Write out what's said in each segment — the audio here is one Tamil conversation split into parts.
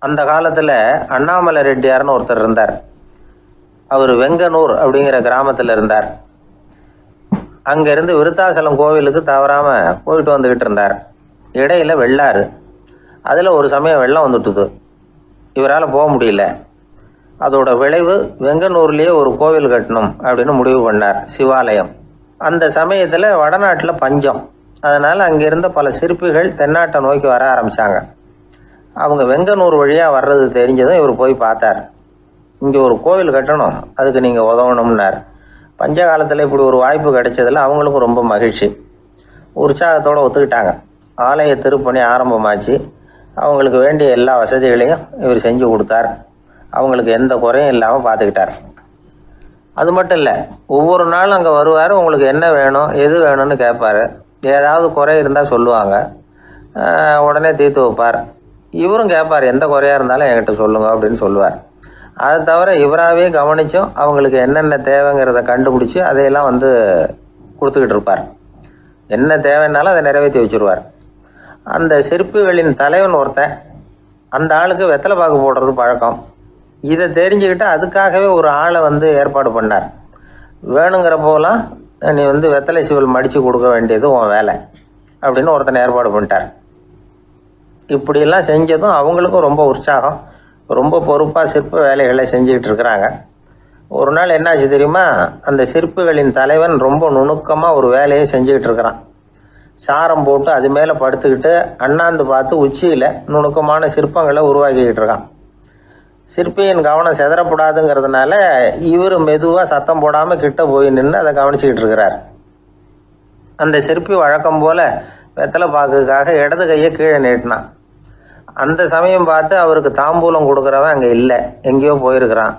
அந்த காலத்தில் அண்ணாமலை ரெட்டியார்னு ஒருத்தர் இருந்தார். அவர் வெங்கனூர் அப்படிங்கிற கிராமத்தில் இருந்தார். அங்கேருந்து விருத்தாசலம் கோவிலுக்கு தவறாமல் போயிட்டு வந்துக்கிட்டு இருந்தார். இடையில வெள்ளாறு, அதில் ஒரு சமயம் வெள்ளம் வந்துட்டுது. இவரால் போக முடியல. அதோட விளைவு வெங்கனூர்லேயே ஒரு கோவில் கட்டணும் அப்படின்னு முடிவு பண்ணார், சிவாலயம். அந்த சமயத்தில் வடநாட்டில் பஞ்சம். அதனால் அங்கிருந்த பல சிற்பிகள் தென்னாட்டை நோக்கி வர ஆரம்பித்தாங்க. அவங்க வெங்கனூர் வழியாக வர்றது தெரிஞ்சதும் இவர் போய் பார்த்தார். இங்கே ஒரு கோவில் கட்டணும், அதுக்கு நீங்கள் உதவணும்னார். பஞ்ச காலத்தில் இப்படி ஒரு வாய்ப்பு கிடைச்சதில் அவங்களுக்கும் ரொம்ப மகிழ்ச்சி. உற்சாகத்தோடு ஒத்துக்கிட்டாங்க. ஆலய திருப்பணி ஆரம்பமாச்சு. அவங்களுக்கு வேண்டிய எல்லா வசதிகளையும் இவர் செஞ்சு கொடுத்தார். அவங்களுக்கு எந்த குறையும் இல்லாமல் பார்த்துக்கிட்டார். அது மட்டும் இல்லை, ஒவ்வொரு நாளும் அங்கே வருவார். உங்களுக்கு என்ன வேணும், எது வேணும்னு கேட்பார். ஏதாவது குறை இருந்தால் சொல்லுவாங்க, உடனே தீர்த்து வைப்பார். இவரும் கேட்பார், எந்த குறையாக இருந்தாலும் என்கிட்ட சொல்லுங்க அப்படின்னு சொல்லுவார். அதை தவிர இவராகவே கவனித்தும் அவங்களுக்கு என்னென்ன தேவைங்கிறத கண்டுபிடிச்சி அதையெல்லாம் கொடுத்துக்கிட்டு இருப்பார். என்ன தேவைன்னாலும் அதை நிறைவேற்றி வச்சுருவார். அந்த சிற்பிகளின் தலைவன் ஒருத்தன், அந்த ஆளுக்கு வெத்தலை பாக்கு போடுறது பழக்கம். இதை தெரிஞ்சுக்கிட்டு அதுக்காகவே ஒரு ஆளை ஏற்பாடு பண்ணார். வேணுங்கிறப்போலாம் நீ வெத்தலை சிவல் மடித்து கொடுக்க வேண்டியது உன் வேலை அப்படின்னு ஒருத்தனை ஏற்பாடு பண்ணிட்டார். இப்படியெல்லாம் செஞ்சதும் அவங்களுக்கும் ரொம்ப உற்சாகம். ரொம்ப பொறுப்பாக சிற்ப வேலைகளை செஞ்சுக்கிட்டு இருக்கிறாங்க. ஒரு நாள் என்னாச்சு தெரியுமா? அந்த சிற்பிகளின் தலைவன் ரொம்ப நுணுக்கமாக ஒரு வேலையை செஞ்சுக்கிட்டு இருக்கிறான். சாரம் போட்டு அது மேலே படுத்துக்கிட்டு அண்ணாந்து பார்த்து உச்சியில் நுணுக்கமான சிற்பங்களை உருவாக்கிக்கிட்டு இருக்கான். சிற்பியின் கவனம் செதறப்படாதுங்கிறதுனால இவர் மெதுவாக சத்தம் போடாமல் கிட்ட போய் நின்று அதை கவனிச்சிக்கிட்டு இருக்கிறார். அந்த சிற்பி வழக்கம் போல் வெத்தலை பாக்குக்காக இடது கையை கீழே நீட்டினான். அந்த சமயம் பார்த்து அவருக்கு தாம்பூலம் கொடுக்குறவன் அங்கே இல்லை, எங்கேயோ போயிருக்கிறான்.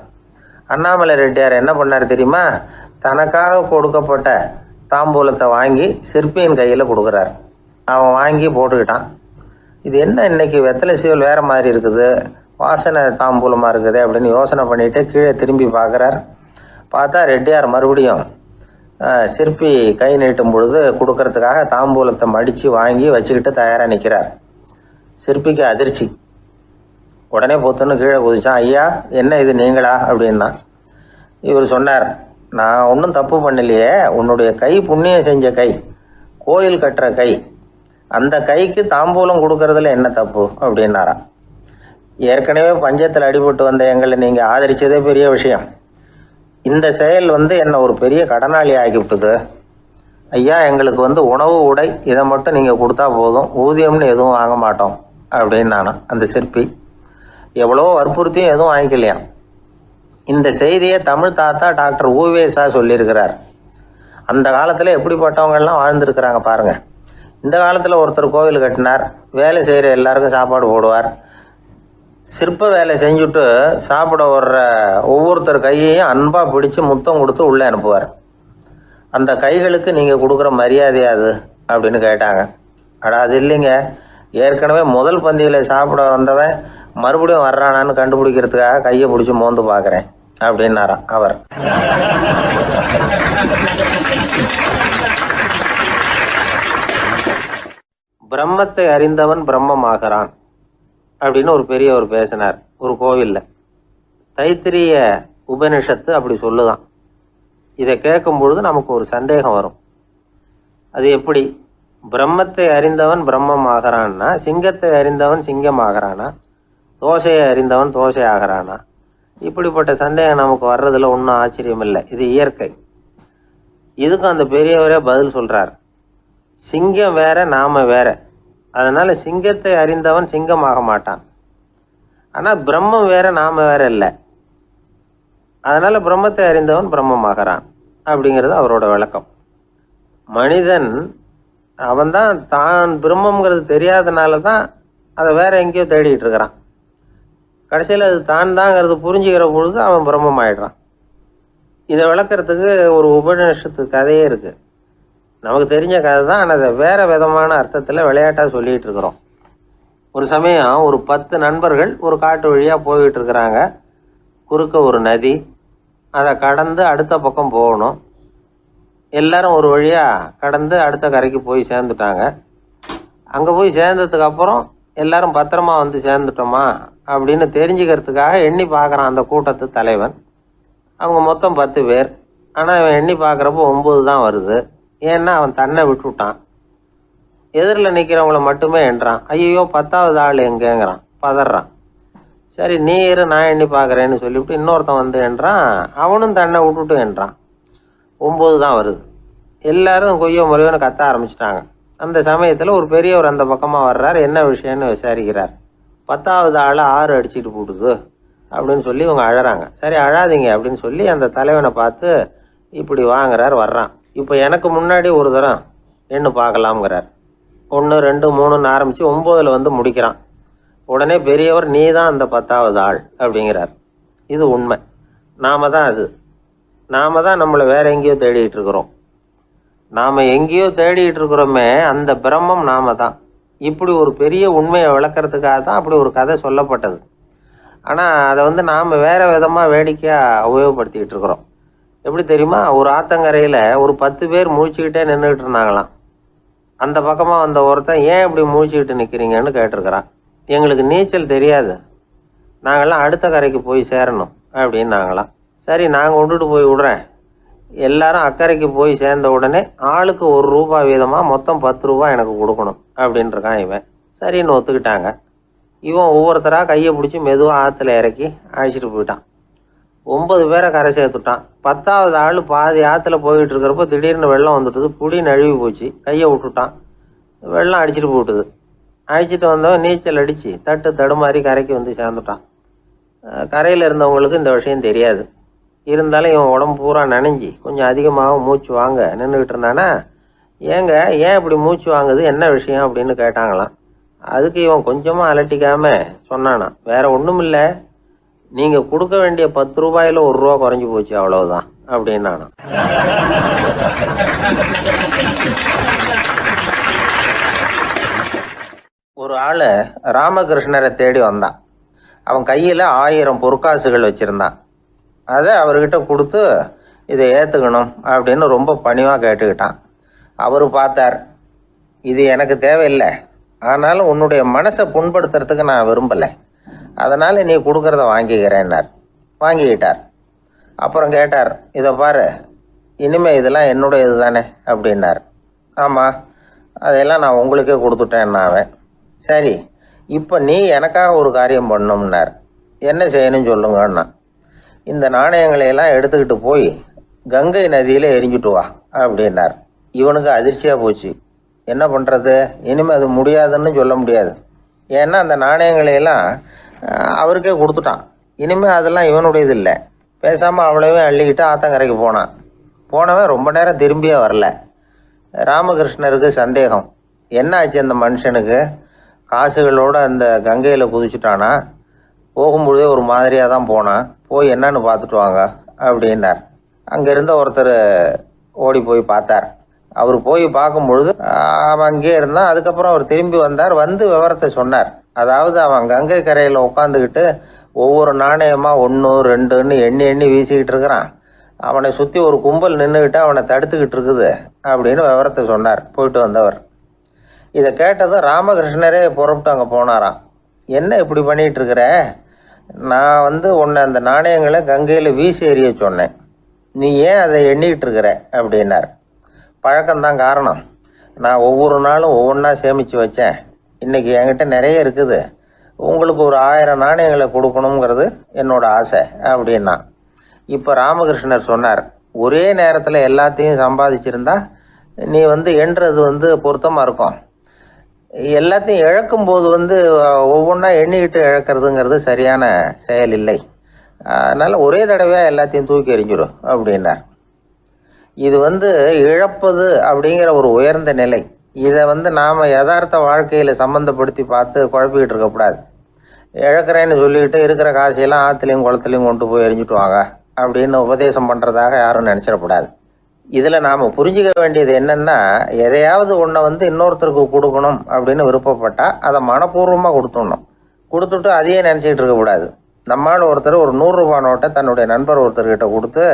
அண்ணாமலை ரெட்டியார் என்ன பண்ணார் தெரியுமா? தனக்காக கொடுக்கப்பட்ட தாம்பூலத்தை வாங்கி சிற்பியின் கையில் கொடுக்குறார். அவன் வாங்கி போட்டுக்கிட்டான். இது என்ன இன்னைக்கு வெத்தலை சீவல் வேறு மாதிரி இருக்குது, வாசனை தாம்பூலமாக இருக்குது அப்படின்னு யோசனை பண்ணிவிட்டு கீழே திரும்பி பார்க்குறார். பார்த்தா ரெட்டியார் மறுபடியும் சிற்பி கை நீட்டும் பொழுது கொடுக்கறதுக்காக தாம்பூலத்தை மடித்து வாங்கி வச்சுக்கிட்டு தயாராக நிற்கிறார். சிற்பிக்கு அதிர்ச்சி. உடனே பொத்துன்னு கீழே குதிச்சான். ஐயா, என்ன இது நீங்களா அப்படின்னா. இவர் சொன்னார், நான் ஒன்றும் தப்பு பண்ணலையே, உன்னுடைய கை புண்ணியம் செஞ்ச கை, கோயில் கட்டுற கை, அந்த கைக்கு தாம்பூலம் கொடுக்கறதுல என்ன தப்பு அப்படின்னாராம். ஏற்கனவே பஞ்சத்தில் அடிபட்டு வந்த எங்களை நீங்கள் ஆதரித்ததே பெரிய விஷயம். இந்த செயல் என்னை ஒரு பெரிய கடனாளி ஆகிவிட்டுது. ஐயா, எங்களுக்கு உணவு உடை இதை மட்டும் நீங்கள் கொடுத்தா போதும், ஊதியம்னு எதுவும் வாங்க மாட்டோம் அப்படின்னு நானும். அந்த சிற்பி எவ்வளோ வற்புறுத்தியும் எதுவும் வாங்கிக்கலையாம். இந்த செய்தியை தமிழ் தாத்தா டாக்டர் ஊவேசா சொல்லியிருக்கிறார். அந்த காலத்தில் எப்படிப்பட்டவங்கள்லாம் வாழ்ந்துருக்கிறாங்க பாருங்கள். இந்த காலத்தில் ஒருத்தர் கோவில் கட்டினார், வேலை செய்கிற எல்லாருக்கும் சாப்பாடு போடுவார். சிற்ப வேலை செஞ்சுட்டு சாப்பிட வர்ற ஒவ்வொருத்தர் கையையும் அன்பாக பிடிச்சி முத்தம் கொடுத்து உள்ளே அனுப்புவார். அந்த கைகளுக்கு நீங்கள் கொடுக்குற மரியாதை அது அப்படின்னு கேட்டாங்க. அது இல்லைங்க, ஏற்கனவே முதல் பந்தியில் சாப்பிட வந்தவன் மறுபடியும் வர்றானான்னு கண்டுபிடிக்கிறதுக்காக கையை பிடிச்சி மோந்து பார்க்குறேன் அப்படின்னாராம் அவர். பிரம்மத்தை அறிந்தவன் பிரம்மமாகிறான் அப்படின்னு ஒரு பெரியவர் பேசினார் ஒரு கோவிலில். தைத்திரிய உபனிஷத்து அப்படி சொல்லுதான். இதை கேட்கும் பொழுது நமக்கு ஒரு சந்தேகம் வரும். அது எப்படி? பிரம்மத்தை அறிந்தவன் பிரம்மம் ஆகிறான்னா, சிங்கத்தை அறிந்தவன் சிங்கம் ஆகிறானா, தோசையை அறிந்தவன் தோசை ஆகிறானா? இப்படிப்பட்ட சந்தேகம் நமக்கு வர்றதுல ஒன்றும் ஆச்சரியம் இல்லை. இது இயற்கை. இதுக்கும் அந்த பெரியவரே பதில் சொல்றார். சிங்கம் வேற, நாம வேற. அதனால சிங்கத்தை அறிந்தவன் சிங்கமாக மாட்டான். ஆனால் பிரம்மம் வேற, நாம வேற இல்லை. அதனால பிரம்மத்தை அறிந்தவன் பிரம்மமாகிறான் அப்படிங்கிறது அவரோட விளக்கம். மனிதன் அவன்தான் தான் பிரம்மங்கிறது தெரியாதனால தான் அதை வேற எங்கேயோ தேடிட்டு இருக்கிறான். கடைசியில் அது தான் தாங்கிறது புரிஞ்சுக்கிற பொழுது அவன் பிரம்மம் ஆயிடுறான். இதை விளக்கிறதுக்கு ஒரு உபநிஷத்து கதையே இருக்குது. நமக்கு தெரிஞ்ச கதை தான், ஆனால் அதை வேறு விதமான அர்த்தத்தில் விளையாட்டாக சொல்லிகிட்டு இருக்கிறோம். ஒரு சமயம் ஒரு 10 நண்பர்கள் ஒரு காட்டு வழியாக போய்கிட்டு இருக்கிறாங்க. குறுக்க ஒரு நதி, அதை கடந்து அடுத்த பக்கம் போகணும். எல்லாரும் ஒரு வழியாக கடந்து அடுத்த கரைக்கு போய் சேர்ந்துட்டாங்க. அங்கே போய் சேர்ந்ததுக்கு அப்புறம் எல்லாரும் பத்திரமா சேர்ந்துட்டோமா அப்படின்னு தெரிஞ்சுக்கிறதுக்காக எண்ணி பார்க்குறான் அந்த கூட்டத்து தலைவன். அவங்க மொத்தம் 10 பேர். ஆனால் இவன் எண்ணி பார்க்குறப்போ 9 தான் வருது. ஏன்னா அவன் தன்னை விட்டுவிட்டான். எதிரில் நிற்கிறவங்கள மட்டுமே எண்ணுறான். ஐயோ 10வது ஆள் எங்கேங்கிறான், பதறான். சரி நீ இரு, நான் எண்ணி பார்க்குறேன்னு சொல்லிவிட்டு இன்னொருத்தன் வந்து எண்ணுறான். அவனும் தன்னை விட்டுட்டு எண்ணுறான். 9 தான் வருது. எல்லாரும் கொய்யோ முறையோன்னு கத்த ஆரம்பிச்சிட்டாங்க. அந்த சமயத்தில் ஒரு பெரியவர் அந்த பக்கமாக வர்றார். என்ன விஷயம்னு விசாரிக்கிறார். 10வது ஆள் 6 அடிச்சுட்டு போட்டுது அப்படின்னு சொல்லி இவங்க அழறாங்க. சரி அழாதீங்க அப்படின்னு சொல்லி அந்த தலைவனை பார்த்து இப்படி வாங்குறார். வர்றான். இப்போ எனக்கு முன்னாடி ஒரு தரம் எண்ணு பார்க்கலாம்ங்கிறார். 1 2 3ன்னு ஆரம்பித்து 9ல் வந்து முடிக்கிறான். உடனே பெரியவர் நீ தான் அந்த 10வது ஆள் அப்படிங்கிறார். இது உண்மை. நாம தான் அது. நாம தான் நம்மளை வேற எங்கேயோ தேடிட்டு இருக்கிறோம். நாம் எங்கேயோ தேடிட்டு இருக்கிறோமே, அந்த பிரம்மம் நாம தான். இப்படி ஒரு பெரிய உண்மையை விளக்கிறதுக்காக தான் அப்படி ஒரு கதை சொல்லப்பட்டது. ஆனால் அதை வந்து நாம் வேறு விதமாக வேடிக்கையாக உபயோகப்படுத்திக்கிட்டு இருக்கிறோம். எப்படி தெரியுமா? ஒரு ஆத்தங்கரையில் ஒரு 10 பேர் முழிச்சுக்கிட்டே நின்றுக்கிட்டு இருந்தாங்களாம். அந்த பக்கமாக வந்த ஒருத்தன் ஏன் இப்படி முழிச்சுக்கிட்டு நிற்கிறீங்கன்னு கேட்டிருக்கிறான். எங்களுக்கு நீச்சல் தெரியாது, நாங்கள்லாம் அடுத்த கரைக்கு போய் சேரணும் அப்படின்னு நாங்களாம். சரி நான் கொண்டுட்டு போய் விடுறேன். எல்லாரும் அக்கறைக்கு போய் சேர்ந்த உடனே ஆளுக்கு ₹1 வீதமாக மொத்தம் ₹10 எனக்கு கொடுக்கணும் அப்படின்ட்டுருக்கான் இவன். சரின்னு ஒத்துக்கிட்டாங்க. இவன் ஒவ்வொருத்தராக கையை பிடிச்சி மெதுவாக ஆற்றுல இறக்கி அழைச்சிட்டு போயிட்டான். 9 பேரை கரை சேர்த்துட்டான். 10வது ஆள் பாதி ஆற்றுல போயிட்டு இருக்கிறப்போ திடீர்னு வெள்ளம் வந்துட்டுது. புடி நழுவி போச்சு. கையை விட்டுட்டான். வெள்ளம் அடிச்சுட்டு போட்டுது. அழைச்சிட்டு வந்தவன் நீச்சல் அடித்து தடுமாறி கரைக்கு வந்து சேர்ந்துட்டான். கரையில் இருந்தவங்களுக்கு இந்த விஷயம் தெரியாது. இருந்தாலும் இவன் உடம்பு பூரா நனைஞ்சி கொஞ்சம் அதிகமாக மூச்சு வாங்க நின்றுக்கிட்டு இருந்தானா, ஏங்க ஏன் இப்படி மூச்சு வாங்குது, என்ன விஷயம் அப்படின்னு கேட்டாங்களாம். அதுக்கு இவன் கொஞ்சமாக அலட்டிக்காமல் சொன்னானா, வேற ஒன்றும் இல்லை, நீங்கள் கொடுக்க வேண்டிய ₹10 ₹1 குறைஞ்சி போச்சு அவ்வளவுதான் அப்படின்னானா. ஒரு ஆள் ராமகிருஷ்ணரை தேடி வந்தான். அவன் கையில் 1000 பொற்காசுகள் வச்சுருந்தான். அதை அவர்கிட்ட கொடுத்து இதை ஏற்றுக்கணும் அப்படின்னு ரொம்ப பணிவாக கேட்டுக்கிட்டான். அவர் பார்த்தார், இது எனக்கு தேவையில்லை, ஆனாலும் உன்னுடைய மனசை புண்படுத்துறதுக்கு நான் விரும்பலை, அதனால் நீ கொடுக்குறத வாங்கிக்கிறேன்னார். வாங்கிக்கிட்டார். அப்புறம் கேட்டார், இதை பாரு, இனிமேல் இதெல்லாம் என்னுடைய இது தானே அப்படின்னார். ஆமாம், அதையெல்லாம் நான் உங்களுக்கே கொடுத்துட்டேன்னா அவன். சரி இப்போ நீ எனக்காக ஒரு காரியம் பண்ணணும்னார். என்ன செய்யணும்னு சொல்லுங்கன்னா, இந்த நாணயங்களையெல்லாம் எடுத்துக்கிட்டு போய் கங்கை நதியில் எரிஞ்சுட்டு வா அப்படின்னார். இவனுக்கு அதிர்ச்சியாக போச்சு. என்ன பண்ணுறது, இனிமேல் அது முடியாதுன்னு சொல்ல முடியாது. ஏன்னா அந்த நாணயங்களையெல்லாம் அவருக்கே கொடுத்துட்டான். இனிமேல் அதெல்லாம் இவனுடையது இல்லை. பேசாமல் அவ்வளவே அள்ளிக்கிட்டு ஆத்தங்கரைக்கு போனான். போனவன் ரொம்ப நேரம் திரும்பியே வரல. ராமகிருஷ்ணருக்கு சந்தேகம், என்ன ஆச்சு அந்த மனுஷனுக்கு, காசுகளோடு அந்த கங்கையில் குதிச்சுட்டானா, போகும்பொழுதே ஒரு மாதிரியாக தான் போனான், போய் என்னன்னு பார்த்துட்டு வாங்க அப்படின்னார். அங்கே இருந்த ஒருத்தர் ஓடி போய் பார்த்தார். அவர் போய் பார்க்கும்பொழுது அவன் அங்கேயே இருந்தான். அதுக்கப்புறம் அவர் திரும்பி வந்தார். வந்து விவரத்தை சொன்னார். அதாவது அவன் கங்கை கரையில் உட்காந்துக்கிட்டு ஒவ்வொரு நாணயமாக 1 2ன்னு எண்ணி எண்ணி வீசிக்கிட்டு இருக்கிறான். அவனை சுற்றி ஒரு கும்பல் நின்றுக்கிட்டு அவனை தடுத்துக்கிட்டு இருக்குது அப்படின்னு விவரத்தை சொன்னார் போயிட்டு வந்தவர். இதை கேட்டதும் ராமகிருஷ்ணரே புறப்பட்டு அங்கே போனாராம். என்ன இப்படி பண்ணிகிட்டு இருக்கிற, நான் உன்னை அந்த நாணயங்களை கங்கையில் வீசி எறிய சொன்னேன், நீ ஏன் அதை எண்ணிக்கிட்டு இருக்கிற அப்படின்னார். பழக்கம்தான் காரணம், நான் ஒவ்வொரு நாளும் ஒவ்வொன்றா சேமித்து வச்சேன், இன்றைக்கி என்கிட்ட நிறைய இருக்குது, உங்களுக்கு ஒரு 1000 நாணயங்களை கொடுக்கணுங்கிறது என்னோட ஆசை அப்படின்னா. இப்போ ராமகிருஷ்ணர் சொன்னார், ஒரே நேரத்தில் எல்லாத்தையும் சம்பாதிச்சிருந்தா நீ எண்ணுறது பொருத்தமாக இருக்கும். எல்லாத்தையும் இழக்கும்போது ஒவ்வொன்றா எண்ணிக்கிட்டு இழக்கிறதுங்கிறது சரியான செயல் இல்லை. அதனால் ஒரே தடவையாக எல்லாத்தையும் தூக்கி எறிஞ்சிடும் அப்படின்னார். இது இழப்பது அப்படிங்கிற ஒரு உயர்ந்த நிலை. இதை நாம் யதார்த்த வாழ்க்கையில் சம்மந்தப்படுத்தி பார்த்து குழப்பிக்கிட்டு இருக்கக்கூடாது. இழக்கிறேன்னு சொல்லிக்கிட்டு இருக்கிற காசையெல்லாம் ஆற்றுலையும் குளத்துலையும் கொண்டு போய் எரிஞ்சிட்டு வாங்க அப்படின்னு உபதேசம் பண்ணுறதாக யாரும் நினச்சிடக்கூடாது. இதில் நாம் புரிஞ்சிக்க வேண்டியது என்னென்னா, எதையாவது ஒன்றை இன்னொருத்தருக்கு கொடுக்கணும் அப்படின்னு விருப்பப்பட்டால் அதை மனப்பூர்வமாக கொடுத்துடணும். கொடுத்துட்டு அதையே நினச்சிக்கிட்டு இருக்கக்கூடாது. நம்மால் ஒருத்தர் ஒரு ₹100 நோட்டை தன்னுடைய நண்பர் ஒருத்தர்கிட்ட கொடுத்து,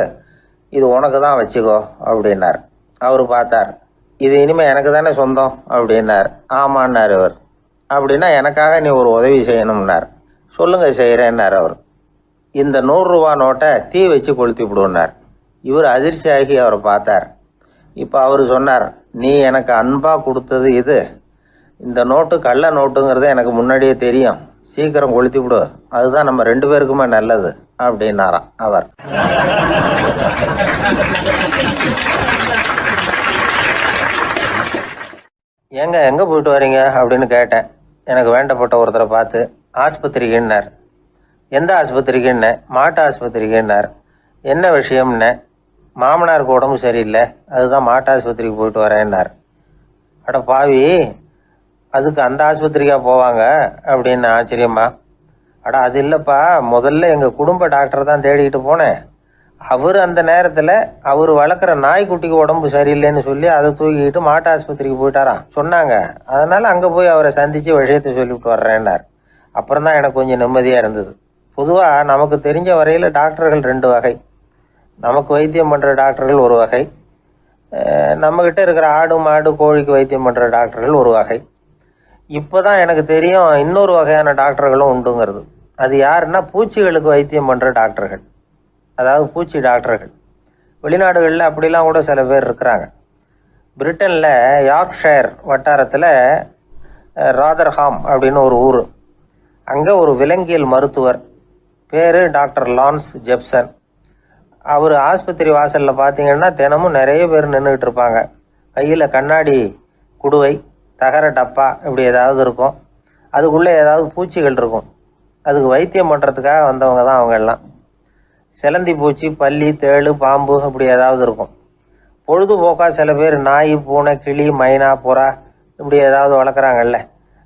இது உனக்கு தான் வச்சுக்கோ அப்படின்னார். அவர் பார்த்தார், இது இனிமேல் எனக்கு தானே சொந்தம் அப்படின்னார். ஆமான்னார் இவர். அப்படின்னா எனக்காக நீ ஒரு உதவி செய்யணும்னார். சொல்லுங்கள் செய்கிறேன்னார் அவர். இந்த 100 ரூபா நோட்டை தீ வச்சு கொளுத்தி விடுனார். இவர் அதிர்ச்சியாகி அவரை பார்த்தார். இப்போ அவர் சொன்னார், நீ எனக்கு அன்பாக கொடுத்தது இது, இந்த நோட்டு கள்ள நோட்டுங்கிறது எனக்கு முன்னாடியே தெரியும், சீக்கிரம் கொளுத்தி விடு, அதுதான் நம்ம 2 பேருக்குமே நல்லது அப்படின்னாராம் அவர். ஏங்க எங்கே போயிட்டு வரீங்க அப்படின்னு கேட்டேன். எனக்கு வேண்டப்பட்ட ஒருத்தரை பார்த்து. ஆஸ்பத்திரிக்குன்னார். எந்த ஆஸ்பத்திரிக்குன்னே? மாட்டு ஆஸ்பத்திரிக்குன்னார். என்ன விஷயம்னே? மாமனாருக்கு உடம்பு சரியில்லை, அதுதான் மாட்டு ஆஸ்பத்திரிக்கு போயிட்டு வரேன்னார். அட பாவி, அதுக்கு அந்த ஆஸ்பத்திரிக்கா போவாங்க அப்படின்னு ஆச்சரியமா. அட அது இல்லைப்பா, முதல்ல எங்கள் குடும்ப டாக்டர் தான் தேடிக்கிட்டு போனேன். அவர் அந்த நேரத்தில் அவர் வளர்க்குற நாய்க்குட்டிக்கு உடம்பு சரியில்லைன்னு சொல்லி அதை தூக்கிக்கிட்டு மாட்டு ஆஸ்பத்திரிக்கு போயிட்டாராம் சொன்னாங்க. அதனால் அங்கே போய் அவரை சந்தித்து விஷயத்தை சொல்லிவிட்டு வர்றேன்னார். அப்புறம் தான் எனக்கு கொஞ்சம் நிம்மதியாக இருந்தது. பொதுவாக நமக்கு தெரிஞ்ச வரையில் டாக்டர்கள் 2 வகை. நமக்கு வைத்தியம் பண்ணுற டாக்டர்கள் ஒரு வகை, நம்மக்கிட்ட இருக்கிற ஆடு மாடு கோழிக்கு வைத்தியம் பண்ணுற டாக்டர்கள் ஒரு வகை. இப்போ தான் எனக்கு தெரியும் இன்னொரு வகையான டாக்டர்களும் உண்டுங்கிறது. அது யாருன்னா பூச்சிகளுக்கு வைத்தியம் பண்ணுற டாக்டர்கள், அதாவது பூச்சி டாக்டர்கள். வெளிநாடுகளில் அப்படிலாம் கூட சில பேர் இருக்கிறாங்க. பிரிட்டனில் யார்க்ஷயர் வட்டாரத்தில் ராதர்ஹாம் அப்படின்னு ஒரு ஊர். அங்கே ஒரு விலங்கியல் மருத்துவர், பேர் டாக்டர் லான்ஸ் ஜெப்சன். அவர் ஆஸ்பத்திரி வாசலில் பார்த்தீங்கன்னா தினமும் நிறைய பேர் நின்றுக்கிட்டு இருப்பாங்க. கையில் கண்ணாடி குடுவை, தகர டப்பா இப்படி ஏதாவது இருக்கும். அதுக்குள்ளே ஏதாவது பூச்சிகள் இருக்கும். அதுக்கு வைத்தியம் பண்ணுறதுக்காக வந்தவங்க தான் அவங்க எல்லாம். சிலந்தி பூச்சி, பல்லி, தேளு, பாம்பு இப்படி ஏதாவது இருக்கும். பொழுதுபோக்காக சில பேர் நாய், பூனை, கிளி, மைனா, புறா இப்படி ஏதாவது வளர்க்குறாங்கல்ல,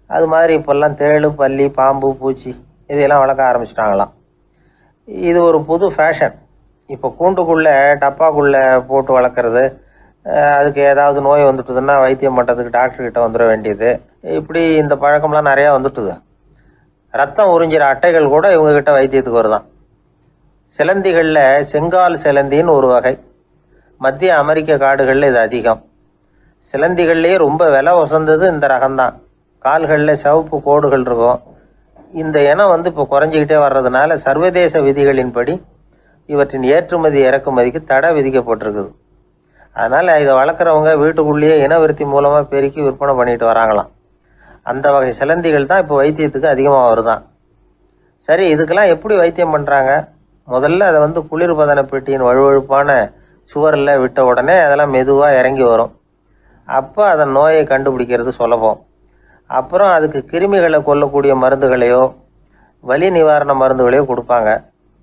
அது மாதிரி இப்போல்லாம் தேளு, பல்லி, பாம்பு, பூச்சி இதையெல்லாம் வளர்க்க ஆரம்பிச்சிட்டாங்களாம். இது ஒரு புது ஃபேஷன். இப்போ கூண்டுக்குள்ளே டப்பாக்குள்ளே போட்டு வளர்க்குறது, அதுக்கு ஏதாவது நோய் வந்துட்டுதுன்னா வைத்தியம் பண்ணுறதுக்கு டாக்டர்கிட்ட வந்துட வேண்டியது, இப்படி இந்த பழக்கம்லாம் நிறையா வந்துட்டுது. ரத்தம் உறிஞ்சிற அட்டைகள் கூட இவங்ககிட்ட வைத்தியத்துக்கு வருதான். சிலந்திகளில் செங்கால் சிலந்தின்னு ஒரு வகை. மத்திய அமெரிக்க காடுகளில் இது அதிகம். சிலந்திகள்லேயே ரொம்ப விலை உசந்தது இந்த ரகம்தான். கால்களில் சிவப்பு கோடுகள் இருக்கும். இந்த இனம் இப்போ குறைஞ்சிக்கிட்டே வர்றதுனால சர்வதேச விதிகளின்படி இவற்றின் ஏற்றுமதி இறக்குமதிக்கு தடை விதிக்கப்பட்டிருக்குது. அதனால் இதை வளர்க்குறவங்க வீட்டுக்குள்ளேயே இனவிருத்தி மூலமாக பெருக்கி விற்பனை பண்ணிட்டு வராங்களாம். அந்த வகை சிலந்திகள் தான் இப்போ வைத்தியத்துக்கு அதிகமாக வருதான். சரி, இதுக்கெல்லாம் எப்படி வைத்தியம் பண்ணுறாங்க? முதல்ல அதை குளிர்பதன பெட்டியின் வழுவழுப்பான சுவரில் விட்ட உடனே அதெல்லாம் மெதுவாக இறங்கி வரும். அப்போ அதன் நோயை கண்டுபிடிக்கிறது சுலபம். அப்புறம் அதுக்கு கிருமிகளை கொல்லக்கூடிய மருந்துகளையோ வலி நிவாரண மருந்துகளையோ கொடுப்பாங்க.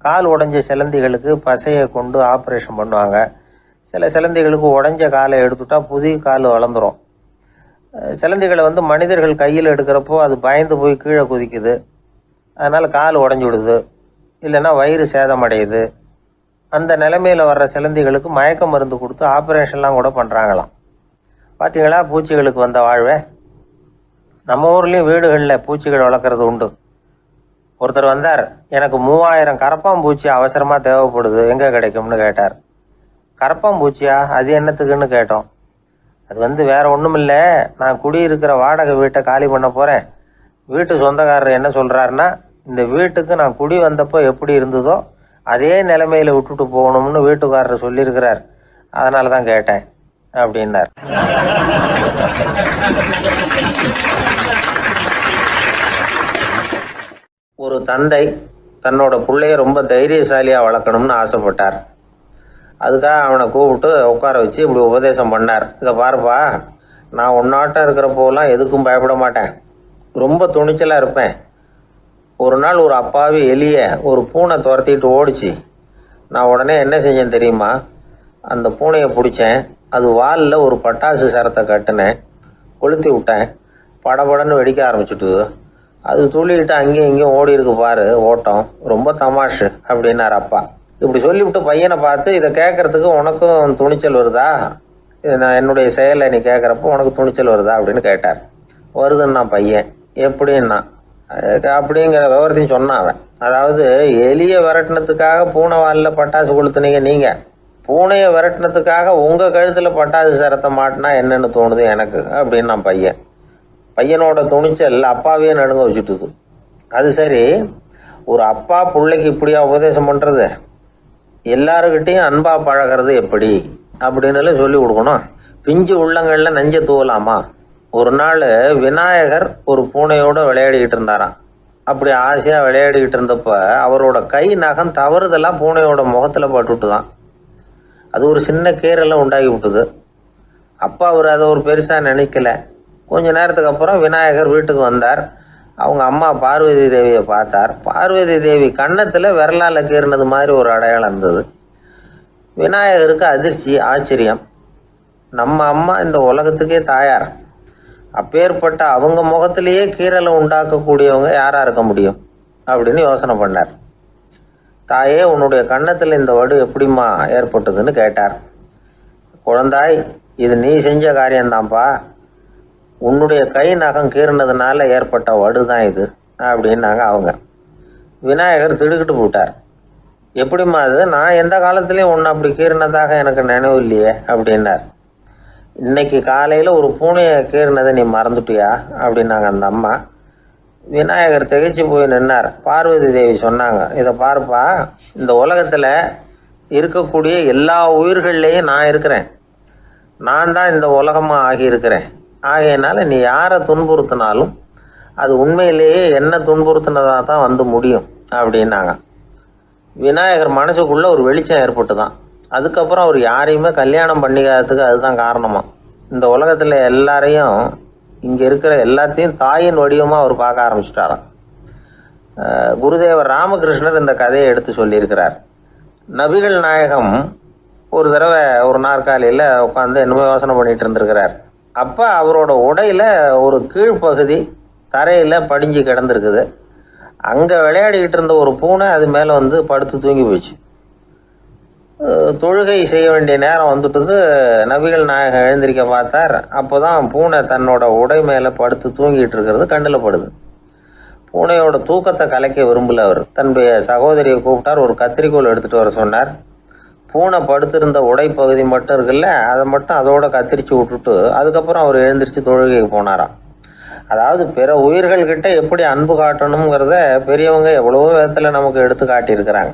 கால் உடைஞ்ச சிலந்திகளுக்கு பசையை கொண்டு ஆப்ரேஷன் பண்ணுவாங்க. சில சிலந்திகளுக்கு உடைஞ்ச காலை எடுத்துட்டா புதிய கால் வளர்ந்துடும். சிலந்திகளை மனிதர்கள் கையில் எடுக்கிறப்போ அது பயந்து போய் கீழே குதிக்குது, அதனால் கால் உடஞ்சி விடுது, இல்லைன்னா வயிறு சேதமடையுது. அந்த நிலைமையில் வர்ற சிலந்திகளுக்கு மயக்க மருந்து கொடுத்து ஆப்ரேஷன்லாம் கூட பண்ணுறாங்களாம். பார்த்தீங்களா பூச்சிகளுக்கு வந்த வாழ்வே. நம்ம ஊர்லேயும் வீடுகளில் பூச்சிகள் வளர்க்குறது உண்டு. ஒருத்தர் வந்தார், எனக்கு 3000 கரப்பாம்பூச்சி அவசரமாக தேவைப்படுது, எங்கே கிடைக்கும்னு கேட்டார். கரப்பாம்பூச்சியா? அது என்னத்துக்குன்னு கேட்டோம். அது வேற ஒன்றும் இல்லை, நான் குடியிருக்கிற வாடகை வீட்டை காலி பண்ண போகிறேன். வீட்டு சொந்தக்காரர் என்ன சொல்கிறாருன்னா, இந்த வீட்டுக்கு நான் குடி வந்தப்போ எப்படி இருந்ததோ அதே நிலைமையில் விட்டுட்டு போகணும்னு வீட்டுக்காரர் சொல்லியிருக்கிறார், அதனால தான் கேட்டேன் அப்படின்னார். ஒரு தந்தை தன்னோட பிள்ளைய ரொம்ப தைரியசாலியாக வளர்க்கணும்னு ஆசைப்பட்டார். அதுக்காக அவனை கூப்பிட்டு உட்கார வச்சு இப்படி உபதேசம் பண்ணார். இதை பாருப்பா, நான் உன்னாட்டம் இருக்கிறப்போலாம் எதுக்கும் பயப்பட மாட்டேன், ரொம்ப துணிச்சலாக இருப்பேன். ஒரு நாள் ஒரு அப்பாவி எலியை ஒரு பூனை துரத்திட்டு ஓடிச்சு. நான் உடனே என்ன செஞ்சேன் தெரியுமா? அந்த பூனையை பிடிச்சேன், அது வாலில் ஒரு பட்டாசு சரத்தை கட்டினேன், கொளுத்தி விட்டேன், படபடன்னு வெடிக்க ஆரம்பிச்சுட்டுது. அது துள்ளிக்கிட்டு அங்கேயும் இங்கேயும் ஓடி இருக்கு பாரு ஓட்டம், ரொம்ப தமாஷு அப்படின்னார் அப்பா. இப்படி சொல்லிவிட்டு பையனை பார்த்து, இதை கேட்கறதுக்கு உனக்கும் துணிச்சல் வருதா? நான் என்னுடைய செயலை நீ கேட்குறப்போ உனக்கு துணிச்சல் வருதா அப்படின்னு கேட்டார். வருதுன்னா பையன். எப்படின்னா அப்படிங்கிற விவரத்தையும் சொன்னான் அவன். அதாவது எலியை விரட்டினத்துக்காக பூனை வாலில் பட்டாசு கொளுத்துனீங்க நீங்கள், பூனையை விரட்டினத்துக்காக உங்கள் கழுத்தில் பட்டாசு சரத்தை மாட்டினா என்னென்னு தோணுது எனக்கு அப்படின்னு நான் பையனோட துணிச்சல் அப்பாவையே நடுங்க வச்சுட்டுது. அது சரி, ஒரு அப்பா பிள்ளைக்கு இப்படியா உபதேசம் பண்ணுறது? எல்லாருக்கிட்டையும் அன்பாக பழகிறது எப்படி அப்படின்னு சொல்லி கொடுக்கணும். பிஞ்சு உள்ளங்களில் நஞ்சை தூவலாமா? ஒரு நாள் விநாயகர் ஒரு பூனையோடு விளையாடிக்கிட்டு இருந்தாராம். அப்படி ஆசையாக விளையாடிக்கிட்டு இருந்தப்ப அவரோட கை நகம் தவறுதெல்லாம் பூனையோட முகத்தில் பட்டுட்டு தான். அது ஒரு சின்ன கீறலை உண்டாகி விட்டுது. அப்போ அவர் அதை ஒரு பெருசாக நினைக்கல. கொஞ்ச நேரத்துக்கு அப்புறம் விநாயகர் வீட்டுக்கு வந்தார். அவங்க அம்மா பார்வதி தேவியை பார்த்தார். பார்வதி தேவி கன்னத்தில் விரலால் கீறினது மாதிரி ஒரு அடையாளம் இருந்தது. விநாயகருக்கு அதிர்ச்சி, ஆச்சரியம். நம்ம அம்மா இந்த உலகத்துக்கே தாயார். அப்பேற்பட்ட அவங்க முகத்திலேயே கீறலை உண்டாக்கக்கூடியவங்க யாராக இருக்க முடியும் அப்படின்னு யோசனை பண்ணார். தாயே, உன்னுடைய கன்னத்தில் இந்த வடு எப்படிம்மா ஏற்பட்டதுன்னு கேட்டார். குழந்தாய், இது நீ செஞ்ச காரியம்தான்ப்பா. உன்னுடைய கை நகம் கீறினதுனால ஏற்பட்ட வடு தான் இது அப்படின்னாங்க அவங்க. விநாயகர் திடுக்கிட்டு போட்டார். எப்படிம்மா அது? நான் எந்த காலத்துலேயும் ஒன்று அப்படி கீறினதாக எனக்கு நினைவு இல்லையே அப்படின்னார். இன்னைக்கு காலையில் ஒரு பூனையை கீறினதை நீ மறந்துட்டியா அப்படின்னாங்க அந்த அம்மா. விநாயகர் திகைச்சு போய் நின்னார். பார்வதி தேவி சொன்னாங்க, இதை பாருப்பா, இந்த உலகத்தில் இருக்கக்கூடிய எல்லா உயிர்கள்லேயும் நான் இருக்கிறேன். நான் தான் இந்த உலகமாக ஆகியிருக்கிறேன். ஆகையினால நீ யாரை துன்புறுத்தினாலும் அது உண்மையிலேயே என்ன துன்புறுத்தினதாக தான் வந்து முடியும் அப்படின்னாங்க. விநாயகர் மனசுக்குள்ளே ஒரு வெளிச்சம் ஏற்பட்டு தான். அதுக்கப்புறம் அவர் யாரையுமே கல்யாணம் பண்ணிக்காததுக்கு அதுதான் காரணமாக. இந்த உலகத்தில் எல்லாரையும், இங்கே இருக்கிற எல்லாத்தையும் தாயின் வடிவமாக அவர் பார்க்க ஆரம்பிச்சிட்டாராம். குருதேவர் ராமகிருஷ்ணர் இந்த கதையை எடுத்து சொல்லியிருக்கிறார். நபிகள் நாயகம் ஒரு தடவை ஒரு நாற்காலியில் உட்காந்து என்னமோ யோசனை பண்ணிட்டு இருந்திருக்கிறார். அப்போ அவரோட உடையில் ஒரு கீழ்ப்பகுதி தரையில் படிஞ்சு கிடந்திருக்குது. அங்கே விளையாடிக்கிட்டு இருந்த ஒரு பூனை அது மேலே வந்து படுத்து தூங்கி போச்சு. தொழுகை செய்ய வேண்டிய நேரம் வந்துட்டது. நபிகள் நாயகம் எழுந்திருக்க பார்த்தார். அப்போ தான் பூனை தன்னோட உடை மேலே படுத்து தூங்கிட்டு இருக்கிறது கண்ணில் படுது. பூனையோட தூக்கத்தை கலைக்க விரும்பல அவர். தன்னுடைய சகோதரியை கூப்பிட்டார். ஒரு கத்திரிக்கோல் எடுத்துகிட்டு வர சொன்னார். பூனை படுத்திருந்த உடைப்பகுதி மட்டும் இருக்குல்ல, அதை மட்டும் அதோட கத்திரிச்சு விட்டுட்டு அதுக்கப்புறம் அவர் எழுந்திரிச்சு தொழுகைக்கு போனாராம். அதாவது பிற உயிர்கள்கிட்ட எப்படி அன்பு காட்டணுங்கிறத பெரியவங்க எவ்வளவோ விதத்தில் நமக்கு எடுத்து காட்டியிருக்கிறாங்க.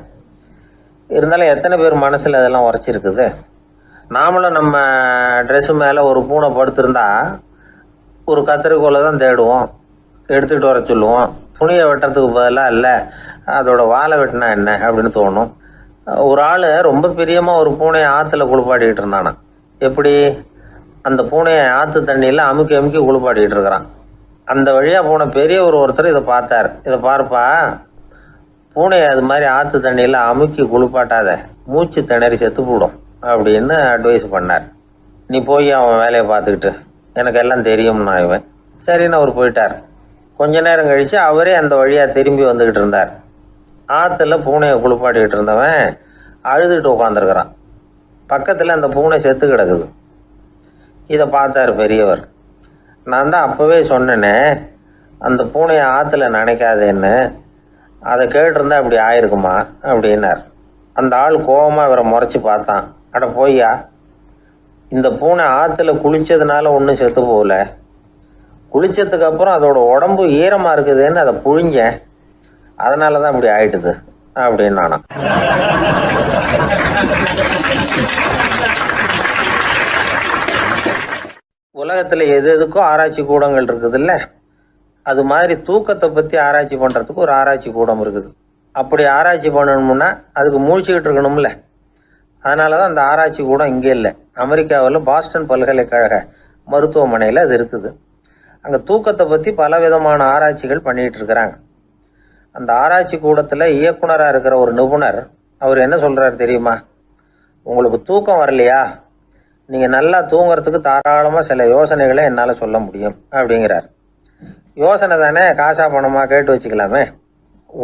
இருந்தாலும் எத்தனை பேர் மனசில் அதெல்லாம் உரைச்சிருக்குது? நாமளும் நம்ம ட்ரெஸ்ஸு மேலே ஒரு பூனை படுத்திருந்தா ஒரு கத்திரிக்கோலை தான் தேடுவோம், எடுத்துக்கிட்டு வர சொல்லுவோம். துணியை வெட்டுறதுக்கு பதிலாக இல்லை அதோட வாழை வெட்டினா என்ன அப்படின்னு தோணும். ஒரு ஆள் ரொம்ப பிரியமாக ஒரு பூனையை ஆற்றுல குளிப்பாட்டிக்கிட்டு இருந்தானா. எப்படி? அந்த பூனையை ஆற்று தண்ணியில் அமுக்கி அமுக்கி குளிப்பாட்டிக்கிட்டு இருக்கிறான். அந்த வழியாக போன பெரியவர் ஒருத்தர் இதை பார்த்தார். இதை பார்ப்பா, பூனையை அது மாதிரி ஆற்று தண்ணியில் அமுக்கி குளிப்பாட்டாத, மூச்சு திணறி செத்து போடும் அப்படின்னு அட்வைஸ் பண்ணார். நீ போய் அவன் வேலையை பார்த்துக்கிட்டு, எனக்கு எல்லாம் தெரியும்னா இவன். சரின்னு அவர் போயிட்டார். கொஞ்ச நேரம் கழித்து அவரே அந்த வழியாக திரும்பி வந்துக்கிட்டு இருந்தார். ஆற்றுல பூனையை குளிப்பாட்டிக்கிட்டு இருந்தவன் அழுதுகிட்டு உட்காந்துருக்கிறான். பக்கத்தில் அந்த பூனை செத்து கிடக்குது. இதை பார்த்தார் பெரியவர். நான் தான் அப்போவே சொன்னேனே அந்த பூனையை ஆற்றுல நினைக்காதேன்னு, அதை கேட்டிருந்தா அப்படி ஆயிருக்குமா அப்படின்னார். அந்த ஆள் கோபமாக இவரை முறைச்சி பார்த்தான். அட போய்யா, இந்த பூனை ஆற்றுல குளித்ததுனால ஒன்றும் செத்து போகல, குளித்ததுக்கு அப்புறம் அதோட உடம்பு ஈரமாக இருக்குதுன்னு அதை புழிஞ்சேன், அதனால தான் இப்படி ஆயிட்டுது அப்படின்னு நானா. உலகத்தில் எது எதுக்கோ ஆராய்ச்சி கூடங்கள் இருக்குதுல்ல, அது மாதிரி தூக்கத்தை பற்றி ஆராய்ச்சி பண்ணுறதுக்கு ஒரு ஆராய்ச்சி கூடம் இருக்குது. அப்படி ஆராய்ச்சி பண்ணணும்னா அதுக்கு மூழ்கிக்கிட்டு இருக்கணும்ல. அதனால தான் அந்த ஆராய்ச்சி கூடம் இங்கே இல்லை. அமெரிக்காவில் பாஸ்டன் பல்கலைக்கழக மருத்துவமனையில் அது இருக்குது. அங்கே தூக்கத்தை பற்றி பலவிதமான ஆராய்ச்சிகள் பண்ணிகிட்டு இருக்கிறாங்க. அந்த ஆராய்ச்சி கூடத்தில் இயக்குனராக இருக்கிற ஒரு நிபுணர் அவர் என்ன சொல்கிறார் தெரியுமா? உங்களுக்கு தூக்கம் வரலையா, நீங்கள் நல்லா தூங்குறதுக்கு தாராளமாக சில யோசனைகளை என்னால் சொல்ல முடியும் அப்படிங்கிறார். யோசனை தானே, காசா பணமாக கேட்டு வச்சுக்கலாமே.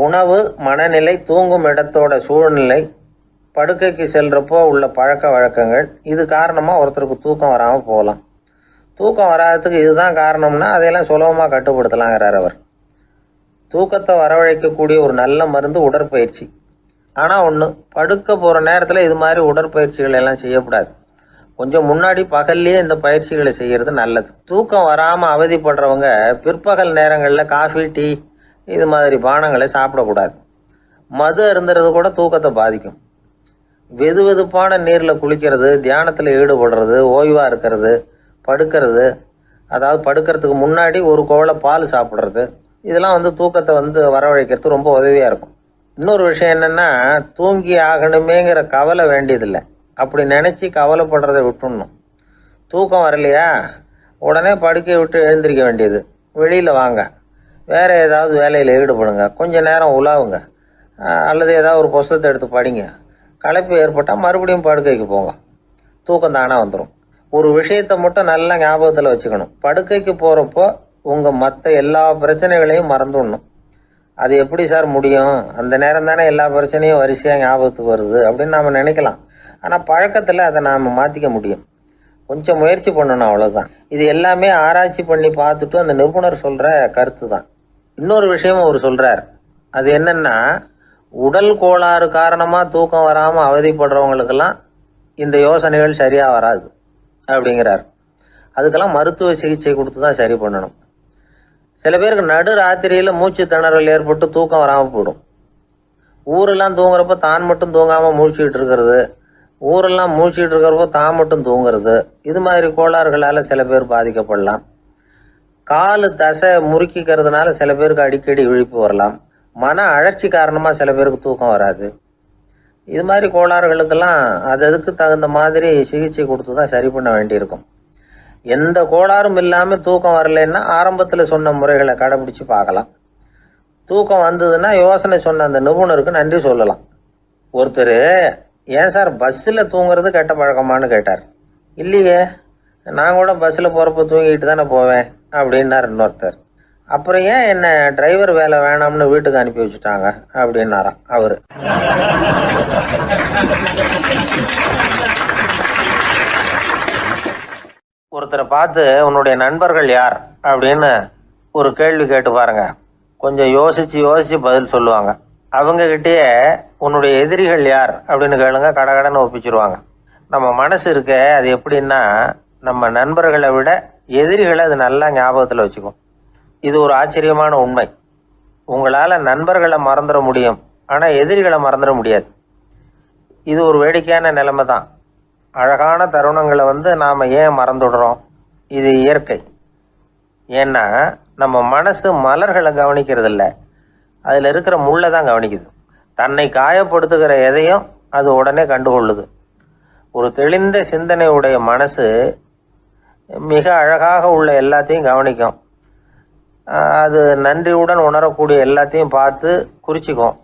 உணவு, மனநிலை, தூங்கும் இடத்தோட சூழ்நிலை, படுக்கைக்கு செல்கிறப்போ உள்ள பழக்க வழக்கங்கள், இது காரணமாக ஒருத்தருக்கு தூக்கம் வராமல் போகலாம். தூக்கம் வராததுக்கு இதுதான் காரணம்னா அதையெல்லாம் சுலபமாக கட்டுப்படுத்தலாங்கிறார் அவர். தூக்கத்தை வரவழைக்கக்கூடிய ஒரு நல்ல மருந்து உடற்பயிற்சி. ஆனால் ஒன்று, படுக்க போகிற நேரத்தில் இது மாதிரி உடற்பயிற்சிகள் எல்லாம் செய்யக்கூடாது. கொஞ்சம் முன்னாடி பகல்லையே இந்த பயிற்சிகளை செய்கிறது நல்லது. தூக்கம் வராமல் அவதிப்படுறவங்க பிற்பகல் நேரங்களில் காஃபி, டீ இது மாதிரி பானங்களை சாப்பிடக்கூடாது. மது அருந்துறது கூட தூக்கத்தை பாதிக்கும். வெது வெதுப்பான நீரில் குளிக்கிறது, தியானத்தில் ஈடுபடுறது, ஓய்வாக இருக்கிறது, படுக்கிறது, அதாவது படுக்கிறதுக்கு முன்னாடி ஒரு கோவலை பால் சாப்பிட்றது, இதெல்லாம் தூக்கத்தை வரவழைக்கிறது ரொம்ப உதவியாக இருக்கும். இன்னொரு விஷயம் என்னென்னா, தூங்கி ஆகணுமேங்கிற கவலை வேண்டியதில்லை. அப்படி நினச்சி கவலைப்படுறதை விட்டுடணும். தூக்கம் வரலையா, உடனே படுக்கையை விட்டு எழுந்திரிக்க வேண்டியது. வெளியில் வாங்க, வேறு ஏதாவது வேலையில் ஈடுபடுங்க, கொஞ்சம் நேரம் உலாவுங்க, அல்லது ஏதாவது ஒரு புஸ்தகத்தை எடுத்து படிங்க. களைப்பு ஏற்பட்டால் மறுபடியும் படுக்கைக்கு போங்க, தூக்கம் தானாக வந்துடும். ஒரு விஷயத்தை மட்டும் நல்லா ஞாபகத்தில் வச்சுக்கணும். படுக்கைக்கு போகிறப்போ உங்கள் மற்ற எல்லா பிரச்சனைகளையும் மறந்துடணும். அது எப்படி சார் முடியும், அந்த நேரம் தானே எல்லா பிரச்சனையும் வரிசையாக ஞாபகத்துக்கு வருது அப்படின்னு நாம் நினைக்கலாம். ஆனால் பழக்கத்தில் அதை நாம் மாற்றிக்க முடியும். கொஞ்சம் முயற்சி பண்ணணும், அவ்வளோதான். இது எல்லாமே ஆராய்ச்சி பண்ணி பார்த்துட்டு அந்த நிபுணர் சொல்கிற கருத்து தான். இன்னொரு விஷயமும் அவர் சொல்கிறார். அது என்னென்னா, உடல் கோளாறு காரணமாக தூக்கம் வராமல் அவதிப்படுறவங்களுக்கெல்லாம் இந்த யோசனைகள் சரியாக வராது அப்படிங்கிறார். அதுக்கெல்லாம் மருத்துவ சிகிச்சை கொடுத்து தான் சரி பண்ணணும். சில பேருக்கு நடு ராத்திரியில் மூச்சு திணறல் ஏற்பட்டு தூக்கம் வராமல் போயிடும். ஊரெல்லாம் தூங்குறப்ப தான் மட்டும் தூங்காமல் மூழ்கிட்டு இருக்கிறது, ஊரெல்லாம் மூழ்கிட்டு இருக்கிறப்போ தான் மட்டும் தூங்குறது, இது மாதிரி கோளாறுகளால் சில பேர் பாதிக்கப்படலாம். காலு தசை முறுக்கிக்கிறதுனால சில பேருக்கு அடிக்கடி விழிப்பு வரலாம். மன அழற்சி காரணமாக சில பேருக்கு தூக்கம் வராது. இது மாதிரி கோளாறுகளுக்கெல்லாம் அதுக்கு தகுந்த மாதிரி சிகிச்சை கொடுத்து தான் சரி பண்ண வேண்டியிருக்கும். எந்த கோளாறும் இல்லாமல் தூக்கம் வரலைன்னா ஆரம்பத்தில் சொன்ன முறைகளை கடைபிடிச்சு பார்க்கலாம். தூக்கம் வந்ததுன்னா யோசனை சொன்ன அந்த நிபுணருக்கு நன்றி சொல்லலாம். ஒருத்தர், ஏன் சார் பஸ்ஸில் தூங்குறது கெட்ட பழக்கமானு கேட்டார். இல்லையே, நான் கூட பஸ்ஸில் போகிறப்ப தூங்கிட்டு தானே போவேன் அப்படின்னார் இன்னொருத்தர். அப்புறம் ஏன் என்ன டிரைவர் வேலை வேணாம்னு வீட்டுக்கு அனுப்பி வச்சுட்டாங்க அப்படின்னாராம் அவர். ஒருத்தரை பார்த்து உன்னுடைய நண்பர்கள் யார் அப்படின்னு ஒரு கேள்வி கேட்டு பாருங்க. கொஞ்சம் யோசிச்சு பதில் சொல்லுவாங்க. அவங்ககிட்டயே உன்னுடைய எதிரிகள் யார் அப்படின்னு கேளுங்க, கடகடன்னு ஒப்பிச்சிருவாங்க. நம்ம மனசு இருக்க, அது எப்படின்னா, நம்ம நண்பர்களை விட எதிரிகளை அது நல்லா ஞாபகத்தில் வச்சுக்கும். இது ஒரு ஆச்சரியமான உண்மை. உங்களால் நண்பர்களை மறந்துட முடியும், ஆனால் எதிரிகளை மறந்துட முடியாது. இது ஒரு வேடிக்கையான நிலைமை தான். அழகான தருணங்களை நாம் ஏன் மறந்துடுறோம்? இது இயற்கை. ஏன்னா நம்ம மனசு மலர்களை கவனிக்கிறதில்ல, அதில் இருக்கிற முள்ளை தான் கவனிக்குது. தன்னை காயப்படுத்துகிற எதையும் அது உடனே கண்டுகொள்ளுது. ஒரு தெளிந்த சிந்தனை உடைய மனசு மிக அழகாக உள்ள எல்லாத்தையும் கவனிக்கும். அது நன்றியுடன் உணரக்கூடிய எல்லாத்தையும் பார்த்து குறிச்சிக்கும்.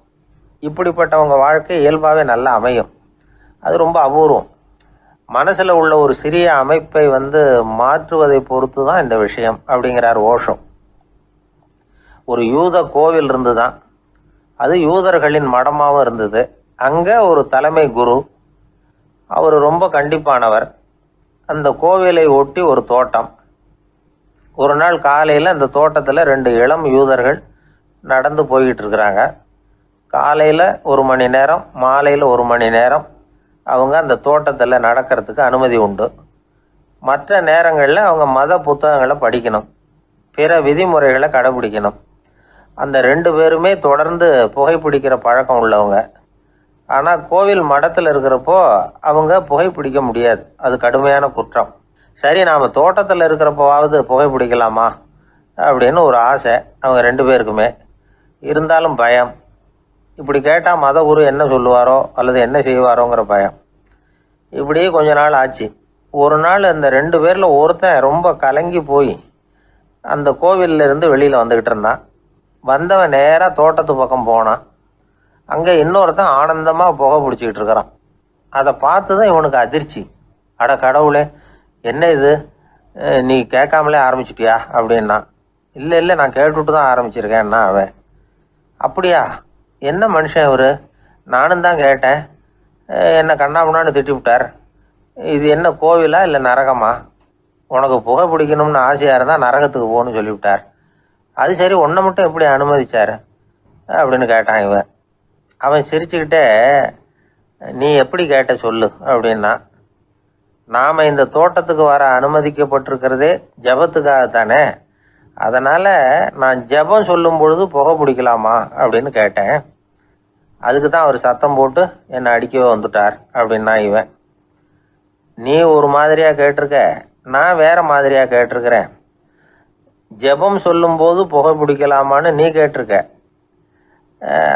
இப்படிப்பட்டவங்க வாழ்க்கை இயல்பாகவே நல்லா அமையும். அது ரொம்ப அபூர்வம். மனசில் உள்ள ஒரு சிறிய அமைப்பை மாற்றுவதை பொறுத்து தான் இந்த விஷயம் அப்படிங்கிறார் ஓஷோ. ஒரு யூத கோவில் இருந்து தான், அது யூதர்களின் மடமாகவும் இருந்தது. அங்கே ஒரு தலைமை குரு, அவர் ரொம்ப கண்டிப்பானவர். அந்த கோவிலை ஒட்டி ஒரு தோட்டம். ஒரு நாள் காலையில் அந்த தோட்டத்தில் 2 இளம் யூதர்கள் நடந்து போய்கிட்டு இருக்கிறாங்க. காலையில் 1 மணி நேரம், மாலையில் 1 மணி நேரம் அவங்க அந்த தோட்டத்தில் நடக்கிறதுக்கு அனுமதி உண்டு. மற்ற நேரங்களில் அவங்க மத புத்தகங்களை படிக்கணும், பிற விதிமுறைகளை கடைபிடிக்கணும். அந்த 2 பேருமே தொடர்ந்து புகைப்பிடிக்கிற பழக்கம் உள்ளவங்க. ஆனால் கோவில் மடத்தில் இருக்கிறப்போ அவங்க புகைப்பிடிக்க முடியாது, அது கடுமையான குற்றம். சரி, நாம் தோட்டத்தில் இருக்கிறப்போவாவது புகைப்பிடிக்கலாமா அப்படின்னு ஒரு ஆசை அவங்க 2 பேருக்குமே. இருந்தாலும் பயம். இப்படி கேட்டால் மதகுரு என்ன சொல்லுவாரோ அல்லது என்ன செய்வாரோங்கிற பயம். இப்படியே கொஞ்ச நாள் ஆச்சு. ஒரு நாள் அந்த 2 பேரில் ஒருத்தன் ரொம்ப கலங்கி போய் அந்த கோவிலிருந்து வெளியில் வந்துக்கிட்டு இருந்தான். வந்தவன் நேராக தோட்டத்து பக்கம் போனான். அங்கே இன்னொருத்தன் ஆனந்தமாக புகை பிடிச்சிக்கிட்டு இருக்கிறான். அதை பார்த்து தான் இவனுக்கு அதிர்ச்சி. அட கடவுளே, என்ன இது, நீ கேட்காமலே ஆரம்பிச்சிட்டியா அப்படின்னா. இல்லை நான் கேட்டுவிட்டு தான் ஆரம்பிச்சிருக்கேன்னா அவன். அப்படியா, என்ன மனுஷன் இவர், நானும் தான் கேட்டேன், என்னை கண்ணாபுண்ணான்னு திட்டி விட்டார். இது என்ன கோவிலா இல்லை நரகமா? உனக்கு புகை பிடிக்கணும்னு ஆசையாக இருந்தால் நரகத்துக்கு போகணும்னு சொல்லிவிட்டார். அது சரி, உன்னை மட்டும் எப்படி அனுமதிச்சார் அப்படின்னு கேட்டான் இவன். அவன் சிரிச்சுக்கிட்டே, நீ எப்படி கேட்ட சொல்லு அப்படின்னா. நாம் இந்த தோட்டத்துக்கு வர அனுமதிக்கப்பட்டிருக்கிறதே ஜபத்துக்காகத்தானே, அதனால் நான் ஜபம் சொல்லும் பொழுது புகை பிடிக்கலாமா அப்படின்னு கேட்டேன். அதுக்கு தான் அவர் சத்தம் போட்டு என்னை அடிக்கவே வந்துட்டார் அப்படின்னா இவன். நீ ஒரு மாதிரியாக கேட்டிருக்க, நான் வேற மாதிரியாக கேட்டிருக்கிறேன். ஜெபம் சொல்லும்போது புகை பிடிக்கலாமான்னு நீ கேட்டிருக்க.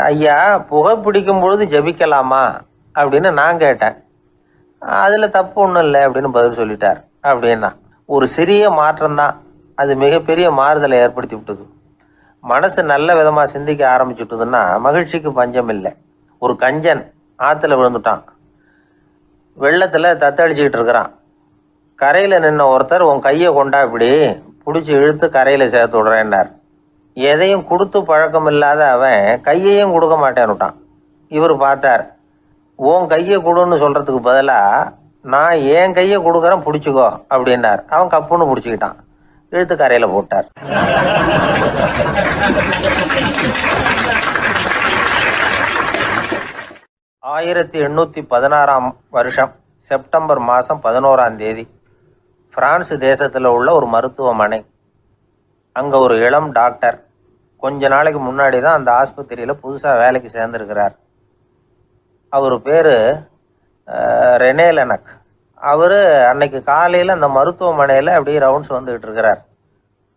ஐயா, புகை பிடிக்கும் பொழுது ஜெபிக்கலாமா அப்படின்னு நான் கேட்டேன். அதில் தப்பு ஒன்றும் இல்லை அப்படின்னு பதில் சொல்லிட்டார் அப்படின்னா. ஒரு சிறிய மாற்றம்தான் அது மிகப்பெரிய மாறுதலை ஏற்படுத்தி விட்டது. மனசு நல்ல விதமாக சிந்திக்க ஆரம்பிச்சுட்டுதுன்னா மகிழ்ச்சிக்கு பஞ்சம் இல்லை. ஒரு கஞ்சன் ஆற்றுல விழுந்துட்டான், வெள்ளத்தில் தத்தடிச்சுக்கிட்டு இருக்கிறான். கரையில் நின்ன ஒருத்தர் உன் கையை கொண்டா இப்படி பிடிச்சி இழுத்து கரையில் சேர்த்து விடுறேன்னார். எதையும் கொடுத்து பழக்கம் இல்லாத அவன் கையையும் கொடுக்க மாட்டேன்னுட்டான். இவர் பார்த்தார், உன் கையை கொடுன்னு சொல்கிறதுக்கு பதிலாக நான் என் கையை கொடுக்குறேன் பிடிச்சிக்கோ அப்படின்னார். அவன் கப்புன்னு பிடிச்சிக்கிட்டான், இழுத்து கரையில் போட்டார். ஆயிரத்தி 1816 செப்டம்பர் மாதம் 11 பிரான்ஸ் தேசத்தில் உள்ள ஒரு மருத்துவமனை. அங்கே ஒரு இளம் டாக்டர் கொஞ்ச நாளைக்கு முன்னாடி தான் அந்த ஆஸ்பத்திரியில் புதுசாக வேலைக்கு சேர்ந்துருக்கிறார். அவர் பேர் ரெனே லெனக். அவர் அன்னைக்கு காலையில் அந்த மருத்துவமனையில் அப்படியே ரவுண்ட்ஸ் வந்துக்கிட்டு இருக்கிறார்.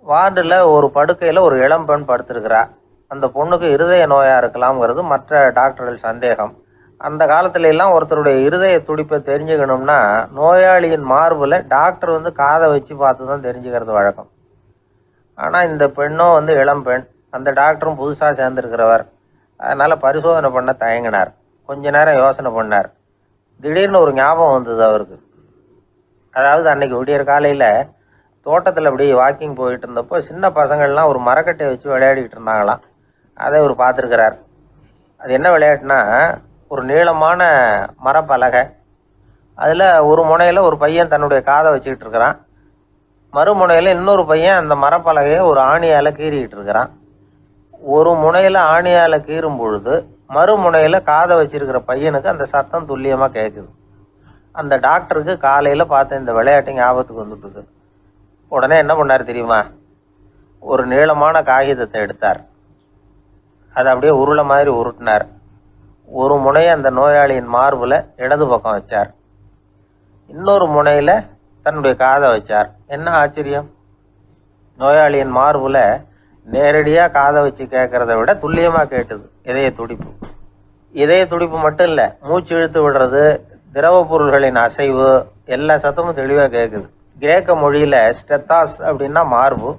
வார்டில் ஒரு படுக்கையில் ஒரு இளம் பெண் படுத்திருக்கிறார். அந்த பொண்ணுக்கு இருதய நோயாக இருக்கலாம்ங்கிறது மற்ற டாக்டர்கள் சந்தேகம். அந்த காலத்துல எல்லாம் ஒருத்தருடைய இருதய துடிப்பை தெரிஞ்சுக்கணும்னா நோயாளியின் மார்பில் டாக்டர் காதை வச்சு பார்த்து தான் தெரிஞ்சுக்கிறது வழக்கம். ஆனால் இந்த பெண்ணும் இளம் பெண், அந்த டாக்டரும் புதுசாக சேர்ந்துருக்கிறவர். அதனால் பரிசோதனை பண்ண தயங்கினார். கொஞ்ச நேரம் யோசனை பண்ணார். திடீர்னு ஒரு ஞாபகம் வந்தது அவருக்கு. அதாவது அன்னைக்கு விடியற் காலையில் தோட்டத்தில் அப்படி வாக்கிங் போயிட்டு இருந்தப்போ சின்ன பசங்கள்லாம் ஒரு மரக்கட்டையை வச்சு விளையாடிக்கிட்டு இருந்தாங்களாம். அதை இவர் பார்த்துருக்கிறார். அது என்ன விளையாட்டுனா, ஒரு நீளமான மரப்பலகை, அதில் ஒரு முனையில் ஒரு பையன் தன்னுடைய காதை வச்சுக்கிட்டு இருக்கிறான், மறுமுனையில் இன்னொரு பையன் அந்த மரப்பலகையை ஒரு ஆணியால் கீறிக்கிட்டு இருக்கிறான். ஒரு முனையில் ஆணியால் கீறும் பொழுது மறுமுனையில் காதை வச்சிருக்கிற பையனுக்கு அந்த சத்தம் துல்லியமாக கேட்குது. அந்த டாக்டருக்கு காலையில் பார்த்த இந்த விளையாட்டு ஞாபகத்துக்கு வந்துட்டுது. உடனே என்ன பண்ணார் தெரியுமா? ஒரு நீளமான காகிதத்தை எடுத்தார், அதை அப்படியே உருளை மாதிரி உருட்டினார். ஒரு முனையை அந்த நோயாளியின் மார்பில் இடது பக்கம் வச்சார், இன்னொரு முனையில் தன்னுடைய காதை வச்சார். என்ன ஆச்சரியம்! நோயாளியின் மார்பில் நேரடியாக காதை வச்சு கேட்குறத விட துல்லியமாக கேட்டுது இதய துடிப்பு. இதய துடிப்பு மட்டும் இல்லை, மூச்சு இழுத்து விடுறது, திரவ பொருள்களின் அசைவு, எல்லா சத்தமும் தெளிவாக கேட்குது. கிரேக்க மொழியில் ஸ்டெத்தாஸ் அப்படின்னா மார்பு,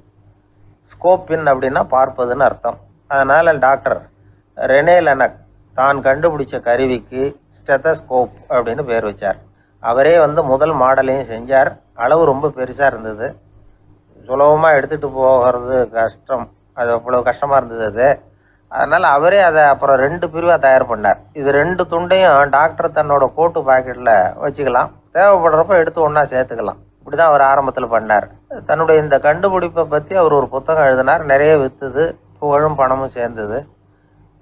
ஸ்கோப்பின் அப்படின்னா பார்ப்பதுன்னு அர்த்தம். அதனால் டாக்டர் ரெனே லெனக் தான் கண்டுபிடிச்ச கருவிக்கு ஸ்டெத்தஸ்கோப் அப்படின்னு பேர் வச்சார். அவரே முதல் மாடலையும் செஞ்சார். அளவு ரொம்ப பெருசாக இருந்தது, சுலபமாக எடுத்துகிட்டு போகிறது கஷ்டம், அது அவ்வளோ கஷ்டமாக இருந்தது அது. அதனால் அவரே அதை அப்புறம் 2 பிரிவாக தயார் பண்ணார். இது 2 துண்டையும் டாக்டர் தன்னோட கோட்டு பாக்கெட்டில் வச்சுக்கலாம், தேவைப்படுறப்ப எடுத்து ஒன்றா சேர்த்துக்கலாம். இப்படி தான் அவர் ஆரம்பத்தில் பண்ணார். தன்னுடைய இந்த கண்டுபிடிப்பை பற்றி அவர் ஒரு புத்தகம் எழுதினார். நிறைய விற்றுது, புகழும் பணமும் சேர்ந்தது.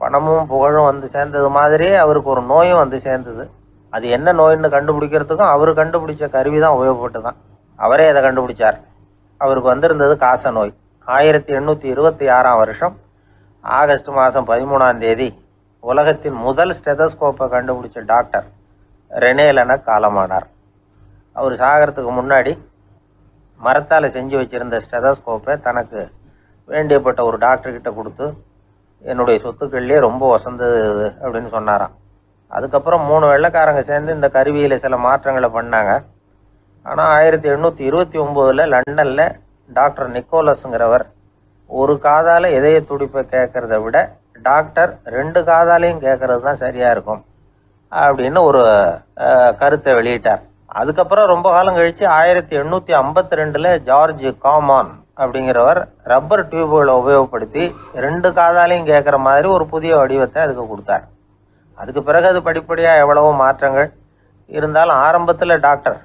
பணமும் புகழும் சேர்ந்தது மாதிரியே அவருக்கு ஒரு நோயும் சேர்ந்தது. அது என்ன நோயின்னு கண்டுபிடிக்கிறதுக்கும் அவர் கண்டுபிடிச்ச கருவி தான் உபயோகப்பட்டு தான். அவரே அதை கண்டுபிடிச்சார். அவருக்கு வந்திருந்தது காச நோய். 1826 ஆகஸ்ட் மாதம் 13 உலகத்தின் முதல் ஸ்டெதஸ்கோப்பை கண்டுபிடிச்ச டாக்டர் ரெனே லெனக் காலமானார். அவர் சாகிறதுக்கு முன்னாடி மரத்தால் செஞ்சு வச்சுருந்த ஸ்டெதஸ்கோப்பை தனக்கு வேண்டியப்பட்ட ஒரு டாக்டர்கிட்ட கொடுத்து, என்னுடைய சொத்துக்கள்லேயே ரொம்ப வசந்தது அப்படின்னு சொன்னாராம். அதுக்கப்புறம் 3 வெள்ளைக்காரங்க சேர்ந்து இந்த கருவியில் சில மாற்றங்களை பண்ணாங்க. ஆனால் 1829 லண்டனில் டாக்டர் நிக்கோலஸுங்கிறவர் ஒரு காதால் இதய துடிப்பை கேட்குறத விட டாக்டர் 2 காதாலையும் கேட்கறது தான் சரியாக இருக்கும் அப்படின்னு ஒரு கருத்தை வெளியிட்டார். அதுக்கப்புறம் ரொம்ப காலம் கழித்து 1852 ஜார்ஜ் காமான் அப்படிங்கிறவர் ரப்பர் டியூப்களை உபயோகப்படுத்தி 2 காதாலையும் கேட்குற மாதிரி ஒரு புதிய வடிவத்தை அதுக்கு கொடுத்தார். அதுக்கு பிறகு அது படிப்படியாக எவ்வளவோ மாற்றங்கள் இருந்தாலும் ஆரம்பத்தில் டாக்டர்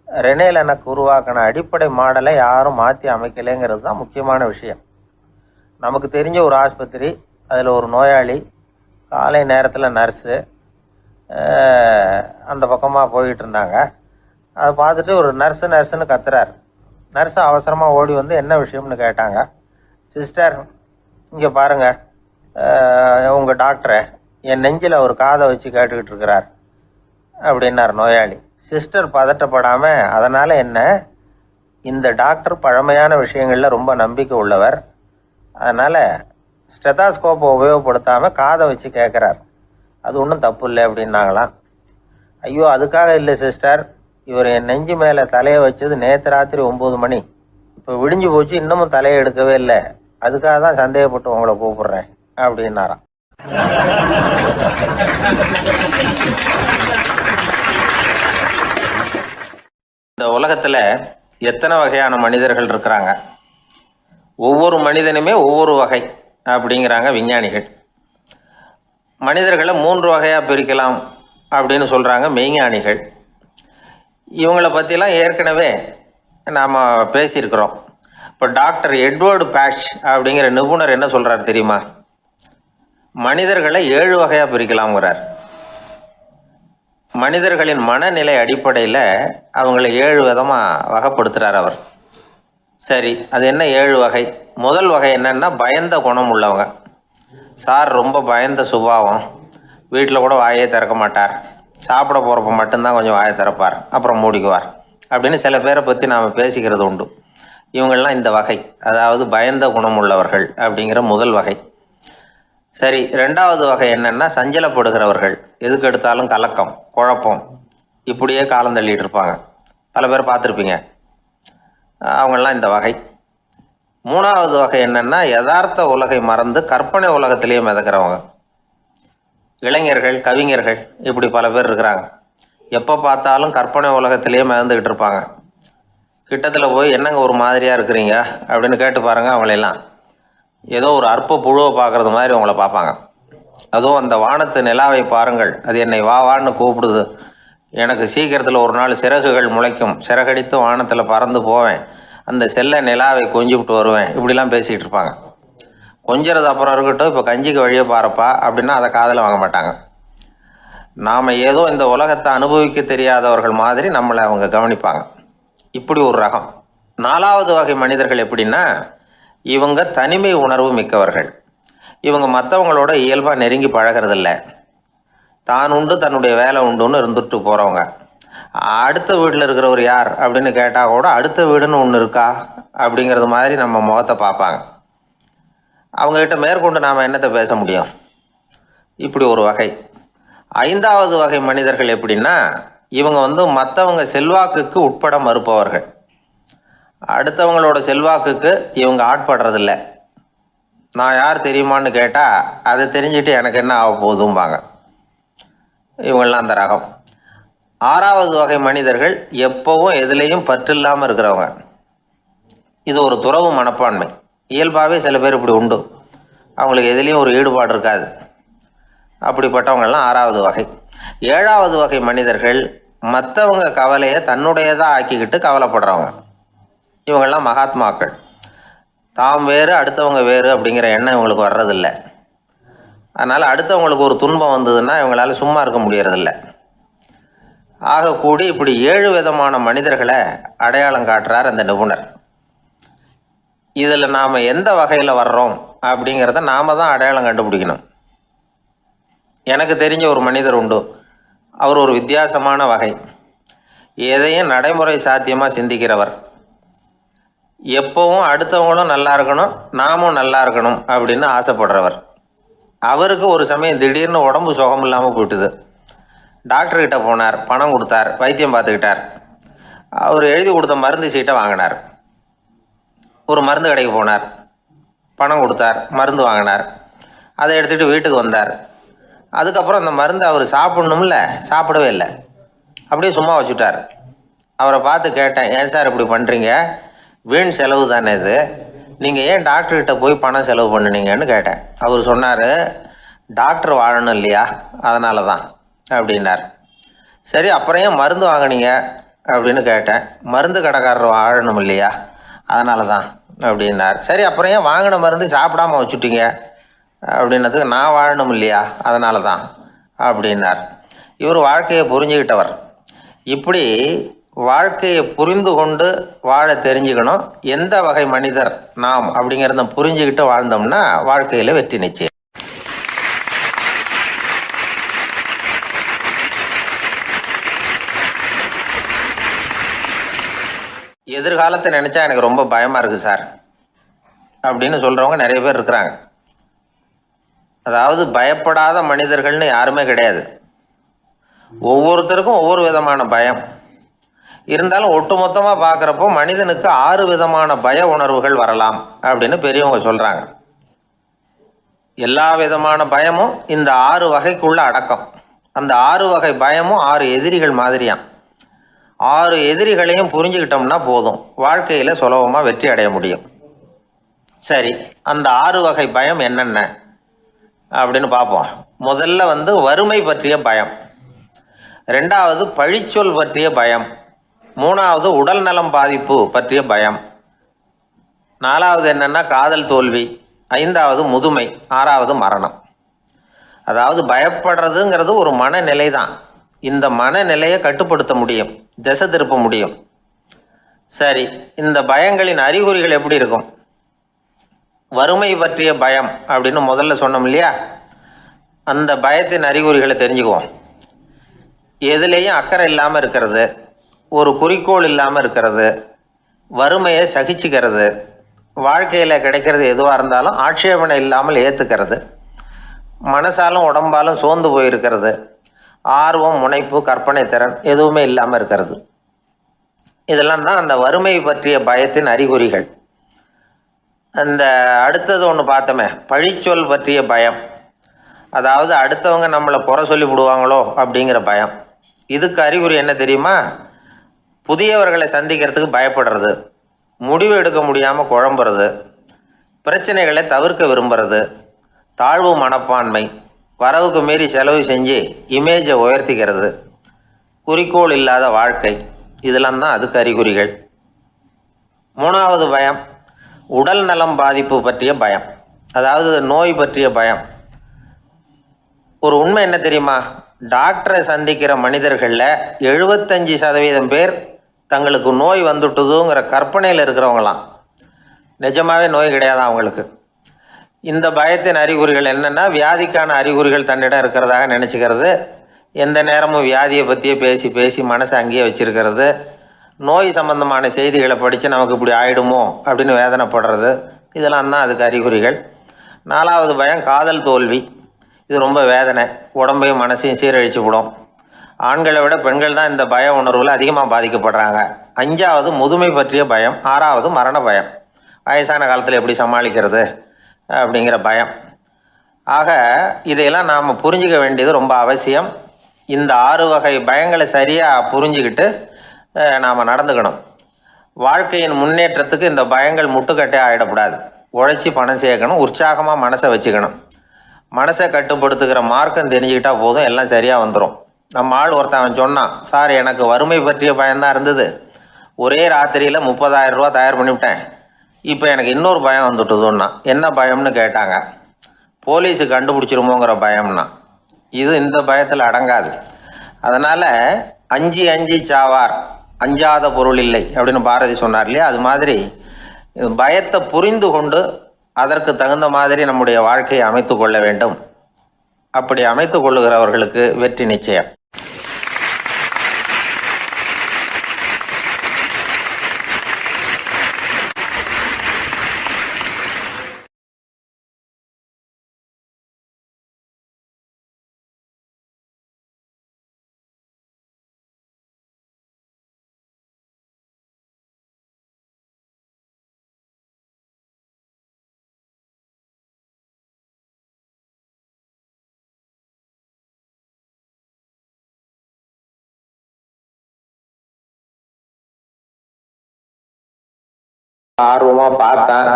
ரெனே லெனக் உருவாக்கின அடிப்படை மாடலை யாரும் மாற்றி அமைக்கலைங்கிறது தான் முக்கியமான விஷயம். நமக்கு தெரிஞ்ச ஒரு ஆஸ்பத்திரி, அதில் ஒரு நோயாளி, காலை நேரத்தில் நர்ஸு அந்த பக்கமாக போயிட்டு இருந்தாங்க. அதை பார்த்துட்டு ஒரு நர்ஸுன்னு கத்துறார். நர்ஸு அவசரமாக ஓடி என்ன விஷயம்னு கேட்டாங்க. சிஸ்டர், இங்கே பாருங்கள், உங்கள் டாக்டரை என் நெஞ்சில் ஒரு காதை வச்சு கேட்டுக்கிட்டு இருக்கிறார் அப்படின்னார் நோயாளி. சிஸ்டர் பதட்டப்படாமல், அதனால் என்ன, இந்த டாக்டர் பழமையான விஷயங்களில் ரொம்ப நம்பிக்கை உள்ளவர், அதனால் ஸ்டெதாஸ்கோப்பை உபயோகப்படுத்தாமல் காதை வச்சு கேட்குறார், அது ஒன்றும் தப்பு இல்லை அப்படின்னாங்களாம். ஐயோ, அதுக்காக இல்லை சிஸ்டர், இவர் என் நெஞ்சு மேலே தலையை வச்சது நேற்று ராத்திரி 9 மணி, இப்போ விடிஞ்சு போச்சு, இன்னமும் தலையை எடுக்கவே இல்லை, அதுக்காக தான் சந்தேகப்பட்டு உங்களை கூப்பிடுறேன் அப்படின்னாராம். இந்த உலகத்தில் எத்தனை வகையான மனிதர்கள் இருக்கிறாங்க, ஒவ்வொரு மனிதனுமே ஒவ்வொரு வகை அப்படிங்கிறாங்க விஞ்ஞானிகள். மனிதர்களை 3 வகையாக பிரிக்கலாம் அப்படின்னு சொல்கிறாங்க மெய்ஞானிகள். இவங்களை பற்றிலாம் ஏற்கனவே நாம் பேசியிருக்கிறோம். இப்போ டாக்டர் எட்வர்டு பேட்ச் அப்படிங்கிற நிபுணர் என்ன சொல்கிறார் தெரியுமா? மனிதர்களை 7 வகையாக பிரிக்கலாம்ங்கிறார். மனிதர்களின் மனநிலை அடிப்படையில் அவங்கள 7 விதமாக வகைப்படுத்துகிறார் அவர். சரி, அது என்ன 7 வகை? முதல் வகை என்னன்னா, பயந்த குணம் உள்ளவங்க. சார் ரொம்ப பயந்த சுபாவம், வீட்டில் கூட வாயே திறக்க மாட்டார், சாப்பிட போகிறப்ப மட்டும்தான் கொஞ்சம் வாயை திறப்பார், அப்புறம் மூடிக்குவார் அப்படின்னு சில பேரை பற்றி நாம் பேசிக்கிறது உண்டு. இவங்கெல்லாம் இந்த வகை, அதாவது பயந்த குணம் உள்ளவர்கள் அப்படிங்கிற முதல் வகை. சரி, 2வது வகை என்னன்னா, சஞ்சலப்படுகிறவர்கள், எதுக்கு எடுத்தாலும் கலக்கம், குழப்பம், இப்படியே காலம் தள்ளிட்டு இருப்பாங்க. பல பேர் பார்த்துருப்பீங்க, அவங்கெல்லாம் இந்த வகை. 3வது வகை என்னன்னா, யதார்த்த உலகை மறந்து கற்பனை உலகத்திலேயே மிதக்கிறவங்க. இளைஞர்கள், கவிஞர்கள், இப்படி பல பேர் இருக்கிறாங்க. எப்போ பார்த்தாலும் கற்பனை உலகத்திலேயே மிதந்துக்கிட்டு இருப்பாங்க. கிட்டத்தில் போய் என்னங்க ஒரு மாதிரியாக இருக்கிறீங்க அப்படின்னு கேட்டு பாருங்கள், அவங்களெல்லாம் ஏதோ ஒரு அற்ப புழுவை பார்க்குறது மாதிரி அவங்கள பார்ப்பாங்க. அதுவும் அந்த வானத்து நிலாவை பாருங்கள், அது என்னை வா வான்னு கூப்பிடுது, எனக்கு சீக்கிரத்தில் ஒரு நாள் சிறகுகள் முளைக்கும், சிறகடித்து வானத்தில் பறந்து போவேன், அந்த செல்ல நிலாவை கொஞ்சிவிட்டு வருவேன், இப்படிலாம் பேசிக்கிட்டு இருப்பாங்க. கொஞ்சிறது அப்புறம் இருக்கட்டும், இப்போ கஞ்சிக்கு வழியே பாருப்பா அப்படின்னா அதை காதில் வாங்க மாட்டாங்க. நாம் ஏதோ இந்த உலகத்தை அனுபவிக்க தெரியாதவர்கள் மாதிரி நம்மளை அவங்க கவனிப்பாங்க. இப்படி ஒரு ரகம். 4வது வகை மனிதர்கள் எப்படின்னா, இவங்க தனிமை உணர்வு மிக்கவர்கள். இவங்க மற்றவங்களோட இயல்பாக நெருங்கி பழகிறதில்ல, தான் உண்டு தன்னுடைய வேலை உண்டுன்னு இருந்துட்டு போகிறவங்க. அடுத்த வீட்டில் இருக்கிறவர் யார் அப்படின்னு கேட்டால் கூட அடுத்த வீடுன்னு ஒன்று இருக்கா அப்படிங்கிறது மாதிரி நம்ம முகத்தை பார்ப்பாங்க. அவங்ககிட்ட மேற்கொண்டு நாம் என்னத்தை பேச முடியும்? இப்படி ஒரு வகை. 5வது வகை மனிதர்கள் எப்படின்னா, இவங்க மற்றவங்க செல்வாக்குக்கு உட்பட மறுப்பவர்கள். அடுத்தவங்களோட செல்வாக்குக்கு இவங்க ஆட்படுறதில்ல. நான் யார் தெரியுமான்னு கேட்டால் அதை தெரிஞ்சுட்டு எனக்கு என்ன ஆக போகுதும்பாங்க. இவங்கெல்லாம் அந்த ரகம். 6வது வகை மனிதர்கள் எப்பவும் எதுலேயும் பற்று இல்லாமல் இருக்கிறவங்க. இது ஒரு துறவு மனப்பான்மை. இயல்பாகவே சில பேர் இப்படி உண்டு, அவங்களுக்கு எதுலேயும் ஒரு ஈடுபாடு இருக்காது. அப்படிப்பட்டவங்கெல்லாம் 6வது வகை. 7வது வகை மனிதர்கள் மற்றவங்க கவலையை தன்னுடையதாக ஆக்கிக்கிட்டு கவலைப்படுறவங்க. இவங்கெல்லாம் மகாத்மாக்கள். தாம் வேறு அடுத்தவங்க வேறு அப்படிங்கிற எண்ணம் இவங்களுக்கு வர்றதில்லை. அதனால் அடுத்தவங்களுக்கு ஒரு துன்பம் வந்ததுன்னா இவங்களால சும்மா இருக்க முடியறதில்லை. ஆகக்கூடி இப்படி 7 விதமான மனிதர்களை அடையாளம் காட்டுறார் அந்த நிபுணர். இதில் நாம் எந்த வகையில் வர்றோம் அப்படிங்கிறத நாம் தான் அடையாளம் கண்டுபிடிக்கணும். எனக்கு தெரிஞ்ச ஒரு மனிதர் உண்டு. அவர் ஒரு வித்தியாசமான வகை. எதையும் நடைமுறை சாத்தியமாக சிந்திக்கிறவர். எப்பவும் அடுத்தவங்களும் நல்லா இருக்கணும், நாமும் நல்லா இருக்கணும் அப்படின்னு ஆசைப்படுறவர். அவருக்கு ஒரு சமயம் திடீர்னு உடம்பு சுகம் இல்லாமல் போயிட்டுது. டாக்டர்கிட்ட போனார், பணம் கொடுத்தார், வைத்தியம் பார்த்துக்கிட்டார். அவர் எழுதி கொடுத்த மருந்து சீட்டை வாங்கினார். ஒரு மருந்து கடைக்கு போனார், பணம் கொடுத்தார், மருந்து வாங்கினார். அதை எடுத்துகிட்டு வீட்டுக்கு வந்தார். அதுக்கப்புறம் அந்த மருந்து அவர் சாப்பிட்ணும்ல, சாப்பிடவே இல்லை, அப்படியே சும்மா வச்சுட்டார். அவரை பார்த்து கேட்டேன், ஏன் சார் இப்படி பண்ணுறீங்க, வீண் செலவு தானே இது, நீங்கள் ஏன் டாக்டர்கிட்ட போய் பணம் செலவு பண்ணினீங்கன்னு கேட்டேன். அவர் சொன்னார், டாக்டர் வாழணும் இல்லையா, அதனால தான் அப்படின்னார். சரி, அப்புறம் ஏன் மருந்து வாங்கினீங்க அப்படின்னு கேட்டேன். மருந்து கடைக்காரர் வாழணும் இல்லையா, அதனால தான் அப்படின்னார். சரி, அப்புறம் ஏன் வாங்கின மருந்து சாப்பிடாம வச்சுட்டீங்க அப்படின்னதுக்கு, நான் வாழணும் இல்லையா அதனால தான் அப்படின்னார். இவர் வாழ்க்கையை புரிஞ்சுக்கிட்டவர். இப்படி வாழ்க்கையை புரிந்து கொண்டு வாழ தெரிஞ்சுக்கணும். எந்த வகை மனிதர் நாம் அப்படிங்கிறத புரிஞ்சுக்கிட்டு வாழ்ந்தோம்னா வாழ்க்கையில் வெற்றி நிச்சயம். எதிர்காலத்தை நினச்சா எனக்கு ரொம்ப பயமாக இருக்குது சார் அப்படின்னு சொல்கிறவங்க நிறைய பேர் இருக்கிறாங்க. அதாவது பயப்படாத மனிதர்கள்னு யாருமே கிடையாது. ஒவ்வொருத்தருக்கும் ஒவ்வொரு விதமான பயம் இருந்தாலும் ஒட்டுமொத்தமாக பார்க்குறப்போ மனிதனுக்கு 6 விதமான பய உணர்வுகள் வரலாம் அப்படின்னு பெரியவங்க சொல்கிறாங்க. எல்லா விதமான பயமும் இந்த 6 வகைக்குள்ள அடக்கம். அந்த 6 வகை பயமும் 6 எதிரிகள் மாதிரியாம். 6 எதிரிகளையும் புரிஞ்சுக்கிட்டோம்னா போதும், வாழ்க்கையில் சுலபமாக வெற்றி அடைய முடியும். சரி, அந்த 6 வகை பயம் என்னென்ன அப்படின்னு பார்ப்போம். முதல்ல வறுமை பற்றிய பயம், 2வது பழிச்சொல் பற்றிய பயம், 3வது உடல் நலம் பாதிப்பு பற்றிய பயம், 4வது என்னன்னா காதல் தோல்வி, 5வது முதுமை, 6வது மரணம். அதாவது பயப்படுறதுங்கிறது ஒரு மனநிலை தான். இந்த மனநிலையை கட்டுப்படுத்த முடியும், திசை திருப்ப முடியும். சரி, இந்த பயங்களின் அறிகுறிகள் எப்படி இருக்கும்? வறுமை பற்றிய பயம் அப்படின்னு முதல்ல சொன்னோம் இல்லையா, அந்த பயத்தின் அறிகுறிகளை தெரிஞ்சுக்குவோம். எதுலேயும் அக்கறை இல்லாமல் இருக்கிறது, ஒரு குறிக்கோள் இல்லாமல் இருக்கிறது, வறுமையை சகிச்சுக்கிறது, வாழ்க்கையில் கிடைக்கிறது எதுவாக இருந்தாலும் ஆட்சேபனை இல்லாமல் ஏற்றுக்கிறது, மனசாலும் உடம்பாலும் சோர்ந்து போயிருக்கிறது, ஆர்வம், முனைப்பு, கற்பனை திறன் எதுவுமே இல்லாமல் இருக்கிறது. இதெல்லாம் தான் அந்த வறுமை பற்றிய பயத்தின் அறிகுறிகள். அந்த அடுத்தது ஒன்று பார்த்தோமே, பழிச்சொல் பற்றிய பயம். அதாவது அடுத்தவங்க நம்மளை குறை சொல்லி விடுவாங்களோ அப்படிங்கிற பயம். இதுக்கு அறிகுறி என்ன தெரியுமா? புதியவர்களை சந்திக்கிறதுக்கு பயப்படுறது, முடிவு எடுக்க முடியாமல் குழம்புறது, பிரச்சனைகளை தவிர்க்க விரும்புறது, தாழ்வு மனப்பான்மை, வரவுக்கு மீறி செலவு செஞ்சு இமேஜை உயர்த்திக்கிறது, குறிக்கோள் இல்லாத வாழ்க்கை, இதெல்லாம் தான் அதுக்கு அறிகுறிகள். 3வது பயம் உடல் நலம் பாதிப்பு பற்றிய பயம், அதாவது நோய் பற்றிய பயம். ஒரு உண்மை என்ன தெரியுமா? டாக்டரை சந்திக்கிற மனிதர்களில் 75% பேர் தங்களுக்கு நோய் வந்துட்டுதுங்கிற கற்பனையில் இருக்கிறவங்களாம். நிஜமாவே நோய் கிடையாது அவங்களுக்கு. இந்த பயத்தின் அறிகுறிகள் என்னென்னா, வியாதிக்கான அறிகுறிகள் தன்னிடம் இருக்கிறதாக நினச்சிக்கிறது, எந்த நேரமும் வியாதியை பற்றியே பேசி பேசி மனசை அங்கேயே வச்சிருக்கிறது, நோய் சம்பந்தமான செய்திகளை படித்து நமக்கு இப்படி ஆயிடுமோ அப்படின்னு வேதனைப்படுறது, இதெல்லாம் தான் அதுக்கு அறிகுறிகள். 4வது பயம் காதல் தோல்வி. இது ரொம்ப வேதனை, உடம்பையும் மனசையும் சீரழிச்சு விடும். ஆண்களை விட பெண்கள் தான் இந்த பய உணர்வில் அதிகமாக பாதிக்கப்படுறாங்க. 5வது முதுமை பற்றிய பயம். 6வது மரண பயம், வயசான காலத்தில் எப்படி சமாளிக்கிறது அப்படிங்கிற பயம். ஆக இதையெல்லாம் நாம் புரிஞ்சிக்க வேண்டியது ரொம்ப அவசியம். இந்த 6 வகை பயங்களை சரியாக புரிஞ்சுக்கிட்டு நாம் நடந்துக்கணும். வாழ்க்கையின் முன்னேற்றத்துக்கு இந்த பயங்கள் முட்டுக்கட்டே ஆகிடக்கூடாது. உழைச்சி பணம் சேர்க்கணும், உற்சாகமாக மனசை வச்சுக்கணும். மனசை கட்டுப்படுத்துகிற மார்க்கம் தெரிஞ்சுக்கிட்டா போதும், எல்லாம் சரியாக வந்துடும். நம்ம ஆள் ஒருத்தன் சொன்னான், சார் எனக்கு வறுமை பற்றிய பயம்தான் இருந்தது, ஒரே ராத்திரியில் 30,000 ரூபா தயார் பண்ணிவிட்டேன், இப்போ எனக்கு இன்னொரு பயம் வந்துட்டுதுன்னா. என்ன பயம்னு கேட்டாங்க. போலீஸு கண்டுபிடிச்சிருமோங்கிற பயம்னா. இது இந்த பயத்தில் அடங்காது. அதனால் அஞ்சி அஞ்சி சாவார், அஞ்சாத பொருள் இல்லை அப்படின்னு பாரதி சொன்னார் இல்லையா, அது மாதிரி பயத்தை புரிந்து கொண்டு அதற்கு தகுந்த மாதிரி நம்முடைய வாழ்க்கையை அமைத்து கொள்ள வேண்டும். அப்படி அமைத்து கொள்ளுகிறவர்களுக்கு வெற்றி நிச்சயம். ஆர்வமா பார்த்தேன்.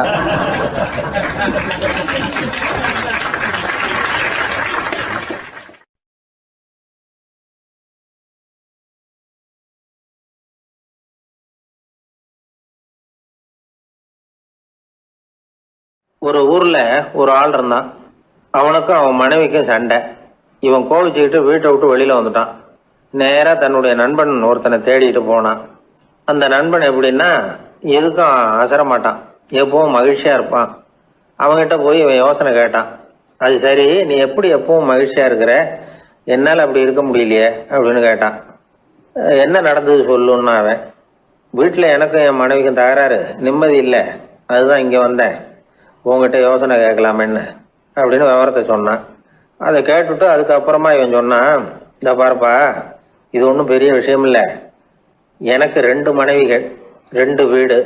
ஒரு ஊர்ல ஒரு ஆள் இருந்தான். அவனுக்கும் அவன் மனைவிக்கும் சண்டை. இவன் கோவிச்சுக்கிட்டு வீட்டை விட்டு வெளியில வந்துட்டான். நேரா தன்னுடைய நண்பன் ஒருத்தனை தேடிட்டு போனான். அந்த நண்பன் எப்படின்னா, எதுக்கும் அசர மாட்டான், எப்பவும் மகிழ்ச்சியா இருப்பான். அவன்கிட்ட போய் இவன் யோசனை கேட்டான். அது சரி, நீ எப்படி எப்பவும் மகிழ்ச்சியா இருக்கிற, என்னால் அப்படி இருக்க முடியலையே அப்படின்னு கேட்டான். என்ன நடந்தது சொல்லுன்னா அவன். வீட்டில் எனக்கும் என் மனைவிக்கும் தகராறு, நிம்மதி இல்லை. அதுதான் இங்கே வந்தேன், உங்ககிட்ட யோசனை கேட்கலாமேன்னு அப்படின்னு விவரத்தை சொன்னான். அதை கேட்டுவிட்டு அதுக்கப்புறமா இவன் சொன்னான், இந்த பாருப்பா, இது ஒன்றும் பெரிய விஷயம் இல்லை. எனக்கு 2 மனைவிகள், 2 வீடு.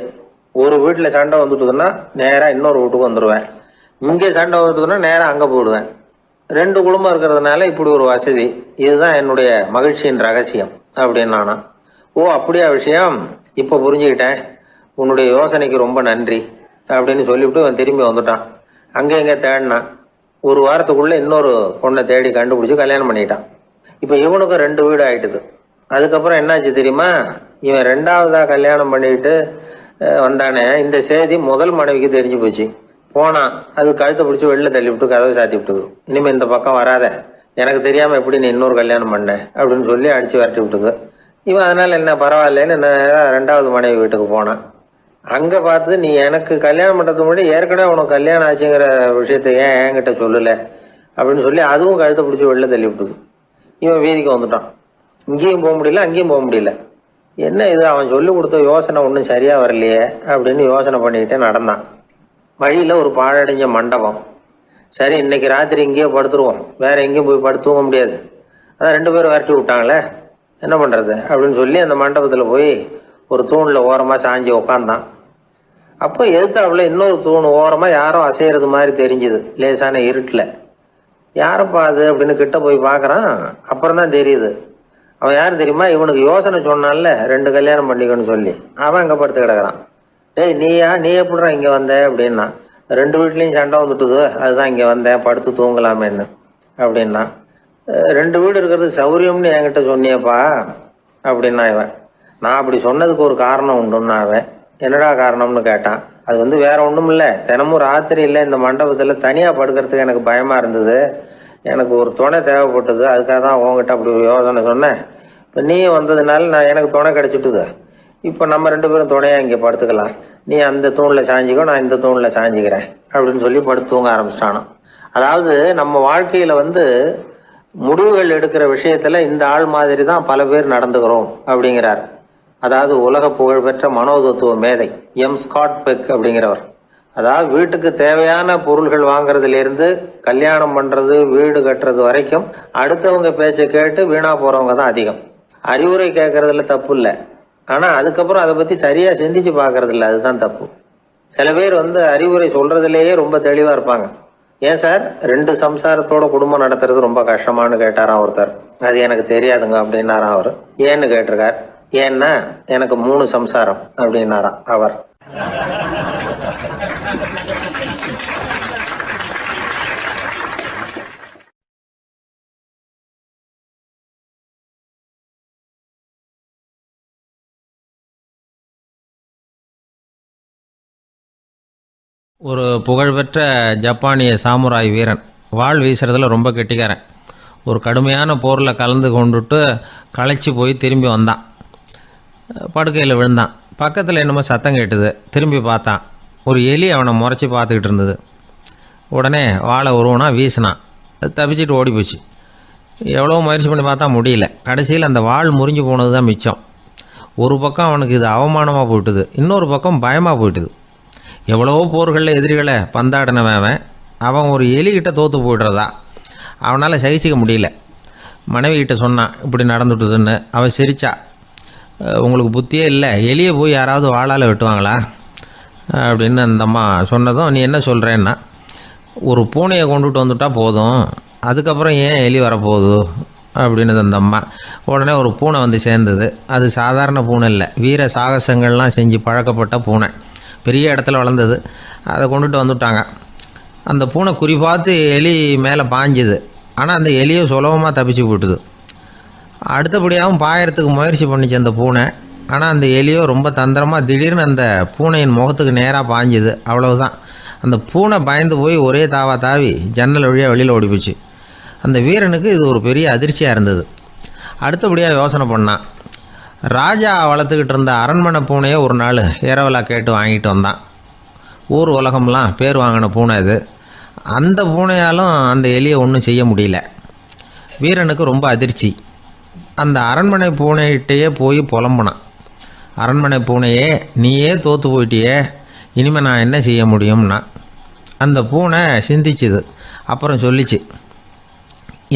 ஒரு வீட்டில் சண்டை வந்துட்டுதுன்னா நேராக இன்னொரு வீட்டுக்கு வந்துடுவேன். இங்கே சண்டை வந்துட்டுதுன்னா நேராக அங்கே போயிடுவேன். 2 குடும்பம் இருக்கிறதுனால இப்படி ஒரு வசதி. இதுதான் என்னுடைய மகிழ்ச்சியின் ரகசியம் அப்படின்னு நானா. ஓ அப்படியா விஷயம், இப்போ புரிஞ்சுக்கிட்டேன், உன்னுடைய யோசனைக்கு ரொம்ப நன்றி அப்படின்னு சொல்லிவிட்டு அவன் திரும்பி வந்துட்டான். அங்கே எங்கே தேடினான். ஒரு வாரத்துக்குள்ளே இன்னொரு பொண்ணை தேடி கண்டுபிடிச்சி கல்யாணம் பண்ணிட்டான். இப்போ இவனுக்கும் 2 வீடு ஆகிட்டுது. அதுக்கப்புறம் என்னாச்சு தெரியுமா, இவன் 2வதாக கல்யாணம் பண்ணிக்கிட்டு வந்தானே, இந்த செய்தி முதல் மனைவிக்கு தெரிஞ்சு போச்சு. போனான், அது கழுத்தை பிடிச்சி வெளில தள்ளி விட்டு கதவை சாத்தி விட்டுது. இனிமேல் இந்த பக்கம் வராத, எனக்கு தெரியாமல் எப்படி நீ இன்னொரு கல்யாணம் பண்ண அப்படின்னு சொல்லி அடித்து விரட்டி விட்டுது. இவன் அதனால் என்ன பரவாயில்லன்னு 2வது மனைவி வீட்டுக்கு போனான். அங்கே பார்த்து, நீ எனக்கு கல்யாணம் பண்ணுறதுக்கு முன்னாடி ஏற்கனவே உனக்கு கல்யாணம் ஆச்சுங்கிற விஷயத்த ஏன் என்கிட்ட சொல்லலை அப்படின்னு சொல்லி அதுவும் கழுத்தை பிடிச்சி வெளில தள்ளி விட்டுது. இவன் வீதிக்கு வந்துட்டான். இங்கேயும் போக முடியல, அங்கேயும் போக முடியல. என்ன இது, அவன் சொல்லி கொடுத்த யோசனை ஒன்றும் சரியாக வரலையே அப்படின்னு யோசனை பண்ணிக்கிட்டே நடந்தான். வழியில் ஒரு பாழடைஞ்ச மண்டபம். சரி, இன்னைக்கு ராத்திரி இங்கேயே படுத்துருவோம், வேற எங்கேயும் போய் படுத்து தூங்க முடியாது. அதான் 2 பேரும் விரட்டி விட்டாங்களே, என்ன பண்ணுறது அப்படின்னு சொல்லி அந்த மண்டபத்தில் போய் ஒரு தூணில் ஓரமாக சாஞ்சி உக்காந்தான். அப்போ எதுத்தாப்புல இன்னொரு தூண் ஓரமாக யாரோ அசைகிறது மாதிரி தெரிஞ்சுது, லேசான இருட்டில். யாரப்பா அது அப்படின்னு கிட்ட போய் பார்க்குறான். அப்புறம் தான் தெரியுது, அவன் யார் தெரியுமா, இவனுக்கு யோசனை சொன்னான்ல 2 கல்யாணம் பண்ணிக்கணும்னு சொல்லி, அவன் அங்கே படுத்து கிடக்குறான். டேய் நீ எப்படிறான் இங்கே வந்த அப்படின்னா, 2 வீட்லேயும் சண்டை வந்துட்டுது, அதுதான் இங்கே வந்தேன், படுத்து தூங்கலாமேன்னு அப்படின்னா. 2 வீடு இருக்கிறது சௌரியம்னு என்கிட்ட சொன்னியப்பா அப்படின்னா இவன். நான் அப்படி சொன்னதுக்கு ஒரு காரணம் உண்டுன்னா அவன். என்னடா காரணம்னு கேட்டான். அது வேற ஒன்றும் இல்லை, தினமும் ராத்திரி இல்லை இந்த மண்டபத்தில் தனியாக படுக்கிறதுக்கு எனக்கு பயமாக இருந்தது, எனக்கு ஒரு துணை தேவைப்பட்டது, அதுக்காக தான் உங்ககிட்ட அப்படி ஒரு யோசனை சொன்னேன். இப்போ நீ வந்ததுனால எனக்கு துணை கிடச்சிட்டுது. இப்போ நம்ம 2 பேரும் துணையாக இங்கே படுத்துக்கலாம், நீ அந்த தூணில் சாஞ்சிக்கோ, நான் இந்த தூணில் சாஞ்சிக்கிறேன் அப்படின்னு சொல்லி படுத்து தூங்க ஆரம்பிச்சிட்டானோ. அதாவது நம்ம வாழ்க்கையில் முடிவுகள் எடுக்கிற விஷயத்தில் இந்த ஆள் மாதிரி தான் பல பேர் நடந்துக்கிறோம் அப்படிங்கிறார். அதாவது உலக புகழ்பெற்ற மனோதத்துவ மேதை ஸ்காட் பெக் அப்படிங்கிறவர். அதாவது வீட்டுக்கு தேவையான பொருள்கள் வாங்குறதுலேருந்து கல்யாணம் பண்ணுறது, வீடு கட்டுறது வரைக்கும் அடுத்தவங்க பேச்சை கேட்டு வீணா போகிறவங்க தான் அதிகம். அறிவுரை கேட்கறதுல தப்பு இல்லை, ஆனால் அதுக்கப்புறம் அதை பற்றி சரியாக சிந்திச்சு பார்க்கறது இல்லை, அதுதான் தப்பு. சில பேர் அறிவுரை சொல்கிறதுலேயே ரொம்ப தெளிவாக இருப்பாங்க. ஏன் சார் 2 சம்சாரத்தோட குடும்பம் நடத்துறது ரொம்ப கஷ்டமானு கேட்டாராம் ஒருத்தர். அது எனக்கு தெரியாதுங்க அப்படின்னாராம் அவர். ஏன்னு கேட்டிருக்கார். ஏன்னா எனக்கு 3 சம்சாரம் அப்படின்னாராம் அவர். ஒரு புகழ்பெற்ற ஜப்பானிய சாமுராய் வீரன், வாள் வீசுறதுல ரொம்ப கெட்டிக்காரன். ஒரு கடுமையான போரில் கலந்து கொண்டுட்டு களைச்சி போய் திரும்பி வந்தான். படுக்கையில் விழுந்தான். பக்கத்தில் என்னமோ சத்தம் கேட்டுது. திரும்பி பார்த்தான். ஒரு எலி அவனை முறைச்சி பார்த்துக்கிட்டு இருந்தது. உடனே வாழை உருவனா வீசினான். அது தப்பிச்சிட்டு ஓடி போச்சு. எவ்வளோ முயற்சி பண்ணி பார்த்தா முடியல. கடைசியில் அந்த வாள் முறிஞ்சு போனது தான் மிச்சம். ஒரு பக்கம் அவனுக்கு இது அவமானமாக போயிட்டுது, இன்னொரு பக்கம் பயமாக போயிட்டுது. எவ்வளவோ போர்களில் எதிரிகளை பந்தாடினவன் அவன் ஒரு எலிகிட்ட தோற்று போய்டுறதா அவனால் சகிச்சிக்க முடியல. மனைவிகிட்ட சொன்னான் இப்படி நடந்துட்டுதுன்னு. அவன் சிரிச்சா. உங்களுக்கு புத்தியே இல்லை, எலியை போய் யாராவது வாளால் வெட்டுவாங்களா அப்படின்னு அந்த அம்மா சொன்னதும், நீ என்ன சொல்கிறேன்னா, ஒரு பூனையை கொண்டுட்டு வந்துட்டா போதும், அதுக்கப்புறம் ஏன் எலி வரப்போகுது அப்படின்னு அந்த அம்மா. உடனே ஒரு பூனை வந்து சேர்ந்தது. அது சாதாரண பூனை இல்லை, வீர சாகசங்கள்லாம் செஞ்சு பழக்கப்பட்ட பூனை. பெரிய இடத்துல வளர்ந்தது. அதை கொண்டுட்டு வந்துட்டாங்க. அந்த பூனை குறிப்பாத்து எலி மேலே பாஞ்சுது. ஆனால் அந்த எலியை சுலபமாக தப்பிச்சு போட்டுது. அடுத்தபடியாகவும் பாயறதுக்கு முயற்சி பண்ணிச்சு அந்த பூனை. ஆனால் அந்த எலியோ ரொம்ப தந்திரமாக திடீர்னு அந்த பூனையின் முகத்துக்கு நேராக பாஞ்சுது. அவ்வளவுதான். அந்த பூனை பயந்து போய் ஒரே தாவி ஜன்னல் வழியாக வெளியில் ஓடி போச்சு. அந்த வீரனுக்கு இது ஒரு பெரிய அதிர்ச்சியாக இருந்தது. அடுத்தபடியாக யோசனை பண்ணான். ராஜா வளர்த்துக்கிட்டு இருந்த அரண்மனை பூனையை ஒரு நாள் இரவலா கேட்டு வாங்கிட்டு வந்தான். ஊர் உலகம்லாம் பேர் வாங்கின பூனை இது. அந்த பூனையாலும் அந்த எலியை ஒன்றும் செய்ய முடியல. வீரனுக்கு ரொம்ப அதிர்ச்சி. அந்த அரண்மனை பூனைகிட்டையே போய் புலம்புனான். அரண்மனை பூனையே, நீயே தோற்று போயிட்டியே, இனிமேல் நான் என்ன செய்ய முடியும்னா. அந்த பூனை சிந்திச்சுது. அப்புறம் சொல்லிச்சு,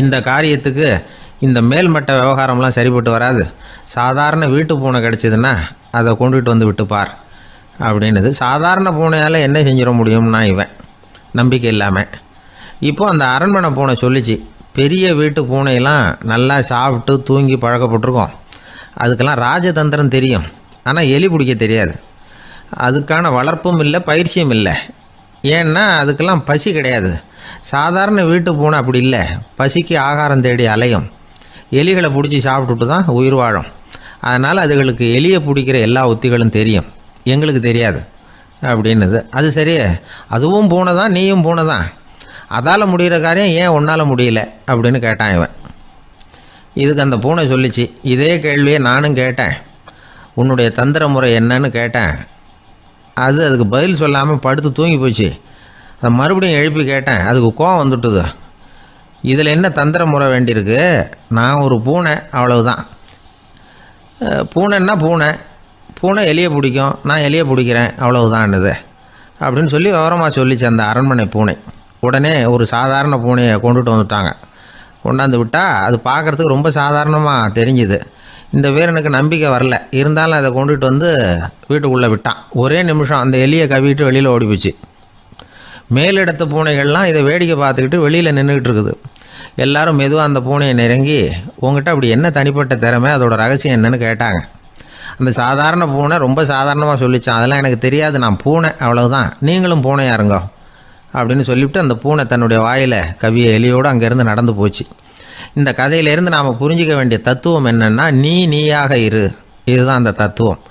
இந்த காரியத்துக்கு இந்த மேல்மட்ட விவகாரம்லாம் சரிப்பட்டு வராது. சாதாரண வீட்டு பூனை கிடச்சிதுன்னா அதை கொண்டுகிட்டு வந்து விட்டுப்பார் அப்படின்னுது. சாதாரண பூனையால் என்ன செஞ்சிட முடியும்னா இவன் நம்பிக்கை இல்லாமல். இப்போ அந்த அரண்மனை பூனை சொல்லிச்சு, பெரிய வீட்டு பூனையெல்லாம் நல்லா சாப்பிட்டு தூங்கி பழக்கப்பட்டிருக்கோம். அதுக்கெல்லாம் ராஜதந்திரம் தெரியும், ஆனால் எலி பிடிக்க தெரியாது. அதுக்கான வளர்ப்பும் இல்லை, பயிற்சியும் இல்லை. ஏன்னா அதுக்கெல்லாம் பசி கிடையாது. சாதாரண வீட்டு பூனை அப்படி இல்லை, பசிக்கு ஆகாரம் தேடி அலையும். எலிகளை பிடிச்சி சாப்பிட்டுட்டு தான் உயிர் வாழும். அதனால் அதுகளுக்கு எலியை பிடிக்கிற எல்லா உத்திகளும் தெரியும், எங்களுக்கு தெரியாது அப்படின்னுது. அது சரியே, அதுவும் பூனை தான், நீயும் பூனை தான். அதால் முடிகிற காரியம் ஏன் உன்னால் முடியல அப்படின்னு கேட்டான் இவன். இதுக்கு அந்த பூனை சொல்லிச்சு, இதே கேள்வியை நானும் கேட்டேன், உன்னுடைய தந்திர முறை என்னன்னு கேட்டேன். அதுக்கு பதில் சொல்லாமல் படுத்து தூங்கி போச்சு. அதை மறுபடியும் எழுப்பி கேட்டேன், அதுக்கு கோவம் வந்துட்டுது. இதில் என்ன தந்திர முறை வேண்டியிருக்கு? நான் ஒரு பூனை, அவ்வளவுதான். பூனைன்னா பூனை, பூனை எலியை பிடிக்கும், நான் எலியை பிடிக்கிறேன், அவ்வளவுதான்னுது அப்படின்னு சொல்லி விவரமாக சொல்லிச்சு அந்த அரண்மனை பூனை. உடனே ஒரு சாதாரண பூனையை கொண்டுட்டு வந்துட்டாங்க. கொண்டாந்து விட்டால் அது பார்க்குறதுக்கு ரொம்ப சாதாரணமாக தெரிஞ்சுது. இந்த வீரனுக்கு நம்பிக்கை வரல. இருந்தாலும் அதை கொண்டுட்டு வந்து வீட்டுக்குள்ளே விட்டான். ஒரே நிமிஷம் அந்த எலியை கவிட்டு வெளியில் ஓடிப்போச்சு. மேலிடத்து பூனைகள்லாம் இதை வேடிக்கை பார்த்துக்கிட்டு வெளியில் நின்றுக்கிட்டு இருக்குது. எல்லாரும் மெதுவாக அந்த பூனையை நெருங்கி, உங்ககிட்ட அப்படி என்ன தனிப்பட்ட திறமை, அதோட ரகசியம் என்னன்னு கேட்டாங்க. அந்த சாதாரண பூனை ரொம்ப சாதாரணமாக சொல்லிச்சான், அதெல்லாம் எனக்கு தெரியாது, நான் பூனை, அவ்வளவுதான், நீங்களும் பூனையாக இருங்கோ அப்படின்னு சொல்லிவிட்டு அந்த பூனை தன்னுடைய வாயில் கவிய எலியோடு அங்கேருந்து நடந்து போச்சு. இந்த கதையிலேருந்து நாம் புரிஞ்சிக்க வேண்டிய தத்துவம் என்னென்னா, நீயாக இரு. இதுதான் அந்த தத்துவம்.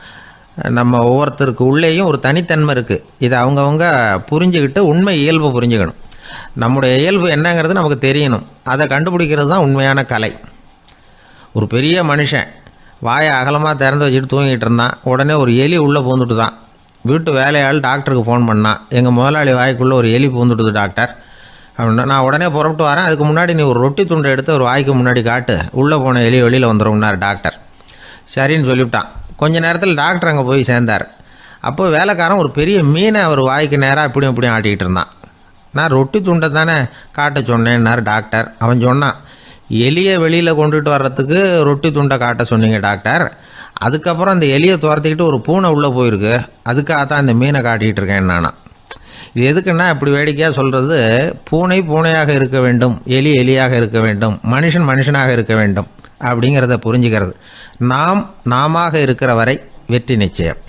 நம்ம ஒவ்வொருத்தருக்கு உள்ளேயும் ஒரு தனித்தன்மை இருக்குது. இதை அவங்கவுங்க புரிஞ்சுக்கிட்டு உண்மை இயல்பை புரிஞ்சுக்கணும். நம்முடைய இயல்பு என்னங்கிறது நமக்கு தெரியணும். அதை கண்டுபிடிக்கிறது தான் உண்மையான கலை. ஒரு பெரிய மனுஷன் வாயை அகலமாக திறந்து வச்சுட்டு தூங்கிட்டு இருந்தான். உடனே ஒரு எலி உள்ளே பூந்துட்டு தான். வீட்டு வேலையாள் டாக்டருக்கு ஃபோன் பண்ணான், எங்கள் முதலாளி வாய்க்குள்ளே ஒரு எலி பூந்துட்டுது டாக்டர் அப்படின்னா. நான் உடனே புறப்பட்டு வரேன், அதுக்கு முன்னாடி நீ ஒரு ரொட்டி துண்டை எடுத்து ஒரு வாய்க்கு முன்னாடி காட்டு, உள்ளே போன எலி வெளியில் வந்துடும்னார் டாக்டர். சரின்னு சொல்லிவிட்டான். கொஞ்ச நேரத்தில் டாக்டர் அங்கே போய் சேர்ந்தார். அப்போ வேலைக்காரன் ஒரு பெரிய மீனை அவர் வாய்க்கு நேராக இப்படியும் இப்படியும் ஆட்டிக்கிட்டு இருந்தான். நான் ரொட்டி துண்டை தானே காட்ட சொன்னேன்னார் டாக்டர். அவன் சொன்னான், எலியை வெளியில் கொண்டுட்டு வர்றதுக்கு ரொட்டி துண்டை காட்ட சொன்னீங்க டாக்டர், அதுக்கப்புறம் அந்த எலியை துரத்திக்கிட்டு ஒரு பூனை உள்ளே போயிருக்கு, அதுக்காக தான் இந்த மீனை காட்டிக்கிட்டு இருக்கேன் நானா. இது எதுக்குன்னா, இப்படி வேடிக்கையாக சொல்கிறது, பூனை பூனையாக இருக்க வேண்டும், எலி எலியாக இருக்க வேண்டும், மனுஷன் மனுஷனாக இருக்க வேண்டும் அப்படிங்கிறத புரிஞ்சுக்கிறது. நாம இருக்கிற வரை வெற்றி நிச்சயம்.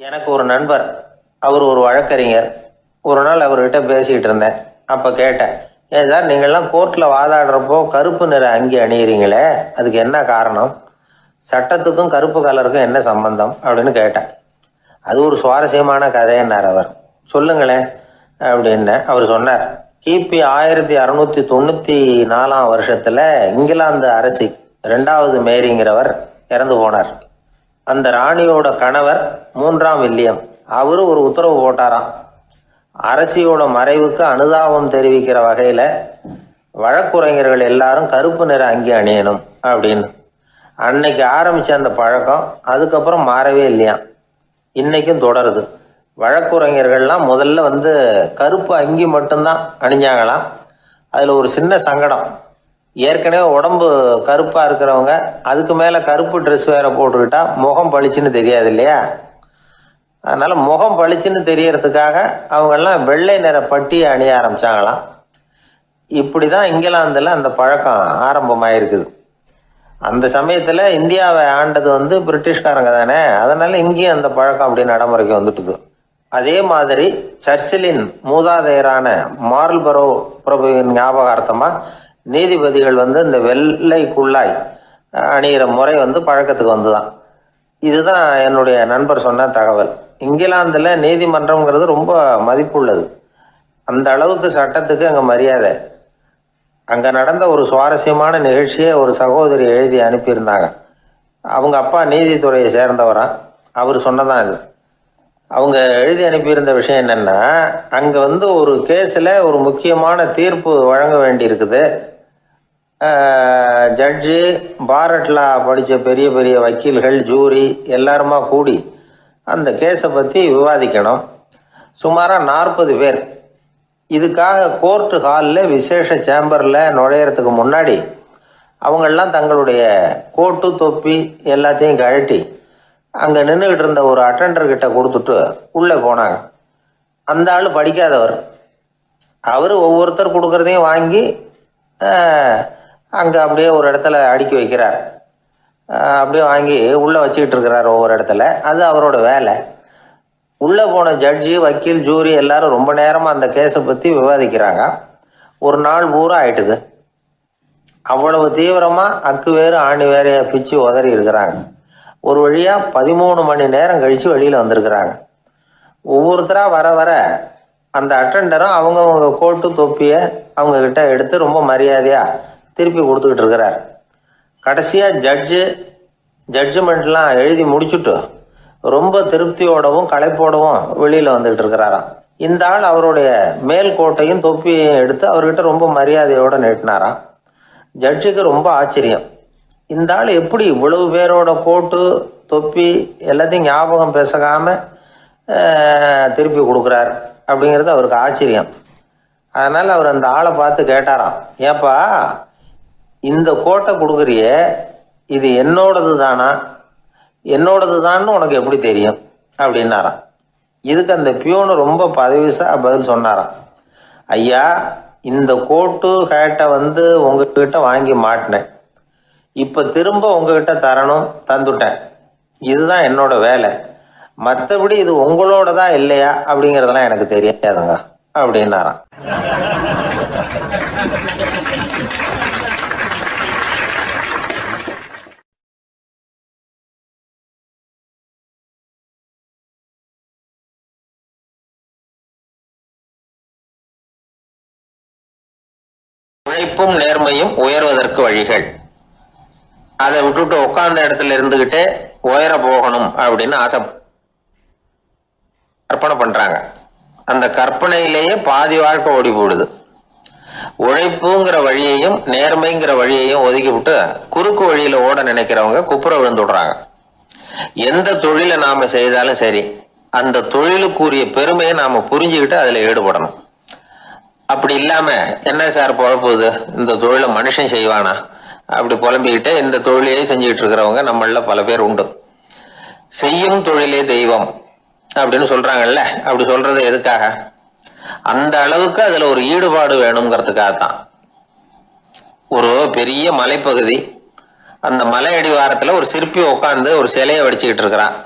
எனக்கு ஒரு நண்பர், அவர் ஒரு வழக்கறிஞர். ஒரு நாள் அவர்கிட்ட பேசிக்கிட்டு இருந்தேன். அப்போ கேட்டேன், ஏன் சார் நீங்கள்லாம் கோர்ட்டில் வாதாடுறப்போ கருப்பு நிற அங்கி அணியிறீங்களே, அதுக்கு என்ன காரணம்? சட்டத்துக்கும் கருப்பு கலருக்கும் என்ன சம்பந்தம் அப்படின்னு கேட்டேன். அது ஒரு சுவாரஸ்யமான கதைன்னார் அவர். சொல்லுங்களேன் அப்படின்னு அவர் சொன்னார். கிபி 1694 வருஷத்தில் இங்கிலாந்து அரசி 2வது மேரிங்கிறவர் இறந்து போனார். அந்த ராணியோட கணவர் 3ஆம் வில்லியம், அவரு ஒரு உத்தரவு போட்டாராம், அரசியோட மறைவுக்கு அனுதாபம் தெரிவிக்கிற வகையில் வழக்குரைஞர்கள் எல்லாரும் கருப்பு நிற அங்கி அணியணும் அப்படின்னு. அன்னைக்கு ஆரம்பித்த அந்த பழக்கம் அதுக்கப்புறம் மாறவே இல்லையாம், இன்னைக்கும் தொடருது. வழக்குரைஞர்கள்லாம் முதல்ல கருப்பு அங்கி மட்டும்தான் அணிஞ்சாங்களாம். அதில் ஒரு சின்ன சங்கடம், ஏற்கனவே உடம்பு கருப்பாக இருக்கிறவங்க அதுக்கு மேலே கருப்பு ட்ரெஸ் வேறு போட்டுக்கிட்டா முகம் பளிச்சுன்னு தெரியாது இல்லையா? அதனால் முகம் பளிச்சுன்னு தெரியறதுக்காக அவங்கெல்லாம் வெள்ளை நிற பட்டியை அணிய ஆரம்பித்தாங்களாம். இப்படி தான் இங்கிலாந்தில் அந்த பழக்கம் ஆரம்பமாயிருக்குது. அந்த சமயத்தில் இந்தியாவை ஆண்டது பிரிட்டிஷ்காரங்க தானே, அதனால் இங்கேயும் அந்த பழக்கம் அப்படி நடைமுறைக்கு வந்துட்டுது. அதே மாதிரி சர்ச்சிலின் மூதாதையரான மார்ல்பரோ பிரபுவின் ஞாபகார்த்தமாக நீதிபதிகள் இந்த வெள்ளை குள்ளாய் அணிகிற முறை பழக்கத்துக்கு வந்துதான். இதுதான் என்னுடைய நண்பர் சொன்ன தகவல். இங்கிலாந்தில் நீதிமன்றம்ங்கிறது ரொம்ப மதிப்புள்ளது. அந்த அளவுக்கு சட்டத்துக்கு அங்கே மரியாதை. அங்கே நடந்த ஒரு சுவாரஸ்யமான நிகழ்ச்சியை ஒரு சகோதரி எழுதி அனுப்பியிருந்தாங்க. அவங்க அப்பா நீதித்துறையை சேர்ந்தவரா. அவர் சொன்னதான் இது. அவங்க எழுதி அனுப்பியிருந்த விஷயம் என்னென்னா, அங்கே ஒரு கேஸில் ஒரு முக்கியமான தீர்ப்பு வழங்க வேண்டியிருக்குது. ஜட்ஜு, பாரட்லா படித்த பெரிய பெரிய வக்கீல்கள், ஜூரி எல்லாருமா கூடி அந்த கேஸை பற்றி விவாதிக்கணும். சுமாராக 40 பேர். இதுக்காக கோர்ட்டு ஹாலில் விசேஷ சேம்பரில் நுழையிறதுக்கு முன்னாடி அவங்கெல்லாம் தங்களுடைய கோட்டு தொப்பி எல்லாத்தையும் கழட்டி அங்கே நின்றுக்கிட்டு இருந்த ஒரு அட்டெண்டர்கிட்ட கொடுத்துட்டு உள்ளே போனாங்க. அந்த ஆள் படிக்காதவர். அவர் ஒவ்வொருத்தர் கொடுக்குறதையும் வாங்கி அங்கே அப்படியே ஒரு இடத்துல அடுக்கி வைக்கிறார். அப்படியே வாங்கி உள்ளே வச்சுக்கிட்டு இருக்கிறார் ஒவ்வொரு இடத்துல. அது அவரோட வேலை. உள்ளே போன ஜட்ஜி, வக்கீல், ஜூரி எல்லாரும் ரொம்ப நேரமாக அந்த கேஸை பற்றி விவாதிக்கிறாங்க. ஒரு நாள் பூரா ஆயிட்டுது. அவ்வளவு தீவிரமாக அக்கு வேறு ஆணி வேறையை பிச்சு உதறி இருக்கிறாங்க. ஒரு வழியாக 13 மணி நேரம் கழித்து வெளியில் வந்திருக்கிறாங்க. ஒவ்வொருத்தராக வர வர அந்த அட்டெண்டரும் அவங்கவுங்க கோட்டு தொப்பியை அவங்கக்கிட்ட எடுத்து ரொம்ப மரியாதையாக திருப்பி கொடுத்துக்கிட்டு இருக்கிறார். கடைசியாக ஜட்ஜ்மெண்ட்லாம் எழுதி முடிச்சுட்டு ரொம்ப திருப்தியோடவும் களைப்போடவும் வெளியில் வந்துக்கிட்டு இருக்கிறாராம். இந்த ஆள் அவருடைய மேல் கோட்டையும் தொப்பியையும் எடுத்து அவர்கிட்ட ரொம்ப மரியாதையோடு நீட்டினாராம். ஜட்ஜுக்கு ரொம்ப ஆச்சரியம். இந்த ஆள் எப்படி இவ்வளவு பேரோட கோட்டு தொப்பி எல்லாத்தையும் ஞாபகம் பேசகாமல் திருப்பி கொடுக்குறார் அப்படிங்கிறது அவருக்கு ஆச்சரியம். அதனால் அவர் அந்த ஆளை பார்த்து கேட்டாராம், ஏப்பா இந்த கோட்டை கொடுக்குறியே, இது என்னோடது தானா, என்னோடது தான்னு உனக்கு எப்படி தெரியும் அப்படின்னாராம். இதுக்கு அந்த பியூனு ரொம்ப பதவிசாக பதில் சொன்னாராம், ஐயா இந்த கோட்டு ஹேட்டை உங்ககிட்ட வாங்கி மாட்டினேன், இப்போ திரும்ப உங்ககிட்ட தரணும், தந்துட்டேன், இதுதான் என்னோட வேலை. மற்றபடி இது உங்களோட தான் இல்லையா அப்படிங்கிறதெல்லாம் எனக்கு தெரியாதுங்க அப்படின்னாராம். உழைப்பும் நேர்மையும் உயர்வதற்கு வழிகள். அதை விட்டுட்டு உட்கார்ந்த இடத்துல இருந்துகிட்டே உயர போகணும் அப்படின்னு ஆசை கற்பனை பண்றாங்க. அந்த கற்பனையிலேயே பாதி வாழ்க்கை ஓடி போடுது. உழைப்புங்கிற வழியையும் நேர்மைங்கிற வழியையும் ஒதுக்கி விட்டு குறுக்கு வழியில ஓட நினைக்கிறவங்க குப்புற விழுந்துடுறாங்க. எந்த தொழிலை நாம செய்தாலும் சரி, அந்த தொழிலுக்குரிய பெருமையை நாம புரிஞ்சுக்கிட்டு அதுல ஈடுபடணும். அப்படி இல்லாம என்ன சார் பொழப்புது, இந்த தொழிலை மனுஷன் செய்வானா அப்படி புலம்பிக்கிட்டே இந்த தொழிலையே செஞ்சுக்கிட்டு இருக்கிறவங்க நம்மள பல பேர் உண்டு. செய்யும் தொழிலே தெய்வம் அப்படின்னு சொல்றாங்கல்ல, அப்படி சொல்றது எதுக்காக? அந்த அளவுக்கு அதுல ஒரு ஈடுபாடு வேணுங்கிறதுக்காகத்தான். ஒரு பெரிய மலைப்பகுதி, அந்த மலை அடிவாரத்துல ஒரு சிற்பி உட்காந்து ஒரு சிலையை வடிச்சுக்கிட்டு இருக்கிறான்.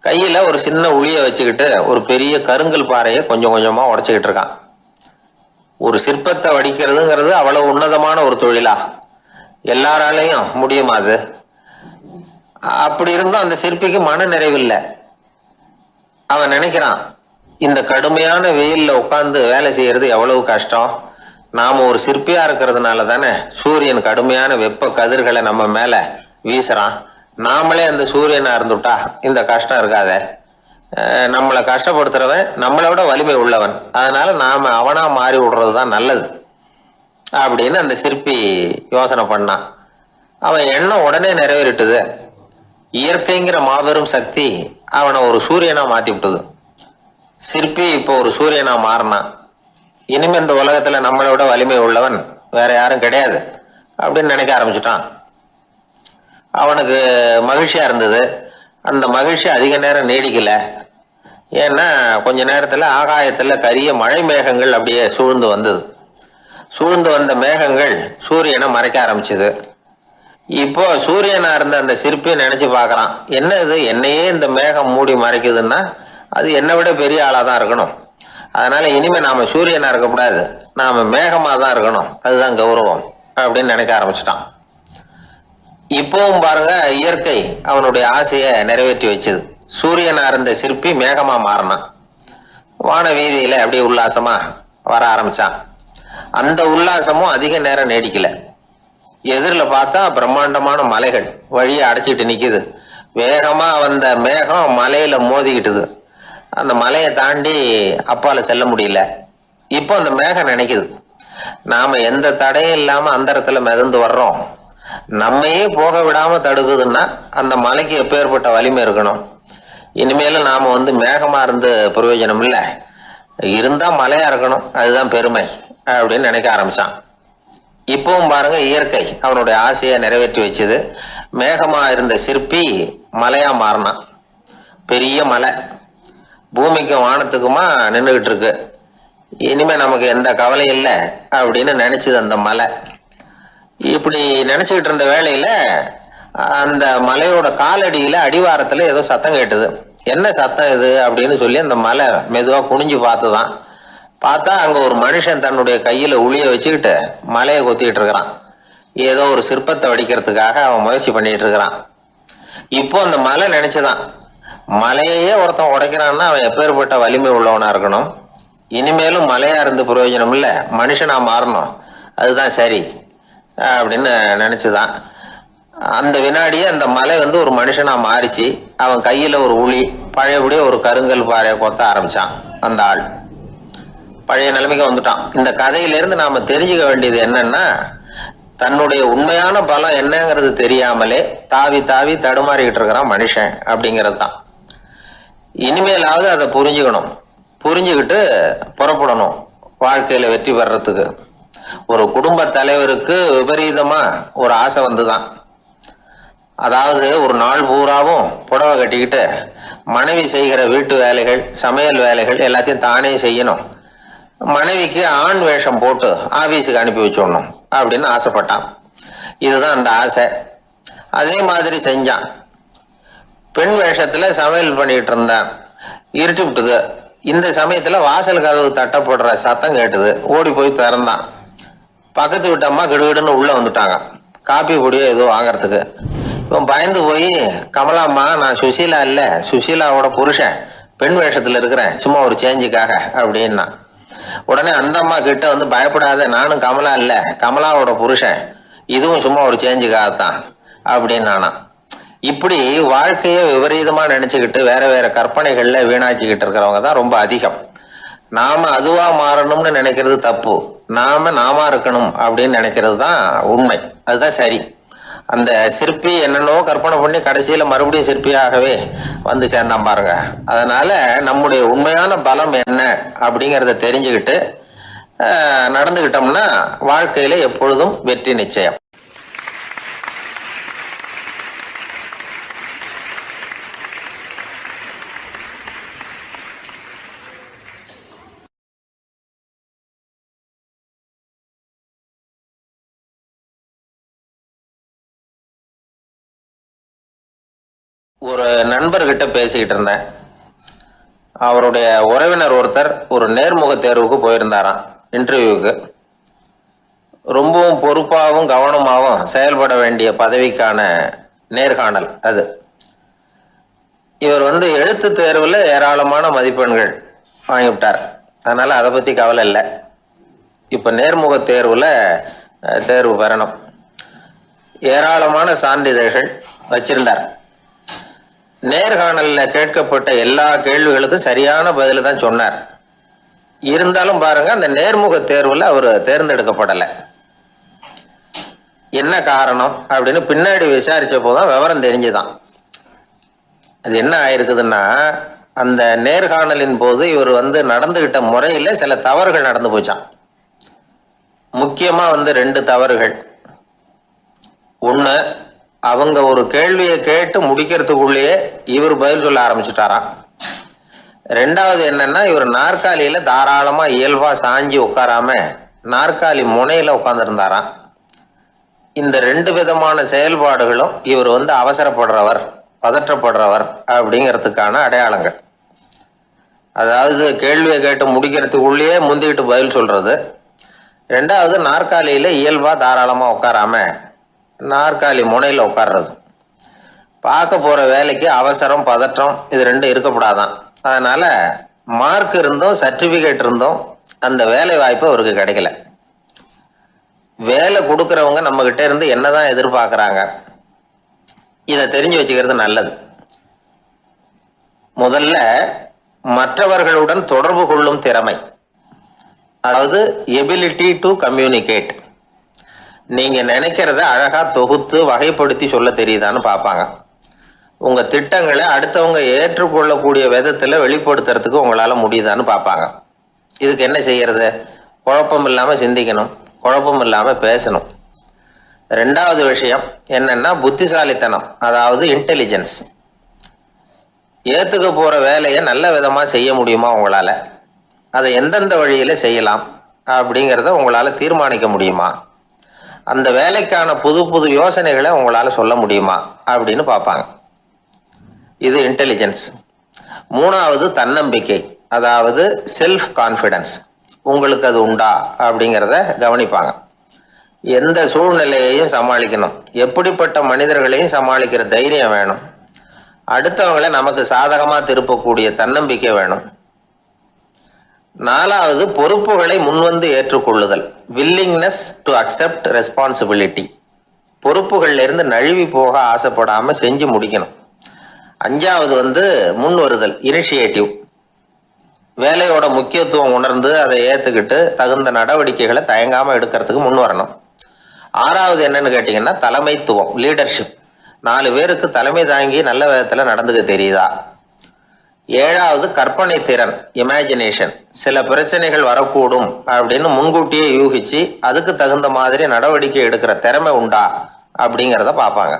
கையில ஒரு சின்ன உளிய வச்சுக்கிட்டு ஒரு பெரிய கருங்கல் பாறையை கொஞ்சம் கொஞ்சமா உடைச்சுக்கிட்டு இருக்கான். ஒரு சிற்பத்தை வடிக்கிறதுங்கிறது அவ்வளவு உன்னதமான ஒரு தொழிலா? எல்லாராலையும் முடியுமா அது? அப்படி இருந்தும் அந்த சிற்பிக்கு மன நிறைவில்லை. அவன் நினைக்கிறான், இந்த கடுமையான வெயில்ல உட்கார்ந்து வேலை செய்யறது எவ்வளவு கஷ்டம். நாம ஒரு சிற்பியா இருக்கிறதுனால தானே சூரியன் கடுமையான வெப்ப கதிர்களை நம்ம மேல வீசுறான். நாமளே அந்த சூரியனா இருந்துட்டா இந்த கஷ்டம் இருக்காதே. நம்மளை கஷ்டப்படுத்துறவன் நம்மளை விட வலிமை உள்ளவன், அதனால நாம அவனா மாறி விடுறதுதான் நல்லது அப்படின்னு அந்த சிற்பி யோசனை பண்ணான். அவன் எண்ணம் உடனே நிறைவேறிட்டுது. இயற்கைங்கிற மாபெரும் சக்தி அவனை ஒரு சூரியனா மாத்தி விட்டது. சிற்பி இப்போ ஒரு சூரியனா மாறினான். இனிமே இந்த உலகத்துல நம்மளை விட வலிமை உள்ளவன் வேற யாரும் கிடையாது அப்படின்னு நினைக்க ஆரம்பிச்சுட்டான். அவனுக்கு மகிழ்ச்சியா இருந்தது. அந்த மகிழ்ச்சி அதிக நேரம் நீடிக்கல. ஏன்னா கொஞ்ச நேரத்துல ஆகாயத்துல கரிய மழை மேகங்கள் அப்படியே சூழ்ந்து வந்தது. சூழ்ந்து வந்த மேகங்கள் சூரியனை மறைக்க ஆரம்பிச்சது. இப்போ சூரியனா இருந்த அந்த சிற்பி நினைச்சு பாக்குறான், என்ன இது என்னையே இந்த மேகம் மூடி மறைக்குதுன்னா அது என்னை விட பெரிய ஆளாதான் இருக்கணும். அதனால இனிமே நாம சூரியனா இருக்கக்கூடாது, நாம மேகமா தான் இருக்கணும், அதுதான் கௌரவம் அப்படின்னு நினைக்க ஆரம்பிச்சிட்டான். இப்பவும் பாருங்க, இயற்கை அவனுடைய ஆசையை நிறைவேற்றி வச்சது. சூரியனா இருந்த சிற்பி மேகமா மாறினான். வான வீதியில அப்படியே உல்லாசமா வர ஆரம்பிச்சான். அந்த உல்லாசமும் அதிக நேரம் நீடிக்கல. எதிரில் பார்த்தா பிரம்மாண்டமான மலைகள் வழியை அடைச்சிட்டு நிக்குது. வேகமா வந்த மேகம் மலையில மோதிக்கிட்டுது. அந்த மலையை தாண்டி அப்பால செல்ல முடியல. இப்போ அந்த மேகம் நினைக்குது, நாம எந்த தடையும் இல்லாம அந்த இடத்துல மிதந்து வர்றோம், நம்மையே போக விடாம தடுக்குதுன்னா அந்த மலைக்கு எப்பேற்பட்ட வலிமை இருக்கணும். இனிமேலும் நாம மேகமா இருந்து பிரயோஜனம் இல்லை, இருந்தா மலையா இருக்கணும், அதுதான் பெருமை அப்படின்னு நினைக்க ஆரம்பிச்சான். இப்பவும் பாருங்க, இயற்கை அவனுடைய ஆசையை நிறைவேற்றி வச்சது. மேகமா இருந்த சிற்பி மலையா மாறினான். பெரிய மலை பூமிக்கும் வானத்துக்குமா நின்றுகிட்டு இருக்கு. இனிமே நமக்கு எந்த கவலை இல்லை அப்படின்னு நினைச்சது அந்த மலை. இப்படி நினைச்சுக்கிட்டு இருந்த வேளையில அந்த மலையோட காலடியில அடிவாரத்துல ஏதோ சத்தம் கேட்டுது. என்ன சத்தம் இது அப்படின்னு சொல்லி அந்த மலை மெதுவா குனிஞ்சு பார்த்துதான். பார்த்தா அங்க ஒரு மனுஷன் தன்னுடைய கையில உளிய வச்சுக்கிட்டு மலையை கொத்திக்கிட்டு இருக்கிறான். ஏதோ ஒரு சிற்பத்தை வடிக்கிறதுக்காக அவன் முயற்சி பண்ணிட்டு இருக்கிறான். இப்போ அந்த மலை நினைச்சுதான், மலையே ஒருத்தன் உடைக்கிறான்னா அவன் எப்பேற்பட்ட வலிமை உள்ளவனா இருக்கணும். இனிமேலும் மலையா இருந்து பிரயோஜனம் இல்லை, மனுஷனா மாறணும், அதுதான் சரி அப்படின்னு நினைச்சுதான். அந்த வினாடியே அந்த மலை ஒரு மனுஷனா மாறிச்சு. அவன் கையில ஒரு உளி, பழையபடியே ஒரு கருங்கல் பாறையை கொத்த ஆரம்பிச்சான். அந்த ஆள் பழைய நிலைமைக்கு வந்துட்டான். இந்த கதையிலிருந்து நாம தெரிஞ்சுக்க வேண்டியது என்னன்னா, தன்னுடைய உண்மையான பலம் என்னங்கிறது தெரியாமலே தாவி தாவி தடுமாறிக்கிட்டு இருக்கிறான் மனுஷன் அப்படிங்கிறது தான். இனிமேலாவது அதை புரிஞ்சுக்கணும், புரிஞ்சுக்கிட்டு புறப்படணும் வாழ்க்கையில வெற்றி பெறறதுக்கு. ஒரு குடும்ப தலைவருக்கு விபரீதமா ஒரு ஆசை வந்துதான். அதாவது ஒரு நாள் பூராவும் புடவை கட்டிக்கிட்டு மனைவி செய்கிற வீட்டு வேலைகள், சமையல் வேலைகள் எல்லாத்தையும் தானே செய்யணும், மனைவிக்கு ஆண் வேஷம் போட்டு ஆபீஸுக்கு அனுப்பி வச்சுடணும் அப்படின்னு ஆசைப்பட்டான். இதுதான் அந்த ஆசை. அதே மாதிரி செஞ்சான். பெண் வேஷத்துல சமையல் பண்ணிட்டு இருந்தான். இருட்டி விட்டுது. இந்த சமயத்துல வாசல் கதவு தட்டப்படுற சத்தம் கேட்டுது. ஓடி போய் திறந்தான். பக்கத்து வீட்டம்மா கிடுகிடுன்னு உள்ள வந்துட்டாங்க, காப்பி பொடியோ ஏதோ வாங்கறதுக்கு. இவன் பயந்து போய், கமலாம்மா, நான் சுசீலா இல்ல, சுசீலாவோட புருஷன், பெண் வேஷத்துல இருக்கிறேன், சும்மா ஒரு சேஞ்சுக்காக அப்படின்னா. உடனே அந்த அம்மா கிட்ட பயப்படாத, நானும் கமலா இல்ல, கமலாவோட புருஷன், இதுவும் சும்மா ஒரு சேஞ்சுக்காகத்தான் அப்படின்னு. இப்படி வாழ்க்கைய விபரீதமா நினைச்சுக்கிட்டு வேற வேற கற்பனைகள்ல வீணாக்கிக்கிட்டு இருக்கிறவங்க தான் ரொம்ப அதிகம். நாம அதுவா மாறணும்னு நினைக்கிறது தப்பு, நாம இருக்கணும் அப்படின்னு நினைக்கிறது தான் உண்மை, அதுதான் சரி. அந்த சிற்பி என்னென்னோ கற்பனை பண்ணி கடைசியில மறுபடியும் சிற்பியாகவே சேர்ந்தான் பாருங்க. அதனால நம்முடைய உண்மையான பலம் என்ன அப்படிங்கிறத தெரிஞ்சுக்கிட்டு நடந்துகிட்டோம்னா வாழ்க்கையில எப்பொழுதும் வெற்றி நிச்சயம். ஒரு நண்பர்கிட்ட பேசிக்கிட்டு இருந்தேன். அவருடைய உறவினர் ஒருத்தர் ஒரு நேர்முக தேர்வுக்கு போயிருந்தாராம், இன்டர்வியூக்கு. ரொம்பவும் பொறுப்பாகவும் கவனமாகவும் செயல்பட வேண்டிய பதவிக்கான நேர்காணல் அது. இவர் எழுத்து தேர்வுல ஏராளமான மதிப்பெண்கள் வாங்கிவிட்டார். அதனால அதை பத்தி கவலை இல்லை. இப்ப நேர்முக தேர்வுல தேர்வு பெறணும். ஏராளமான சான்றிதழ்கள் வச்சிருந்தார். நேர்காணல்ல கேட்கப்பட்ட எல்லா கேள்விகளுக்கும் சரியான பதில தான் சொன்னார். இருந்தாலும் பாருங்க, அந்த நேர்முக தேர்வுல அவர் தேர்ந்தெடுக்கப்படலை. என்ன காரணம் அப்படின்னு பின்னாடி விசாரிச்ச போதுதான் விவரம் தெரிஞ்சுதான். அது என்ன ஆயிருக்குதுன்னா, அந்த நேர்காணலின் போது இவர் நடந்துகிட்ட முறையில சில தவறுகள் நடந்து போச்சான். முக்கியமா 2 தவறுகள். ஒண்ணு, அவங்க ஒரு கேள்வியை கேட்டு முடிக்கிறதுக்குள்ளேயே இவர் பதில் சொல்ல ஆரம்பிச்சுட்டாராம். 2வது என்னன்னா, இவர் நாற்காலியில தாராளமா இயல்பா சாஞ்சி உட்காராம நாற்காலி முனையில உட்கார்ந்துருந்தாராம். இந்த 2 விதமான செயல்பாடுகளும் இவர் அவசரப்படுறவர், பதற்றப்படுறவர் அப்படிங்கிறதுக்கான அடையாளங்கள். அதாவது கேள்வியை கேட்டு முடிக்கிறதுக்குள்ளேயே முந்திக்கிட்டு பதில் சொல்றது. 2வது, நாற்காலியில இயல்பா தாராளமா உட்காராம நாற்காலி முனையில உட்கார்றது. பார்க்க போற வேலைக்கு அவசரம், பதற்றம் இது 2 இருக்கக்கூடாதான். அதனால மார்க் இருந்தும் சர்டிபிகேட் இருந்தும் அந்த வேலை வாய்ப்பு அவருக்கு கிடைக்கல. வேலை கொடுக்கறவங்க நம்ம கிட்ட இருந்து என்னதான் எதிர்பார்க்கறாங்க, இதை தெரிஞ்சு வச்சுக்கிறது நல்லது. முதல்ல மற்றவர்களுடன் தொடர்பு கொள்ளும் திறமை, அதாவது எபிலிட்டி டு கம்யூனிகேட். நீங்க நினைக்கிறத அழகா தொகுத்து வகைப்படுத்தி சொல்ல தெரியுதான்னு பார்ப்பாங்க. உங்க திட்டங்களை அடுத்தவங்க ஏற்றுக்கொள்ளக்கூடிய விதத்துல வெளிப்படுத்துறதுக்கு உங்களால முடியுதான்னு பார்ப்பாங்க. இதுக்கு என்ன செய்யறது? குழப்பம் இல்லாம சிந்திக்கணும், குழப்பம் இல்லாம பேசணும். ரெண்டாவது விஷயம் என்னன்னா புத்திசாலித்தனம், அதாவது இன்டெலிஜென்ஸ். ஏத்துக்க போற வேலையை நல்ல விதமா செய்ய முடியுமா உங்களால, அதை எந்தெந்த வழியில செய்யலாம் அப்படிங்கிறத உங்களால தீர்மானிக்க முடியுமா, அந்த வேலைக்கான புது புது யோசனைகளை உங்களால சொல்ல முடியுமா அப்படின்னு பார்ப்பாங்க. இது இன்டெலிஜென்ஸ். மூணாவது தன்னம்பிக்கை, அதாவது செல்ஃப் கான்ஃபிடன்ஸ். உங்களுக்கு அது உண்டா அப்படிங்கிறத கவனிப்பாங்க. எந்த சூழ்நிலையையும் சமாளிக்கணும், எப்படிப்பட்ட மனிதர்களையும் சமாளிக்கிற தைரியம் வேணும், அடுத்தவங்களை நமக்கு சாதகமா திருப்பக்கூடிய தன்னம்பிக்கை வேணும். நாலாவது பொறுப்புகளை முன்வந்து ஏற்றுக்கொள்ளுதல், வில்லிங்னஸ் டு அக்செப்ட் ரெஸ்பான்சிபிலிட்டி. பொறுப்புகள்ல இருந்து நழுவி போக ஆசைப்படாம செஞ்சு முடிக்கணும். அஞ்சாவது முன் வருதல், இனிஷியேட்டிவ். வேலையோட முக்கியத்துவம் உணர்ந்து அதை ஏத்துக்கிட்டு தகுந்த நடவடிக்கைகளை தயங்காம எடுக்கிறதுக்கு முன் வரணும். ஆறாவது என்னன்னு கேட்டீங்கன்னா தலைமைத்துவம், லீடர்ஷிப். 4 பேருக்கு தலைமை தாங்கி நல்ல விதத்துல நடந்துக்க தெரியுதா. ஏழாவது கற்பனை திறன், இமேஜினேஷன். சில பிரச்சனைகள் வரக்கூடும் அப்படின்னு முன்கூட்டியே யூகிச்சு அதுக்கு தகுந்த மாதிரி நடவடிக்கை எடுக்கிற திறமை உண்டா அப்படிங்கிறத பார்ப்பாங்க.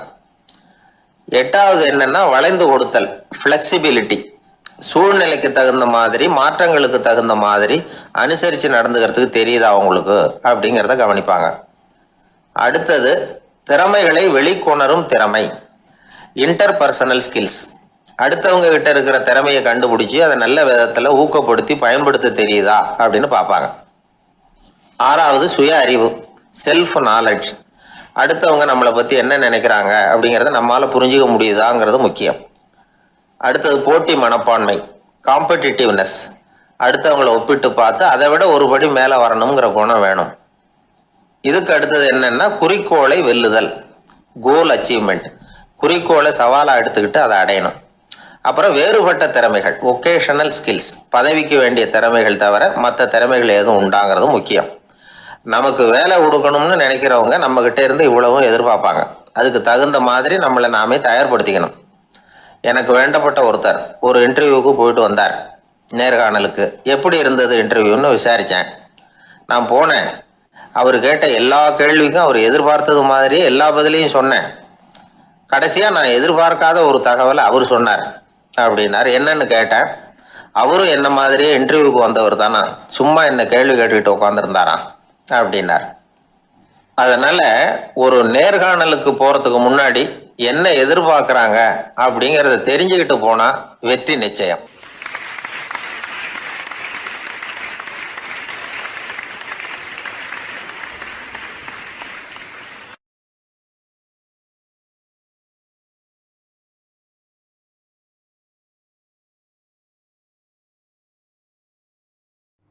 எட்டாவது என்னன்னா வளைந்து கொடுத்தல், பிளெக்சிபிலிட்டி. சூழ்நிலைக்கு தகுந்த மாதிரி, மாற்றங்களுக்கு தகுந்த மாதிரி அனுசரிச்சு நடந்துக்கிறதுக்கு தெரியுதா உங்களுக்கு அப்படிங்கிறத கவனிப்பாங்க. அடுத்தது திறமைகளை வெளிக்கொணரும் திறமை, இன்டர்பர்சனல் ஸ்கில்ஸ். அடுத்தவங்க கிட்ட இருக்கிற திறமையை கண்டுபிடிச்சு அதை நல்ல விதத்துல ஊக்கப்படுத்தி பயன்படுத்த தெரியுதா அப்படின்னு பார்ப்பாங்க. ஆறாவது சுய அறிவு, செல்ஃப் நாலேஜ். அடுத்தவங்க நம்மளை பத்தி என்ன நினைக்கிறாங்க அப்படிங்கிறத நம்மளால புரிஞ்சுக்க முடியுதாங்கிறது முக்கியம். அடுத்தது போட்டி மனப்பான்மை, காம்படிட்டிவ்னஸ். அடுத்தவங்களை ஒப்பிட்டு பார்த்து அதை விட ஒரு படி மேல வரணுங்கிற குணம் வேணும். இதுக்கு அடுத்தது என்னன்னா குறிக்கோளை வெல்லுதல், கோல் அச்சீவ்மெண்ட். குறிக்கோளை சவாலா எடுத்துக்கிட்டு அதை அடையணும். அப்புறம் வேறுபட்ட திறமைகள், ஒகேஷனல் ஸ்கில்ஸ். பதவிக்கு வேண்டிய திறமைகள் தவிர மற்ற திறமைகள் எதுவும் உண்டாங்கிறது முக்கியம். நமக்கு வேலை கொடுக்கணும்னு நினைக்கிறவங்க நம்ம கிட்ட இருந்து இவ்வளவும் எதிர்பார்ப்பாங்க. அதுக்கு தகுந்த மாதிரி நம்மளை நாமே தயார்படுத்திக்கணும். எனக்கு வேண்டப்பட்ட ஒருத்தர் ஒரு இன்டர்வியூக்கு போயிட்டு வந்தார், நேர்காணலுக்கு. எப்படி இருந்தது இன்டர்வியூன்னு விசாரிச்சேன். நான் போனேன், அவர் கேட்ட எல்லா கேள்விக்கும் அவர் எதிர்பார்த்தது மாதிரியே எல்லா பதிலையும் சொன்னேன். கடைசியா நான் எதிர்பார்க்காத ஒரு தகவலை அவர் சொன்னார் அப்படின்னாரு. என்னன்னு கேட்டேன். அவரும் என்ன மாதிரியே இன்டர்வியூக்கு வந்தவர் தானா, சும்மா என்ன கேள்வி கேட்டுக்கிட்டு உட்காந்துருந்தாராம் அப்படின்னார். அதனால ஒரு நேர்காணலுக்கு போறதுக்கு முன்னாடி என்ன எதிர்பார்க்கறாங்க அப்படிங்கறத தெரிஞ்சுக்கிட்டு போனா வெற்றி நிச்சயம்.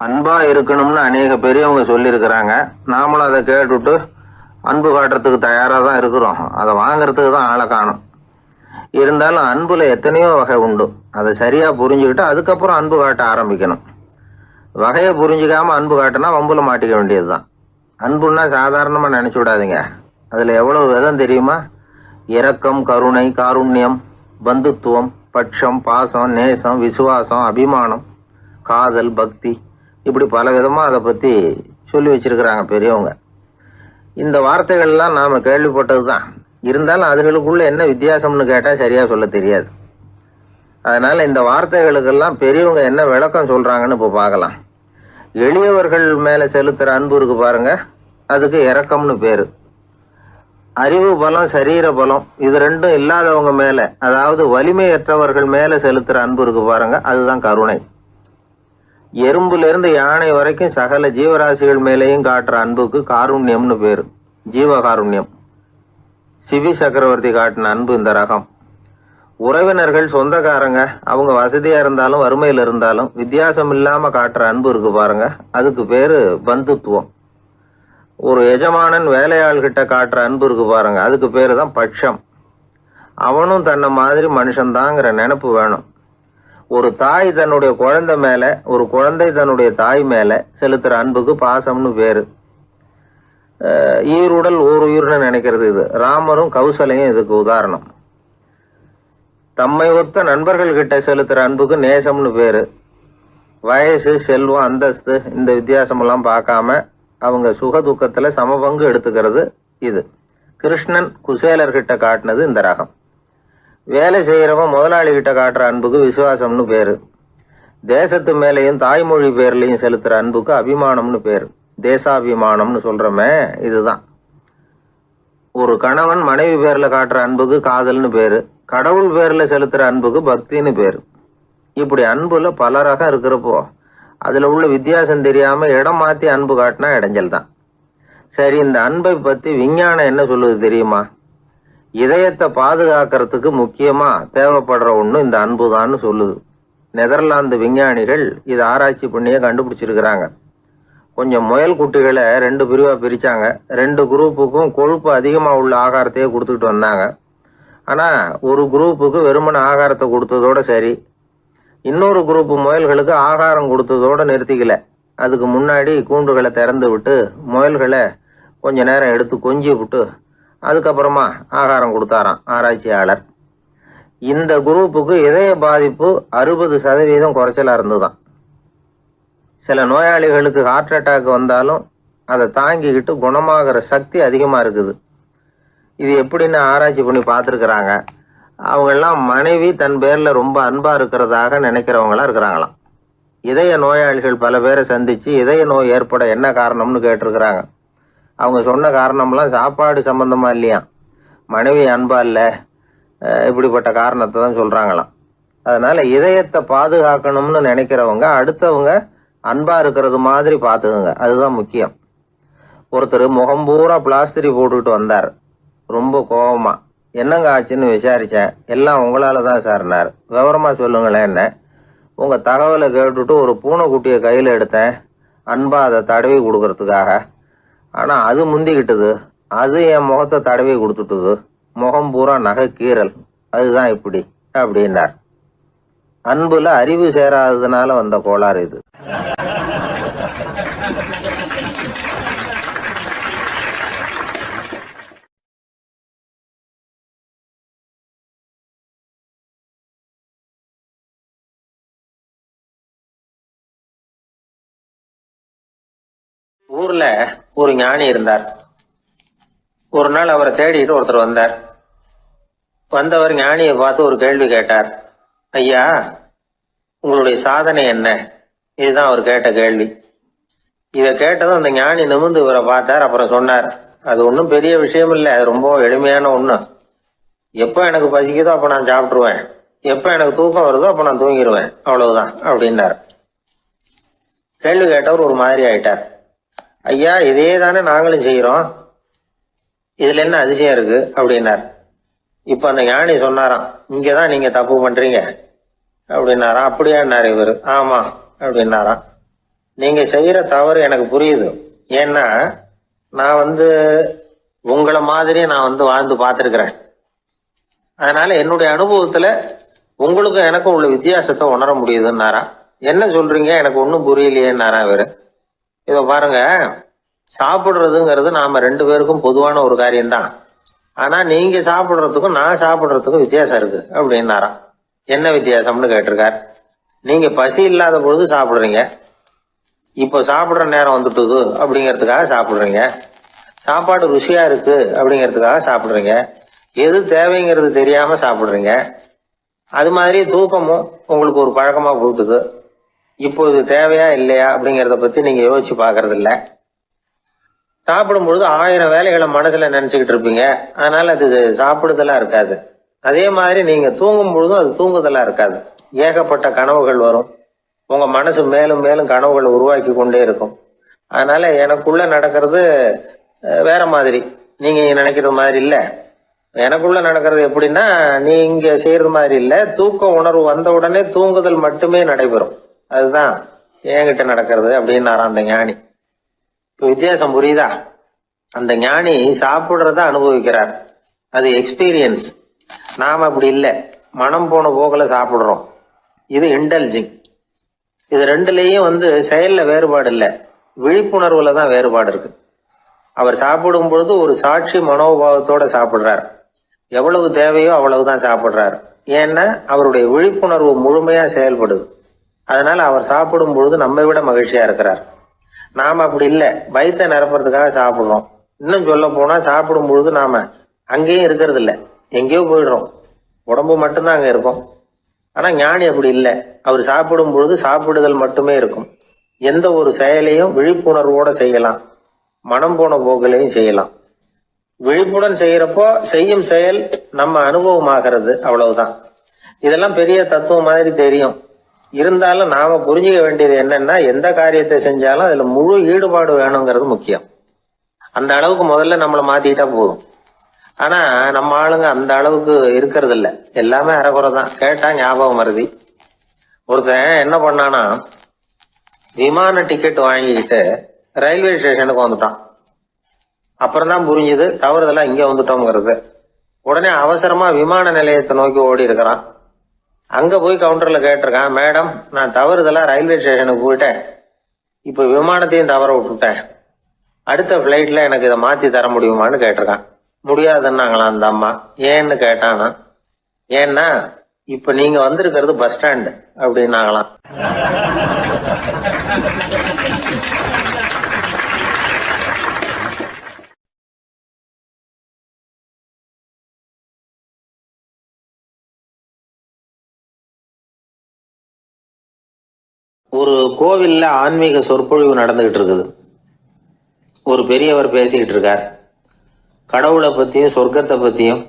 அன்பா இருக்கணும்னு அநேக பெரியவங்க சொல்லியிருக்கிறாங்க. நாமளும் அதை கேட்டுட்டு அன்பு காட்டுறதுக்கு தயாராக தான் இருக்கிறோம். அதை வாங்கறதுக்கு தான் ஆளை காணும். இருந்தாலும் அன்புல எத்தனையோ வகை உண்டு. அதை சரியா புரிஞ்சுக்கிட்டு அதுக்கப்புறம் அன்பு காட்ட ஆரம்பிக்கணும். வகையை புரிஞ்சுக்காம அன்பு காட்டினா வம்புல மாட்டிக்க வேண்டியது தான். அன்புன்னா சாதாரணமாக நினைச்சு விடாதீங்க. அதுல எவ்வளவு விதம் தெரியுமா? இரக்கம், கருணை, காருண்யம், பந்துத்துவம், பட்சம், பாசம், நேசம், விசுவாசம், அபிமானம், காதல், பக்தி, இப்படி பல விதமா அதை பத்தி சொல்லி வச்சிருக்கிறாங்க பெரியவங்க. இந்த வார்த்தைகள்லாம் நாம கேள்விப்பட்டது தான். இருந்தாலும் அதுகளுக்குள்ள என்ன வித்தியாசம்னு கேட்டா சரியா சொல்ல தெரியாது. அதனால இந்த வார்த்தைகளுக்கெல்லாம் பெரியவங்க என்ன விளக்கம் சொல்றாங்கன்னு இப்போ பார்க்கலாம். எளியவர்கள் மேல செலுத்துற அன்பு இருக்கு பாருங்க, அதுக்கு இரக்கம்னு பேரு. அறிவு பலம், சரீர பலம், இது ரெண்டும் இல்லாதவங்க மேல, அதாவது வலிமையற்றவர்கள் மேல செலுத்துற அன்பு இருக்கு பாருங்க, அதுதான் கருணை. எறும்புல இருந்து யானை வரைக்கும் சகல ஜீவராசிகள் மேலேயும் காட்டுற அன்புக்கு காருண்யம்னு பேரு, ஜீவகாருண்யம். சிவி சக்கரவர்த்தி காட்டின அன்பு இந்த ரகம். உறவினர்கள், சொந்தக்காரங்க, அவங்க வசதியா இருந்தாலும் வறுமையில இருந்தாலும் வித்தியாசம் இல்லாம காட்டுற அன்பு இருக்கு பாருங்க, அதுக்கு பேரு பந்துத்துவம். ஒரு எஜமானன் வேலையாள்கிட்ட காட்டுற அன்பு இருக்கு பாருங்க, அதுக்கு பேரு தான் பட்சம். அவனும் தன்னை மாதிரி மனுஷன்தாங்கிற நினைப்பு வேணும். ஒரு தாய் தன்னுடைய குழந்தை மேல, ஒரு குழந்தை தன்னுடைய தாய் மேல செலுத்துற அன்புக்கு பாசம்னு பேரு. ஈருடல் ஓர் உயிர்னு நினைக்கிறது இது. ராமரும் கௌசலையும் இதுக்கு உதாரணம். தம்மை ஒத்த நண்பர்கள் கிட்ட செலுத்துற அன்புக்கு நேசம்னு பேரு. வயசு, செல்வம், அந்தஸ்து இந்த வித்தியாசமெல்லாம் பார்க்காம அவங்க சுக துக்கத்துல சமபங்கு எடுத்துக்கிறது இது. கிருஷ்ணன் குசேலர்கிட்ட காட்டினது இந்த ரகம். வேலை செய்யறவன் முதலாளி கிட்ட காட்டுற அன்புக்கு விசுவாசம்னு பேரு. தேசத்து மேலையும் தாய்மொழி பேர்லையும் செலுத்துற அன்புக்கு அபிமானம்னு பேரு. தேசாபிமானம்னு சொல்றமே இதுதான். ஒரு கணவன் மனைவி பேர்ல காட்டுற அன்புக்கு காதல்னு பேரு. கடவுள் பேர்ல செலுத்துற அன்புக்கு பக்தின்னு பேரு. இப்படி அன்புல பல ரகம் இருக்கிறப்போ அதுல உள்ள வித்தியாசம் தெரியாம இடம் மாத்தி அன்பு காட்டினா இடைஞ்சல் தான். சரி, இந்த அன்பை பத்தி விஞ்ஞானம் என்ன சொல்லுது தெரியுமா? இதயத்தை பாதுகாக்கிறதுக்கு முக்கியமா தேவைப்படுற ஒண்ணு இந்த அன்புதான்னு சொல்லுது. நெதர்லாந்து விஞ்ஞானிகள் இதை ஆராய்ச்சி பண்ணியே கண்டுபிடிச்சிருக்கிறாங்க. கொஞ்சம் முயல் குட்டிகளை 2 பிரிவா பிரிச்சாங்க. 2 குரூப்புக்கும் கொழுப்பு அதிகமா உள்ள ஆகாரத்தையே கொடுத்துக்கிட்டு வந்தாங்க. ஆனா ஒரு குரூப்புக்கு வெறுமன ஆகாரத்தை கொடுத்ததோட சரி, இன்னொரு குரூப் முயல்களுக்கு ஆகாரம் கொடுத்ததோட நிறுத்திக்கல. அதுக்கு முன்னாடி கூண்டுகளை திறந்து விட்டு முயல்களை கொஞ்ச நேரம் எடுத்து கொஞ்சி விட்டு அதுக்கப்புறமா ஆகாரம் கொடுத்தாராம் ஆராய்ச்சியாளர். இந்த குரூப்புக்கு இதய பாதிப்பு 60% குறைச்சலா இருந்துதான். சில நோயாளிகளுக்கு ஹார்ட் அட்டாக் வந்தாலும் அதை தாங்கிக்கிட்டு குணமாகிற சக்தி அதிகமா இருக்குது. இது எப்படின்னு ஆராய்ச்சி பண்ணி பார்த்துருக்குறாங்க. அவங்கெல்லாம் மனைவி தன் பேர்ல ரொம்ப அன்பா இருக்கிறதாக நினைக்கிறவங்களா இருக்கிறாங்களாம். இதய நோயாளிகள் பல பேரை சந்திச்சு இதய நோய் ஏற்பட என்ன காரணம்னு கேட்டிருக்கிறாங்க. அவங்க சொன்ன காரணம்லாம் சாப்பாடு சம்பந்தமா இல்லையா, மனைவி அன்பா இல்லை, இப்படிப்பட்ட காரணத்தை தான் சொல்றாங்களாம். அதனால இதயத்தை பாதுகாக்கணும்னு நினைக்கிறவங்க அடுத்தவங்க அன்பா இருக்கிறது மாதிரி பார்த்துக்குங்க, அதுதான் முக்கியம். ஒருத்தர் முகம் பூரா பிளாஸ்டரி போட்டுக்கிட்டு வந்தார். ரொம்ப கோபமா, என்னங்க ஆச்சுன்னு விசாரிச்சேன். எல்லாம் உங்களால தான் சார்னார். விவரமா சொல்லுங்களேன். என்ன? உங்க தகவலை கேட்டுட்டு ஒரு பூனைக்குட்டியை கையில எடுத்தேன், அன்பா அதை தடவி கொடுக்கறதுக்காக. ஆனா அது முந்திக்கிட்டது, அது என் முகத்தை தடவி கொடுத்துட்டுது. முகம் பூரா நகை கீறல், அதுதான் இப்படி அப்படின்னார். அன்புல அறிவு சேராததுனால வந்த கோளாறு இது. ஊர்ல ஒரு ஞானி இருந்தார். ஒரு நாள் அவரை தேடிட்டு ஒருத்தர் வந்தார். வந்தவர் ஞானியை பார்த்து ஒரு கேள்வி கேட்டார். ஐயா, உங்களுடைய சாதனை என்ன? இதுதான் அவர் கேட்ட கேள்வி. இதை கேட்டதும் அந்த ஞானி நிமிர்ந்து இவரை பார்த்தார். அப்புறம் சொன்னார், அது ஒன்றும் பெரிய விஷயம் இல்லை, அது ரொம்ப எளிமையான ஒண்ணு. எப்போ எனக்கு பசிக்குதோ அப்ப நான் சாப்பிட்டுருவேன், எப்போ எனக்கு தூக்கம் வருதோ அப்ப நான் தூங்கிடுவேன், அவ்வளவுதான் அப்படின்னார். கேள்வி கேட்டவர் ஒரு மாதிரி ஆயிட்டார். ஐயா, இதே தானே நாங்களும் செய்யறோம், இதுல என்ன அதிசயம் இருக்கு அப்படின்னார். இப்ப அந்த ஞானி சொன்னாராம், இங்கதான் நீங்க தப்பு பண்றீங்க அப்படின்னாராம். அப்படியான்னாரு இவரு. ஆமா அப்படின்னாராம். நீங்க செய்யற தவறு எனக்கு புரியுது. ஏன்னா நான் உங்களை மாதிரி நான் வாழ்ந்து பார்த்திருக்கிறேன். அதனால என்னுடைய அனுபவத்துல உங்களுக்கும் எனக்கும் உள்ள வித்தியாசத்தை உணர முடியுதுன்னாரா. என்ன சொல்றீங்க, எனக்கு ஒன்னும் புரியலையேன்னாரா இவரு. இத பாருங்க, சாப்பிடுறதுங்கிறது நாம 2 பேருக்கும் பொதுவான ஒரு காரியம்தான். ஆனா நீங்க சாப்பிடுறதுக்கும் நான் சாப்பிடுறதுக்கும் வித்தியாசம் இருக்கு அப்படின்னாராம். என்ன வித்தியாசம்னு கேட்டிருக்கார். நீங்க பசி இல்லாத பொழுது சாப்பிடுறீங்க, இப்போ சாப்பிடுற நேரம் வந்துட்டுது அப்படிங்கிறதுக்காக சாப்பிடுறீங்க. சாப்பாடு ருசியா இருக்கு அப்படிங்கிறதுக்காக சாப்பிடுறீங்க. எது தேவைங்கிறது தெரியாம சாப்பிடுறீங்க. அது மாதிரி தூக்கமும் உங்களுக்கு ஒரு பழக்கமா போட்டுது. இப்போ இது தேவையா இல்லையா அப்படிங்கிறத பத்தி நீங்க யோசிச்சு பாக்குறது இல்ல. சாப்பிடும் பொழுது 1000 வேலைகளை மனசுல நினைச்சுக்கிட்டு இருப்பீங்க. அதனால அது சாப்பிடுதலா இருக்காது. அதே மாதிரி நீங்க தூங்கும் பொழுதும் அது தூங்குதலா இருக்காது. ஏகப்பட்ட கனவுகள் வரும். உங்க மனசு மேலும் மேலும் கனவுகளை உருவாக்கி கொண்டே இருக்கும். அதனால எனக்குள்ள நடக்கிறது வேற மாதிரி, நீங்க நினைக்கிறது மாதிரி இல்ல. எனக்குள்ள நடக்கிறது எப்படின்னா, நீங்க செய்யறது மாதிரி இல்ல. தூக்க உணர்வு வந்த உடனே தூங்குதல் மட்டுமே நடைபெறும். அதுதான் என்கிட்ட நடக்கிறது அப்படின்னு அந்த ஞானி. இப்ப வித்தியாசம் புரியுதா? அந்த ஞானி சாப்பிட்றத அனுபவிக்கிறார், அது எக்ஸ்பீரியன்ஸ். நாம் அப்படி இல்லை, மனம் போன போக்கில் சாப்பிட்றோம். இது இன்டெலிஜிங். இது ரெண்டுலேயும் செயலில் வேறுபாடு இல்லை, விழிப்புணர்வுல தான் வேறுபாடு இருக்கு. அவர் சாப்பிடும் பொழுது ஒரு சாட்சி மனோபாவத்தோட சாப்பிட்றார். எவ்வளவு தேவையோ அவ்வளவுதான் சாப்பிட்றார். ஏன்னா அவருடைய விழிப்புணர்வு முழுமையா செயல்படுது. அதனால அவர் சாப்பிடும் பொழுது நம்மை விட மகிழ்ச்சியா இருக்கிறார். நாம அப்படி இல்லை, வயிற்றை நிரப்புறதுக்காக சாப்பிட்றோம். இன்னும் சொல்ல போனா சாப்பிடும் பொழுது நாம அங்கேயும் இருக்கிறது இல்லை, எங்கேயோ போயிடுறோம். உடம்பு மட்டும்தான் அங்க இருக்கும். ஆனா ஞானி அப்படி இல்லை, அவர் சாப்பிடும் பொழுது சாப்பிடுதல் மட்டுமே இருக்கும். எந்த ஒரு செயலையும் விழிப்புணர்வோட செய்யலாம், மனம் போன போக்கிலையும் செய்யலாம். விழிப்புடன் செய்யறப்போ செய்யும் செயல் நம்ம அனுபவமாகிறது, அவ்வளவுதான். இதெல்லாம் பெரிய தத்துவம் மாதிரி தெரியும். இருந்தாலும் நாம புரிஞ்சுக்க வேண்டியது என்னன்னா, எந்த காரியத்தை செஞ்சாலும் அதுல முழு ஈடுபாடு வேணுங்கிறது முக்கியம். அந்த அளவுக்கு முதல்ல நம்மளை மாத்திக்கிட்டா போதும். ஆனா நம்ம ஆளுங்க அந்த அளவுக்கு இருக்கிறது இல்ல, எல்லாமே அரைக்குறை தான். கேட்டா ஞாபகம் மருதி. ஒருத்தன் என்ன பண்ணானா, விமான டிக்கெட் வாங்கிக்கிட்டு ரயில்வே ஸ்டேஷனுக்கு வந்துட்டான். அப்புறம் தான் புரிஞ்சுது தவறுதெல்லாம் இங்க வந்துட்டோம்ங்கிறது. உடனே அவசரமா விமான நிலையத்தை நோக்கி ஓடி இருக்கிறான். அங்க போய் கவுண்டர்ல கேட்டிருக்கான், மேடம் நான் தவறுதலா ரயில்வே ஸ்டேஷனுக்கு போயிட்டேன், இப்ப விமானத்தையும் தவற விட்டுட்டேன், அடுத்த பிளைட்ல எனக்கு இதை மாத்தி தர முடியுமான்னு கேட்டிருக்கான். முடியாதுன்னாங்களாம் அந்த அம்மா. ஏன்னு கேட்டானா, ஏன்னா இப்ப நீங்க வந்திருக்கிறது பஸ் ஸ்டாண்டு அப்படின்னாங்களாம். ஒரு கோவில்ல ஆன்மீக சொற்பொழிவு நடந்துகிட்டு இருக்குது. ஒரு பெரியவர் பேசிக்கிட்டு இருக்கார். கடவுளை பத்தியும் சொர்க்கத்தை பத்தியும்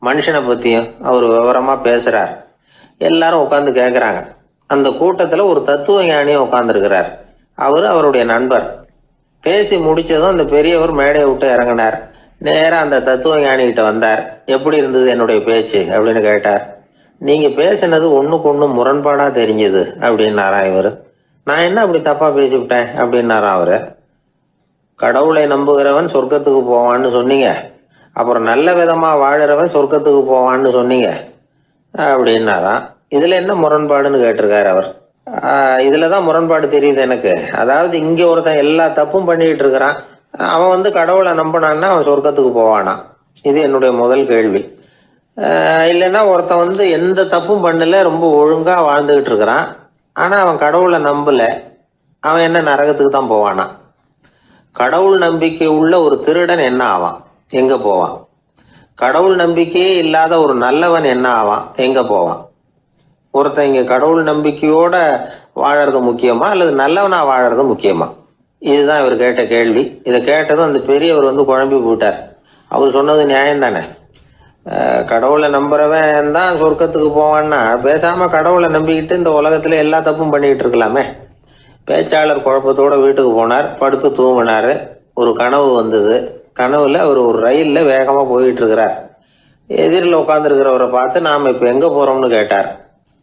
மனுஷனை பத்தியும் அவர் விவரமா பேசுறார். எல்லாரும் உட்காந்து கேட்கறாங்க. அந்த கூட்டத்துல ஒரு தத்துவ ஞானியும் உட்கார்ந்துருக்கிறார். அவருடைய நண்பர். பேசி முடிச்சதும் அந்த பெரியவர் மேடையை விட்டு இறங்கினார். நேரா அந்த தத்துவ ஞானிகிட்ட வந்தார். எப்படி இருந்தது என்னுடைய பேச்சு அப்படின்னு கேட்டார். நீங்க பேசினது ஒண்ணுக்கு ஒண்ணு முரண்பாடா தெரிஞ்சது அப்படின்னாரா இவரு. நான் என்ன அப்படி தப்பா பேசிவிட்டேன் அப்படின்னாரா அவரு. கடவுளை நம்புகிறவன் சொர்க்கத்துக்கு போவான்னு சொன்னீங்க, அப்புறம் நல்ல விதமா வாழறவன் சொர்க்கத்துக்கு போவான்னு சொன்னீங்க அப்படின்னாராம். இதுல என்ன முரண்பாடுன்னு கேட்டிருக்காரு அவர். இதுலதான் முரண்பாடு தெரியுது எனக்கு. அதாவது இங்க ஒருத்தன் எல்லா தப்பும் பண்ணிட்டு இருக்கிறான், அவன் கடவுளை நம்பினான்னா அவன் சொர்க்கத்துக்கு போவானா? இது என்னுடைய முதல் கேள்வி. இல்லைன்னா ஒருத்தன் எந்த தப்பும் பண்ணல, ரொம்ப ஒழுங்கா வாழ்ந்துகிட்டு இருக்கிறான், ஆனா அவன் கடவுளை நம்பல, அவன் என்ன நரகத்துக்கு தான் போவானா? கடவுள் நம்பிக்கை உள்ள ஒரு திருடன் என்ன ஆவான், எங்க போவான்? கடவுள் நம்பிக்கையே இல்லாத ஒரு நல்லவன் என்ன ஆவான், எங்க போவான்? ஒருத்தன் இங்க கடவுள் நம்பிக்கையோட வாழறது முக்கியமா அல்லது நல்லவனா வாழறது முக்கியமா? இதுதான் இவர் கேட்ட கேள்வி. இதை கேட்டதும் அந்த பெரியவர் குழம்பி போயிட்டார். அவர் சொன்னது நியாயம் தானே. கடவுளை நம்புறவன் தான் சொர்க்கத்துக்கு போவான்னா பேசாம கடவுளை நம்பிக்கிட்டு இந்த உலகத்துல எல்லா தப்பும் பண்ணிக்கிட்டு இருக்கலாமே. பேச்சாளர் குழப்பத்தோட வீட்டுக்கு போனார். படுத்து தூங்கினாரு. ஒரு கனவு வந்தது. கனவுல அவர் ஒரு ரயில்ல வேகமா போயிட்டு இருக்கிறார். எதிரில் உட்காந்துருக்கிறவரை பார்த்து நாம இப்ப எங்க போறோம்னு கேட்டார்.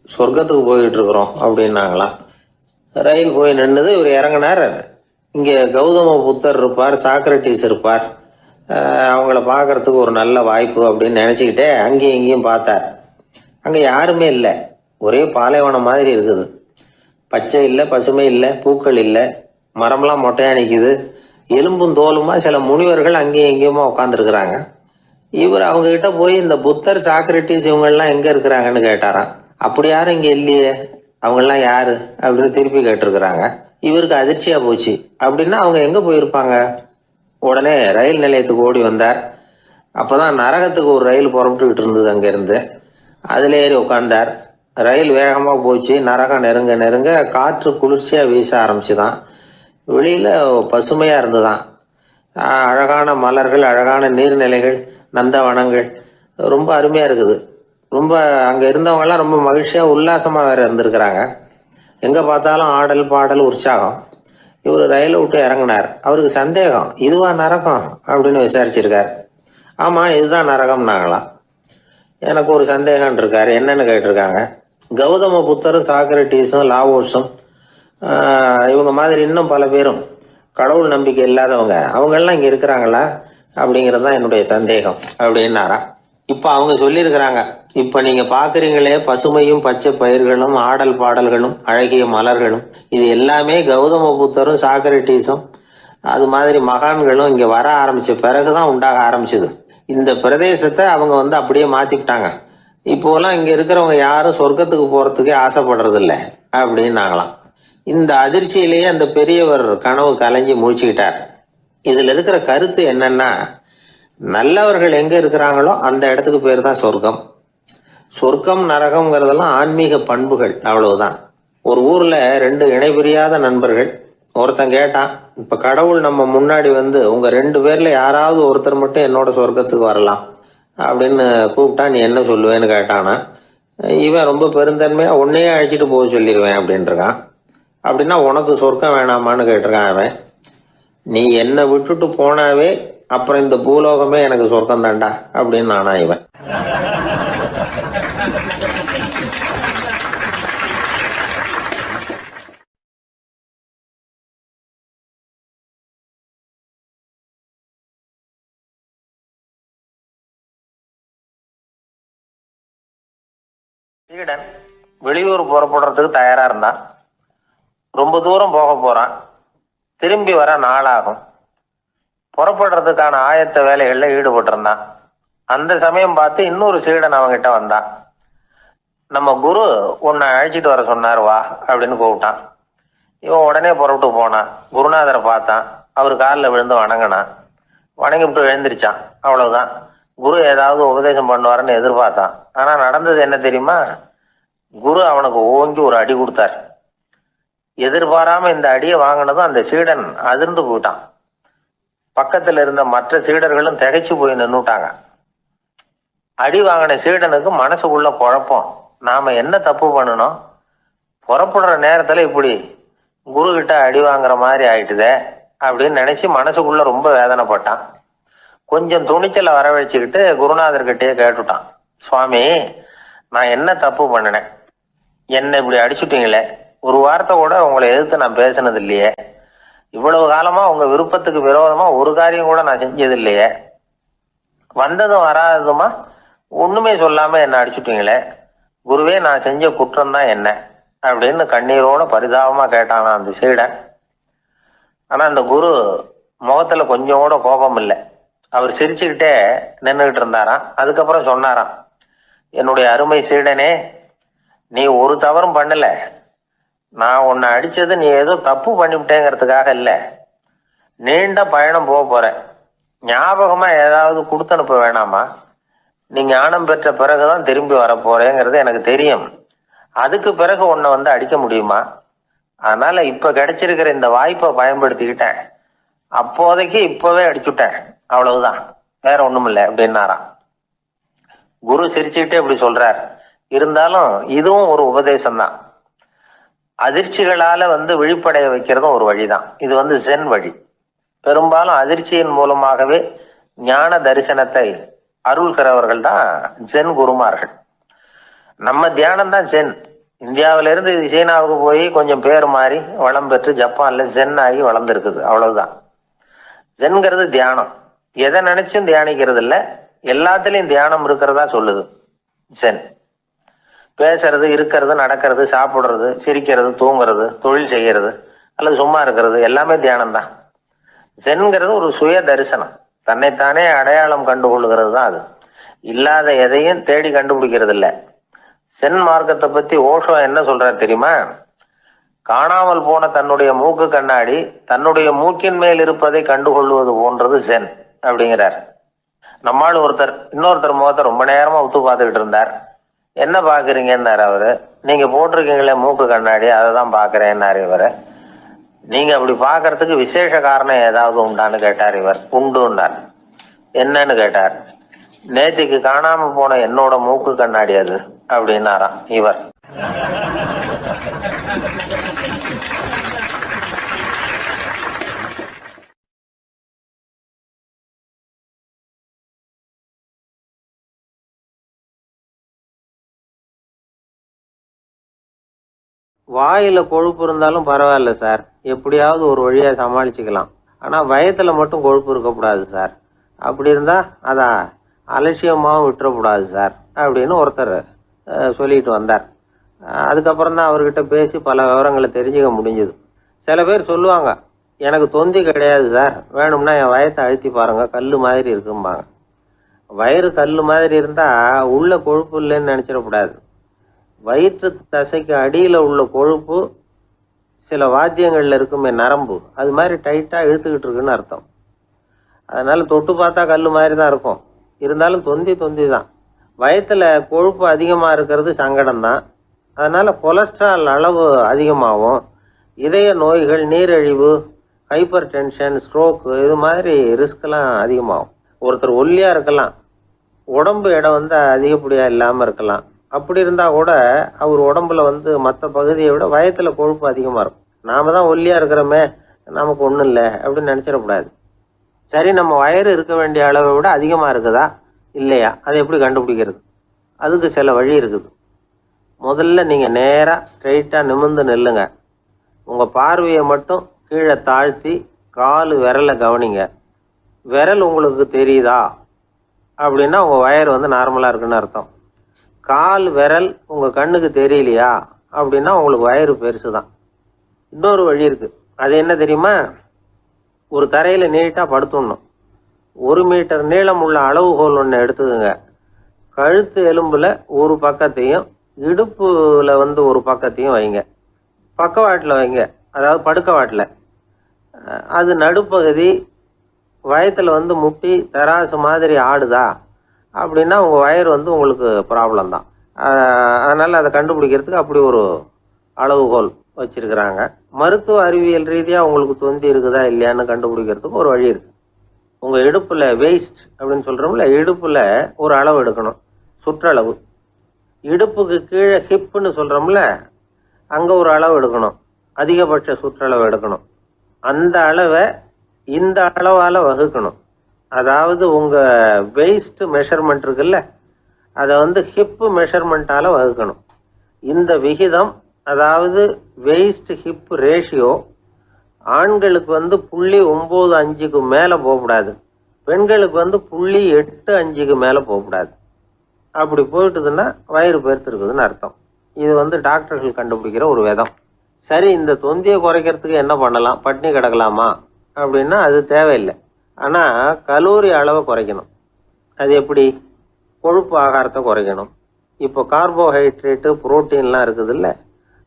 சொர்க்கத்துக்கு போயிட்டு இருக்கிறோம் அப்படின்னாங்களாம். ரயில் போய் நின்னுது. இவர் இறங்கினார். இங்க கௌதம புத்தர் இருப்பார், சாக்ரட்டிஸ் இருப்பார், அவங்கள பார்க்கறதுக்கு ஒரு நல்ல வாய்ப்பு அப்படின்னு நினைச்சுக்கிட்டே அங்கேயும் இங்கேயும் பார்த்தார். அங்க யாருமே இல்லை. ஒரே பாலைவனம் மாதிரி இருக்குது. பச்சை இல்லை, பசுமை இல்லை, பூக்கள் இல்லை, மரம்லாம் மொட்டையா நிற்குது. எலும்பும் தோலுமா சில முனிவர்கள் அங்கேயும் இங்கேயுமா உட்காந்துருக்குறாங்க. இவர் அவங்க கிட்ட போய் இந்த புத்தர், சாக்ரட்டிஸ் இவங்கெல்லாம் எங்க இருக்கிறாங்கன்னு கேட்டாராம். அப்படி யாரும் இங்க இல்லையே, அவங்கெல்லாம் யாரு அப்படின்னு திருப்பி கேட்டிருக்கிறாங்க. இவருக்கு அதிர்ச்சியா போச்சு. அப்படின்னா அவங்க எங்க போயிருப்பாங்க? உடனே ரயில் நிலையத்துக்கு ஓடி வந்தார். அப்பதான் நரகத்துக்கு ஒரு ரயில் புறப்பட்டுக்கிட்டு இருந்தது அங்கிருந்து. அதுல ஏறி உட்கார்ந்தார். ரயில் வேகமா போச்சு. நரகம் நெருங்க நெருங்க காற்று குளிர்ச்சியா வீச ஆரம்பிச்சுதான். வெளியில பசுமையா இருந்துதான். அழகான மலர்கள், அழகான நீர்நிலைகள், நந்தவனங்கள், ரொம்ப அருமையா இருக்குது. ரொம்ப அங்க இருந்தவங்க எல்லாம் ரொம்ப மகிழ்ச்சியா உல்லாசமா வேற இருந்திருக்கிறாங்க. எங்க பார்த்தாலும் ஆடல் பாடல் உற்சாகம். இவர் ரயிலை விட்டு இறங்கினார். அவருக்கு சந்தேகம், இதுவா நரகம் அப்படின்னு விசாரிச்சிருக்காரு. ஆமா இதுதான் நரகம்னாங்களாம். எனக்கு ஒரு சந்தேகம் இருக்காரு. என்னன்னு கேட்டிருக்காங்க. கௌதம புத்தரும் சாக்ரட்டிஸும் லாவோஸும் இவங்க மாதிரி இன்னும் பல பேரும் கடவுள் நம்பிக்கை இல்லாதவங்க அவங்கெல்லாம் இங்கே இருக்கிறாங்களா அப்படிங்கிறது தான் என்னுடைய சந்தேகம் அப்படின்னாராம். இப்போ அவங்க சொல்லியிருக்கிறாங்க, இப்போ நீங்கள் பார்க்குறீங்களே பசுமையும் பச்சை பயிர்களும் ஆடல் பாடல்களும் அழகிய மலர்களும், இது எல்லாமே கௌதம புத்தரும் சாக்ரட்டிஸும் அது மாதிரி மகான்களும் இங்கே வர ஆரம்பித்த பிறகு தான் உண்டாக ஆரம்பிச்சது. இந்த பிரதேசத்தை அவங்க வந்து அப்படியே மாற்றிக்கிட்டாங்க. இப்போலாம் இங்கே இருக்கிறவங்க யாரும் சொர்க்கத்துக்கு போகிறதுக்கே ஆசைப்படுறதில்ல அப்படின்னாங்களாம். இந்த அதிர்ச்சியிலேயே அந்த பெரியவர் கனவு கலைஞ்சி முழிச்சுக்கிட்டார். இதில் இருக்கிற கருத்து என்னன்னா, நல்லவர்கள் எங்கே இருக்கிறாங்களோ அந்த இடத்துக்கு பேர் தான் சொர்க்கம். சொர்க்கம் நரகம்ங்கிறதெல்லாம் ஆன்மீக பண்புகள், அவ்வளவுதான். ஒரு ஊரில் 2 இணைபிரியாத நண்பர்கள். ஒருத்தன் கேட்டான், இப்போ கடவுள் நம்ம முன்னாடி வந்து உங்கள் 2 பேரில் யாராவது ஒருத்தர் மட்டும் என்னோட சொர்க்கத்துக்கு வரலாம் அப்படின்னு கூப்பிட்டா நீ என்ன சொல்லுவேன்னு கேட்டானா. இவன் ரொம்ப பெருந்தன்மையாக உன்னையே அழைச்சிட்டு போக சொல்லிடுவேன் அப்படின்ட்டுருக்கான். அப்படின்னா உனக்கு சொர்க்கம் வேணாமான்னு கேட்டிருக்கான் அவன். நீ என்னை விட்டுட்டு போனாவே அப்புறம் இந்த பூலோகமே எனக்கு சொர்க்கம் தாண்டா அப்படின்னு நானா இவன். சீடன் வெளியூர் புறப்படுறதுக்கு தயாரா இருந்தான். ரொம்ப தூரம் போக போறான். திரும்பி வர நாளாகும். புறப்படுறதுக்கான ஆயத்த வேலைகளில் ஈடுபட்டிருந்தான். அந்த சமயம் பார்த்து இன்னொரு சீடன் அவன்கிட்ட வந்தான். நம்ம குரு உன்னை அழைச்சிட்டு வர சொன்னார் வா அப்படின்னு கூப்பிட்டான். இவன் உடனே புறப்பட்டு போனான். குருநாதரை பார்த்தான். அவர் காலில் விழுந்து வணங்கினான். வணங்கிவிட்டு எழுந்திரிச்சான். அவ்வளவுதான். குரு ஏதாவது உபதேசம் பண்ணுவாருன்னு எதிர்பார்த்தான். ஆனால் நடந்தது என்ன தெரியுமா? குரு அவனுக்கு ஓங்கி ஒரு அடி கொடுத்தார். எதிர்பாராம இந்த அடியை வாங்கினதும் அந்த சீடன் அதிர்ந்து போயிட்டான். பக்கத்தில் இருந்த மற்ற சீடர்களும் திகைச்சு போய் நின்றுட்டாங்க. அடி வாங்கின சீடனுக்கு மனசுக்குள்ள குழப்பம். நாம என்ன தப்பு பண்ணணும்? புறப்படுற நேரத்துல இப்படி குரு கிட்ட அடி வாங்குற மாதிரி ஆயிட்டுதே அப்படின்னு நினைச்சு மனசுக்குள்ள ரொம்ப வேதனைப்பட்டான். கொஞ்சம் துணிச்சலை வரவழைச்சுக்கிட்டு குருநாதர்கிட்டயே கேட்டுட்டான், சுவாமி நான் என்ன தப்பு பண்ணினேன்? என்னை இப்படி அடிச்சுட்டீங்களே, ஒரு வார்த்தை கூட உங்களை எதிர்த்து நான் பேசினது இல்லையே, இவ்வளவு காலமா உங்க விருப்பத்துக்கு விரோதமா ஒரு காரியம் கூட நான் செஞ்சது இல்லையே, வந்ததும் வராததுமா ஒண்ணுமே சொல்லாம என்ன அடிச்சுட்டீங்களே, குருவே நான் செஞ்ச குற்றம் தான் என்ன அப்படின்னு கண்ணீரோட பரிதாபமா கேட்டானா அந்த சீடன். ஆனா அந்த குரு முகத்துல கொஞ்சம் கூட கோபம் இல்லை. அவர் சிரிச்சுக்கிட்டே நின்றுகிட்டு இருந்தாராம். அதுக்கப்புறம் சொன்னாராம், என்னுடைய அருமை சீடனே, நீ ஒரு தவறும் பண்ணல. நான் உன்னை அடிச்சது நீ ஏதோ தப்பு பண்ணிவிட்டேங்கிறதுக்காக இல்லை. நீண்ட பயணம் போக போற, ஞாபகமா ஏதாவது கொடுத்து அனுப்ப வேணாமா? நீ ஞானம் பெற்ற பிறகுதான் திரும்பி வர போறேங்கிறது எனக்கு தெரியும். அதுக்கு பிறகு உன்னை வந்து அடிக்க முடியுமா? அதனால இப்ப கிடைச்சிருக்கிற இந்த வாய்ப்பை பயன்படுத்திக்கிட்டேன். அப்போதைக்கு இப்பவே அடிச்சுட்டேன், அவ்வளவுதான், வேற ஒண்ணும் இல்லை அப்படின்னாராம். குரு சிரிச்சுக்கிட்டே இப்படி சொல்றார். இருந்தாலும் இதுவும் ஒரு உபதேசம் தான். அதிர்ச்சிகளால வந்து விழிப்படைய வைக்கிறதும் ஒரு வழிதான். இது வந்து ஜென் வழி. பெரும்பாலும் அதிர்ச்சியின் மூலமாகவே ஞான தரிசனத்தை அருள்கிறவர்கள் தான் ஜென் குருமார்கள். நம்ம தியானம் தான் ஜென். இந்தியாவிலிருந்து இது சீனாவுக்கு போய் கொஞ்சம் பேர் மாறி வளம் பெற்று ஜப்பான்ல ஜென் ஆகி வளர்ந்துருக்குது, அவ்வளவுதான். ஜென்கிறது தியானம். எதை நினைச்சும் தியானிக்கிறது இல்லை, எல்லாத்துலயும் தியானம் இருக்கிறதா சொல்லுது ஜென். பேசுறது, இருக்கிறது, நடக்கிறது, சாப்பிடுறது, சிரிக்கிறது, தூங்குறது, தொழில் செய்யறது அல்லது சும்மா இருக்கிறது எல்லாமே தியானம் தான். ஜென்கிறது ஒரு சுய தரிசனம். தன்னைத்தானே அடையாளம் கண்டுகொள்ளுகிறது தான் அது. இல்லாத எதையும் தேடி கண்டுபிடிக்கிறது இல்லை. சென் மார்க்கத்தை பத்தி ஓஷோ என்ன சொல்றாரு தெரியுமா? காணாமல் போன தன்னுடைய மூக்கு கண்ணாடி தன்னுடைய மூக்கின் மேல் இருப்பதை கண்டுகொள்வது போன்றது சென் அப்படிங்கிறார். நம்மால் இன்னொருத்தர் முகத்தை ரொம்ப நேரமா உத்து பார்த்துக்கிட்டு இருந்தார். என்ன பாக்குறீங்கன்னாரு அவரு. நீங்க போட்டிருக்கீங்களே மூக்கு கண்ணாடி, அதை தான் பாக்குறேன்னாரு இவரு. நீங்க அப்படி பாக்குறதுக்கு விசேஷ காரணம் ஏதாவது உண்டான்னு கேட்டார் இவர். உண்டுன்னார். என்னன்னு கேட்டார். நேற்றுக்கு காணாம போன என்னோட மூக்கு கண்ணாடி அது அப்படின்னாராம் இவர். வாயில் கொழுப்பு இருந்தாலும் பரவாயில்ல சார், எப்படியாவது ஒரு வழியாக சமாளிச்சுக்கலாம். ஆனால் வயத்தில் மட்டும் கொழுப்பு இருக்கக்கூடாது சார். அப்படி இருந்தால் அதை அலட்சியமாகவும் விட்டுறக்கூடாது சார் அப்படின்னு ஒருத்தர் சொல்லிட்டு வந்தார். அதுக்கப்புறம் தான் அவர்கிட்ட பேசி பல விவரங்களை தெரிஞ்சுக்க முடிஞ்சுது. சில பேர் சொல்லுவாங்க, எனக்கு தொந்தி கிடையாது சார், வேணும்னா என் வயத்தை அழுத்தி பாருங்கள், கல் மாதிரி இருக்கும்பாங்க. வயிறு கல் மாதிரி இருந்தால் உள்ள கொழுப்பு இல்லைன்னு நினச்சிடக்கூடாது. வயிற்று தசைக்கு அடியில் உள்ள கொழுப்பு சில வாத்தியங்களில் இருக்குமே நரம்பு, அது மாதிரி டைட்டாக இழுத்துக்கிட்டு இருக்குன்னு அர்த்தம். அதனால் தொட்டு பார்த்தா கல் மாதிரி தான் இருக்கும், இருந்தாலும் தொந்தி தான். வயத்தில் கொழுப்பு அதிகமாக இருக்கிறது சங்கடம்தான். அதனால் கொலஸ்ட்ரால் அளவு அதிகமாகும். இதய நோய்கள், நீரிழிவு, ஹைப்பர் டென்ஷன், ஸ்ட்ரோக்கு இது மாதிரி ரிஸ்க்லாம் அதிகமாகும். ஒருத்தர் ஒல்லியாக இருக்கலாம், உடம்பு எடை அதிகப்படியாக இல்லாமல் இருக்கலாம். அப்படி இருந்தால் கூட அவர் உடம்புல மற்ற பகுதியை விட வயத்தில் கொழுப்பு அதிகமாக இருக்கும். நாம தான் ஒல்லியாக இருக்கிறோமே, நமக்கு ஒன்றும் இல்லை அப்படின்னு நினச்சிடக்கூடாது. சரி, நம்ம வயிறு இருக்க வேண்டிய அளவை விட அதிகமாக இருக்குதா இல்லையா, அதை எப்படி கண்டுபிடிக்கிறது? அதுக்கு சில வழி இருக்குது. முதல்ல நீங்கள் நேராக ஸ்ட்ரைட்டாக நிமிர்ந்து நில்லுங்க. உங்கள் பார்வையை மட்டும் கீழே தாழ்த்தி கால் விரலை கவனிங்க. விரல் உங்களுக்கு தெரியுதா அப்படின்னா உங்கள் வயிறு நார்மலாக இருக்குன்னு அர்த்தம். கால் விரல் உங்கள் கண்ணுக்கு தெரியலையா அப்படின்னா உங்களுக்கு வயிறு பெருசு தான். இன்னொரு வழி இருக்குது. அது என்ன தெரியுமா? ஒரு தரையில் நீட்டாக படுத்துடணும். 1 மீட்டர் நீளம் உள்ள அளவுகோல் ஒன்று எடுத்துதுங்க. கழுத்து எலும்பில் ஒரு பக்கத்தையும் இடுப்பில் ஒரு பக்கத்தையும் வைங்க. பக்கவாட்டில் வைங்க, அதாவது படுக்கவாட்டில். அது நடுப்பகுதி வயத்தில் முட்டி தராசு மாதிரி ஆடுதா அப்படின்னா உங்கள் வயிறு உங்களுக்கு ப்ராப்ளம் தான். அதனால் அதை கண்டுபிடிக்கிறதுக்கு அப்படி ஒரு அளவுகோல் வச்சிருக்கிறாங்க. மருத்துவ அறிவியல் ரீதியாக உங்களுக்கு தொந்தி இருக்குதா இல்லையான்னு கண்டுபிடிக்கிறதுக்கு ஒரு வழி இருக்குது. உங்கள் இடுப்பில் வெயிஸ்ட் அப்படின்னு சொல்கிறோம்ல, இடுப்பில் ஒரு அளவு எடுக்கணும், சுற்றளவு. இடுப்புக்கு கீழே ஹிப்புன்னு சொல்கிறோம்ல, அங்கே ஒரு அளவு எடுக்கணும், அதிகபட்ச சுற்றளவு எடுக்கணும். அந்த அளவை இந்த அளவால் வகுக்கணும். அதாவது உங்கள் வெயிஸ்ட் மெஷர்மெண்ட் இருக்குல்ல, அதை ஹிப்பு மெஷர்மெண்ட்டால் வகுக்கணும். இந்த விகிதம், அதாவது வெயிஸ்ட் ஹிப் ரேஷியோ, ஆண்களுக்கு 0.95க்கு மேலே போகக்கூடாது, பெண்களுக்கு 0.85க்கு மேலே போகக்கூடாது. அப்படி போயிட்டுதுன்னா வயிறு பெருத்துருக்குதுன்னு அர்த்தம். இது டாக்டர்கள் கண்டுபிடிக்கிற ஒரு விதம். சரி, இந்த தொந்தியை குறைக்கிறதுக்கு என்ன பண்ணலாம்? பட்னி கிடக்கலாமா அப்படின்னா அது தேவையில்லை. ஆனால் கலோரி அளவை குறைக்கணும். அது எப்படி? கொழுப்பு ஆகாரத்தை குறைக்கணும். இப்போ கார்போஹைட்ரேட்டு, புரோட்டீன்லாம் இருக்குதுல்ல,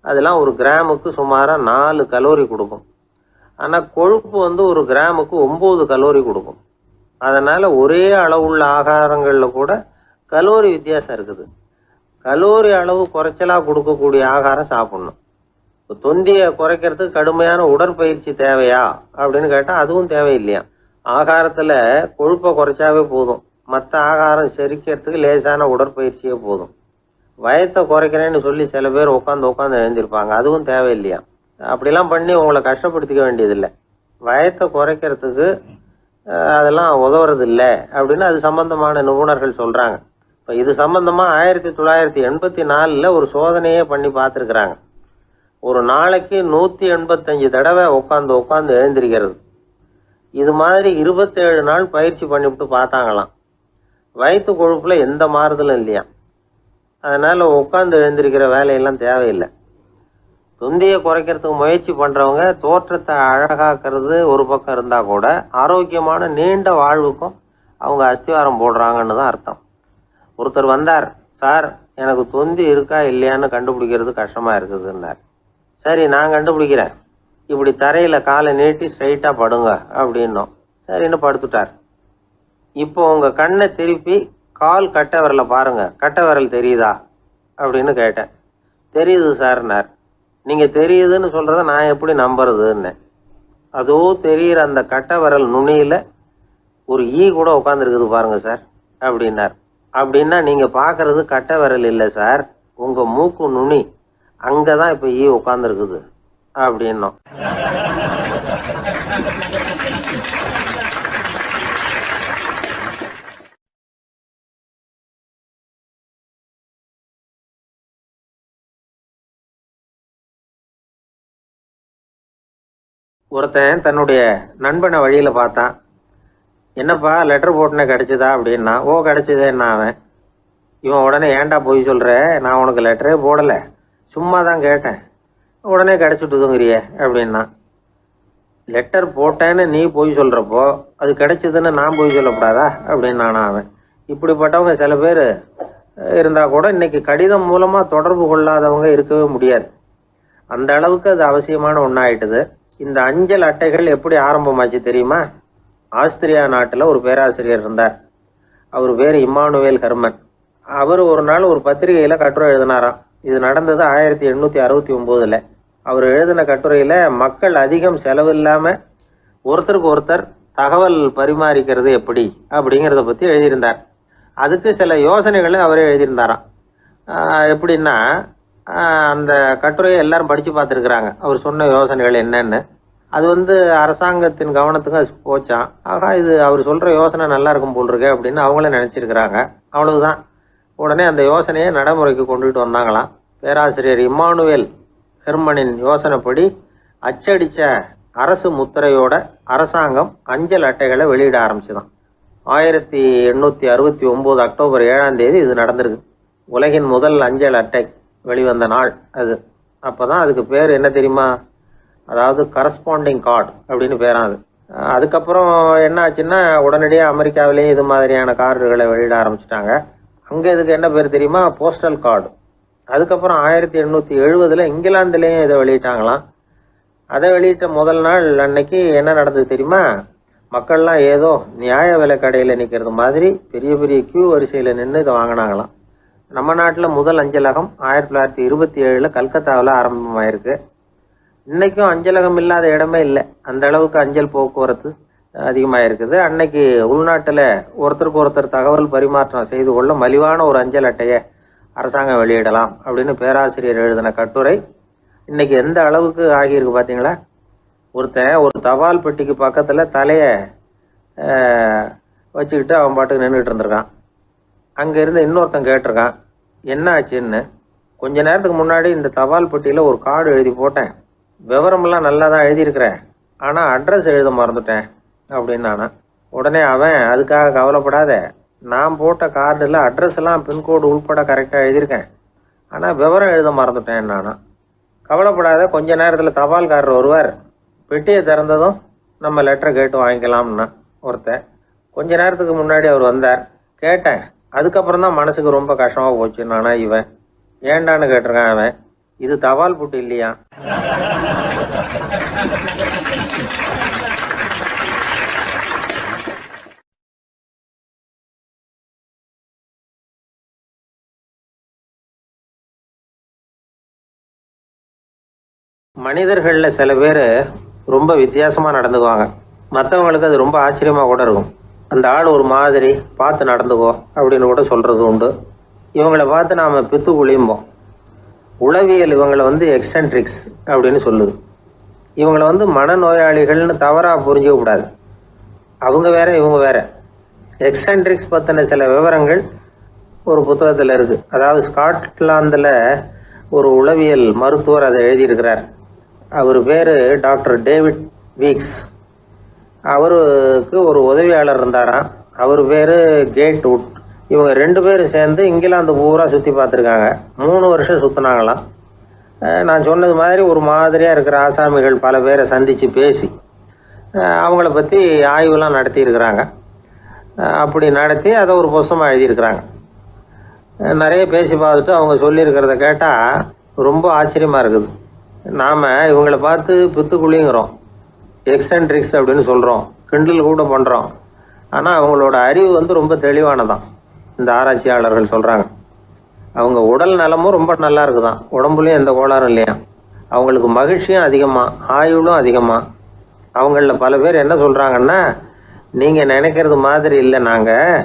அதெல்லாம் ஒரு கிராமுக்கு சுமாராக 4 கலோரி கொடுக்கும். ஆனால் கொழுப்பு ஒரு கிராமுக்கு 9 கலோரி கொடுக்கும். அதனால் ஒரே அளவுள்ள ஆகாரங்களில் கூட கலோரி வித்தியாசம் இருக்குது. கலோரி அளவு குறைச்சலாக கொடுக்கக்கூடிய ஆகாரம் சாப்பிட்ணும். இப்போ தொந்தியை குறைக்கிறதுக்கு கடுமையான உடற்பயிற்சி தேவையா அப்படின்னு கேட்டால் அதுவும் தேவையில்லையா. ஆகாரத்தில் கொழுப்பை குறைச்சாவே போதும், மற்ற ஆகாரம் செரிக்கிறதுக்கு லேசான உடற்பயிற்சியே போதும். வயத்தை குறைக்கிறேன்னு சொல்லி சில பேர் உட்காந்து எழுந்திருப்பாங்க, அதுவும் தேவையில்லையா. அப்படிலாம் பண்ணி உங்களை கஷ்டப்படுத்திக்க வேண்டியதில்லை. வயத்தை குறைக்கிறதுக்கு அதெல்லாம் உதவுறது இல்லை அப்படின்னு அது சம்பந்தமான நிபுணர்கள் சொல்கிறாங்க. இப்போ இது சம்பந்தமாக 1984 ஒரு சோதனையே பண்ணி பார்த்துருக்குறாங்க. ஒரு நாளைக்கு 185 தடவை உட்காந்து எழுந்திருக்கிறது. இது மாதிரி 27 நாள் பயிற்சி பண்ணிவிட்டு பார்த்தாங்களாம். வயிற்று கொழுப்பில் எந்த மாறுதலும் இல்லையா. அதனால் உட்காந்து எழுந்திருக்கிற வேலையெல்லாம் தேவையில்லை. தொந்தியை குறைக்கிறதுக்கு முயற்சி பண்ணுறவங்க தோற்றத்தை அழகாக்கிறது ஒரு பக்கம் இருந்தால் கூட ஆரோக்கியமான நீண்ட வாழ்வுக்கும் அவங்க அஸ்திவாரம் போடுறாங்கன்னு தான் அர்த்தம். ஒருத்தர் வந்தார், சார் எனக்கு தொந்தி இருக்கா இல்லையான்னு கண்டுபிடிக்கிறது கஷ்டமாக இருக்குதுன்னார். சரி, நான் கண்டுபிடிக்கிறேன், இப்படி தரையில் காலை நீட்டி ஸ்ட்ரைட்டாக படுங்க அப்படின்னோம். சரின்னு படுத்துட்டார். இப்போ உங்கள் கண்ணை திருப்பி கால் கட்டை விரலை பாருங்க, கட்டை விரல் தெரியுதா அப்படின்னு கேட்டேன். தெரியுது சார்னார். நீங்கள் தெரியுதுன்னு சொல்கிறத நான் எப்படி நம்புறதுன்னு. அதோ தெரிகிற அந்த கட்டை விரல் நுனியில் ஒரு ஈ கூட உட்காந்துருக்குது பாருங்க சார் அப்படின்னார். அப்படின்னா நீங்கள் பார்க்குறது கட்டை விரல் இல்லை சார், உங்கள் மூக்கு நுனி, அங்கே தான் இப்போ ஈ உட்காந்துருக்குது அப்படின்னோம். ஒருத்தன் தன்னுடைய நண்பனை வழியில் பார்த்தான். என்னப்பா லெட்டர் போட்டுனே கிடச்சிதா அப்படின்னா. ஓ கிடச்சிதேன்னா அவன். இவன் உடனே ஏன்டா போய் சொல்கிற, நான் உனக்கு லெட்டரே போடலை, சும்மா தான் கேட்டேன், உடனே கிடச்சிட்டுதுங்கிறியே அப்படின்னா. லெட்டர் போட்டேன்னு நீ போய் சொல்கிறப்போ அது கிடைச்சதுன்னு நான் போய் சொல்லக்கூடாதா அப்படின்னு நானா அவன். இப்படிப்பட்டவங்க சில பேர் இருந்தால் கூட இன்னைக்கு கடிதம் மூலமாக தொடர்பு கொள்ளாதவங்க இருக்கவே முடியாது. அந்த அளவுக்கு அது அவசியமான ஒன்றாயிட்டுது. இந்த அஞ்சல் அட்டைகள் எப்படி ஆரம்பமாச்சு தெரியுமா? ஆஸ்திரியா நாட்டில் ஒரு பேராசிரியர் இருந்தார். அவர் பேர் இம்மானுவேல் ஹெர்மன். அவர் ஒரு நாள் ஒரு பத்திரிகையில் கட்டுரை எழுதினாராம். இது நடந்தது 1869. அவர் எழுதின கட்டுரையில் மக்கள் அதிகம் செலவு இல்லாமல் ஒருத்தருக்கு ஒருத்தர் தகவல் பரிமாறிக்கிறது எப்படி அப்படிங்கிறத பற்றி எழுதியிருந்தார். அதுக்கு சில யோசனைகளை அவரே எழுதியிருந்தாராம். எப்படின்னா, அந்த கட்டுரையை எல்லாரும் படித்து பார்த்துருக்குறாங்க. அவர் சொன்ன யோசனைகள் என்னன்னு. அது அரசாங்கத்தின் கவனத்துக்கு அது போச்சான். ஆகா, இது அவர் சொல்கிற யோசனை நல்லா இருக்கும் போல் இருக்கு அப்படின்னு அவங்களே நினச்சிருக்கிறாங்க. அவ்வளவுதான். உடனே அந்த யோசனையை நடைமுறைக்கு கொண்டுகிட்டு வந்தாங்களாம். பேராசிரியர் இம்மானுவேல் ஹெர்மனின் யோசனைப்படி அச்சடித்த அரசு முத்திரையோட அரசாங்கம் அஞ்சல் அட்டைகளை வெளியிட ஆரம்பிச்சுதான். 1869 அக்டோபர் 7ஆம் தேதி இது நடந்திருக்கு. உலகின் முதல் அஞ்சல் அட்டை வெளிவந்த நாள் அது. அப்போதான் அதுக்கு பேர் என்ன தெரியுமா? அதாவது கரஸ்பாண்டிங் கார்டு அப்படின்னு பேராது. அதுக்கப்புறம் என்ன ஆச்சுன்னா, உடனடியாக அமெரிக்காவிலேயே இது மாதிரியான கார்டுகளை வெளியிட ஆரம்பிச்சிட்டாங்க. அங்கே இதுக்கு என்ன பேர் தெரியுமா? Postal card. அதுக்கப்புறம் 1870 இங்கிலாந்துலேயும் இதை வெளியிட்டாங்களாம். அதை வெளியிட்ட முதல் நாள் அன்னைக்கு என்ன நடந்தது தெரியுமா? மக்கள்லாம் ஏதோ நியாய விலை கடையில் நிற்கிறது மாதிரி பெரிய பெரிய கியூ வரிசையில் நின்று இதை வாங்கினாங்களாம். நம்ம நாட்டில் முதல் அஞ்சலகம் 1927 கல்கத்தாவில் ஆரம்பமாயிருக்கு. இன்றைக்கும் அஞ்சலகம் இல்லாத இடமே இல்லை. அந்த அளவுக்கு அஞ்சல் போக்குவரத்து அதிகமாக இருக்குது. அன்னைக்கு உள்நாட்டில் ஒருத்தருக்கு ஒருத்தர் தகவல் பரிமாற்றம் செய்து கொள்ள மலிவான ஒரு அஞ்சல் அட்டையை அரசாங்கம் வெளியிடலாம் அப்படின்னு பேராசிரியர் எழுதின கட்டுரை இன்னைக்கு எந்த அளவுக்கு ஆகியிருக்கு பார்த்தீங்களா? ஒருத்தன் ஒரு தபால் பெட்டிக்கு பக்கத்தில் தலையை வச்சுக்கிட்டு அவன் பாட்டுக்கு நின்றுட்டு இருந்திருக்கான். அங்கே இருந்து இன்னொருத்தன் கேட்டிருக்கான், என்ன ஆச்சுன்னு. கொஞ்ச நேரத்துக்கு முன்னாடி இந்த தபால் பெட்டியில் ஒரு கார்டு எழுதி போட்டேன், விவரமெல்லாம் நல்லா தான் எழுதியிருக்கிறேன், ஆனால் அட்ரஸ் எழுத மறந்துட்டேன் அப்படின்னானா. உடனே அவன், அதுக்காக கவலைப்படாத, நான் போட்ட கார்டில் அட்ரஸ் எல்லாம் பின்கோடு உள்பட கரெக்டாக எழுதியிருக்கேன், ஆனால் விவரம் எழுத மறந்துட்டேன் நானா. கவலைப்படாத, கொஞ்ச நேரத்தில் தபால்காரர் வருவார், பெட்டியை திறந்ததும் நம்ம லெட்டரை கேட்டு வாங்கிக்கலாம்னா ஒருத்தன். கொஞ்ச நேரத்துக்கு முன்னாடி அவர் வந்தார், கேட்டேன், அதுக்கப்புறம் தான் மனசுக்கு ரொம்ப கஷ்டமாக போச்சு நானா. இவன் ஏண்டான்னு கேட்டிருக்கான். அவன், இது தபால் புட்டு இல்லையா? மனிதர்களில் சில பேர் ரொம்ப வித்தியாசமாக நடந்துக்குவாங்க. மற்றவங்களுக்கு அது ரொம்ப ஆச்சரியமாக கூட இருக்கும். அந்த ஆள் ஒரு மாதிரி, பார்த்து நடந்துக்கோ அப்படின்னு கூட சொல்கிறது உண்டு. இவங்களை பார்த்து நாம் பித்து குளியும்போம். உளவியல் இவங்களை எக்ஸென்ட்ரிக்ஸ் அப்படின்னு சொல்லுது. இவங்களை மனநோயாளிகள்னு தவறாக புரிஞ்சிக்க கூடாது. அவங்க வேற, இவங்க வேற. எக்ஸென்ட்ரிக்ஸ் பற்றின சில விவரங்கள் ஒரு புத்தகத்தில் இருக்குது. அதாவது ஸ்காட்லாந்தில் ஒரு உளவியல் மருத்துவர் அதை எழுதியிருக்கிறார். அவர் பேர் டாக்டர் டேவிட் வீக்ஸ். அவருக்கு ஒரு உதவியாளர் இருந்தாராம். அவர் பேர் கேட் வுட். இவங்க 2 பேரும் சேர்ந்து இங்கிலாந்து பூரா சுற்றி பார்த்துருக்காங்க. 3 வருஷம் சுற்றினாங்களாம். நான் சொன்னது மாதிரி ஒரு மாதிரியாக இருக்கிற ஆசாமிகள் பல பேரை சந்தித்து பேசி அவங்கள பற்றி ஆய்வுலாம் நடத்தியிருக்கிறாங்க. அப்படி நடத்தி அதை ஒரு புஸ்தகமாக எழுதியிருக்கிறாங்க. நிறைய பேசி பார்த்துட்டு அவங்க சொல்லியிருக்கிறத கேட்டால் ரொம்ப ஆச்சரியமாக இருக்குது. நாம் இவங்களை பார்த்து பித்துக்குழிங்கிறோம், எக்ஸென்ட்ரிக்ஸ் அப்படின்னு சொல்கிறோம், கிண்டல் கூட பண்ணுறோம். ஆனால் அவங்களோட அறிவு ரொம்ப தெளிவானதான். இந்த ஆராய்ச்சியாளர்கள் சொல்கிறாங்க. அவங்க உடல் நலமும் ரொம்ப நல்லா இருக்குதான், உடம்புலையும் எந்த கோளாறும் இல்லையா. அவங்களுக்கு மகிழ்ச்சியும் அதிகமாக, ஆயுளும் அதிகமாக. அவங்களில் பல பேர் என்ன சொல்கிறாங்கன்னா, நீங்கள் நினைக்கிறது மாதிரி இல்லை நாங்கள்,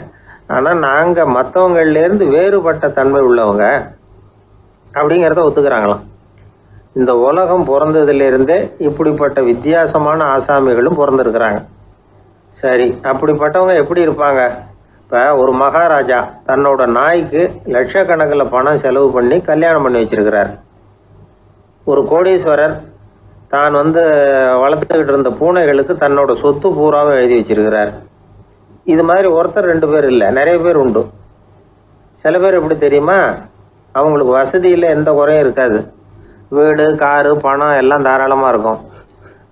ஆனால் நாங்கள் மற்றவங்கள்லேருந்து வேறுபட்ட தன்மை உள்ளவங்க அப்படிங்கிறத ஒத்துக்கிறாங்களாம். இந்த உலகம் பிறந்ததுலேருந்தே இப்படிப்பட்ட வித்தியாசமான ஆசாமிகளும் பிறந்திருக்கிறாங்க. சரி, அப்படிப்பட்டவங்க எப்படி இருப்பாங்க? இப்போ ஒரு மகாராஜா தன்னோட நாய்க்கு லட்சக்கணக்கில் பணம் செலவு பண்ணி கல்யாணம் பண்ணி வச்சிருக்கிறார். ஒரு கோடீஸ்வரர் தான் வளர்த்துக்கிட்டு இருந்த பூனைகளுக்கு தன்னோட சொத்து பூராவை எழுதி வச்சிருக்கிறார். இது மாதிரி ஒருத்தர் 2 பேர் இல்லை, நிறைய பேர் உண்டு. சில பேர் எப்படி தெரியுமா, அவங்களுக்கு வசதியில் எந்த குறையும் இருக்காது. வீடு, காரு, பணம் எல்லாம் தாராளமாக இருக்கும்.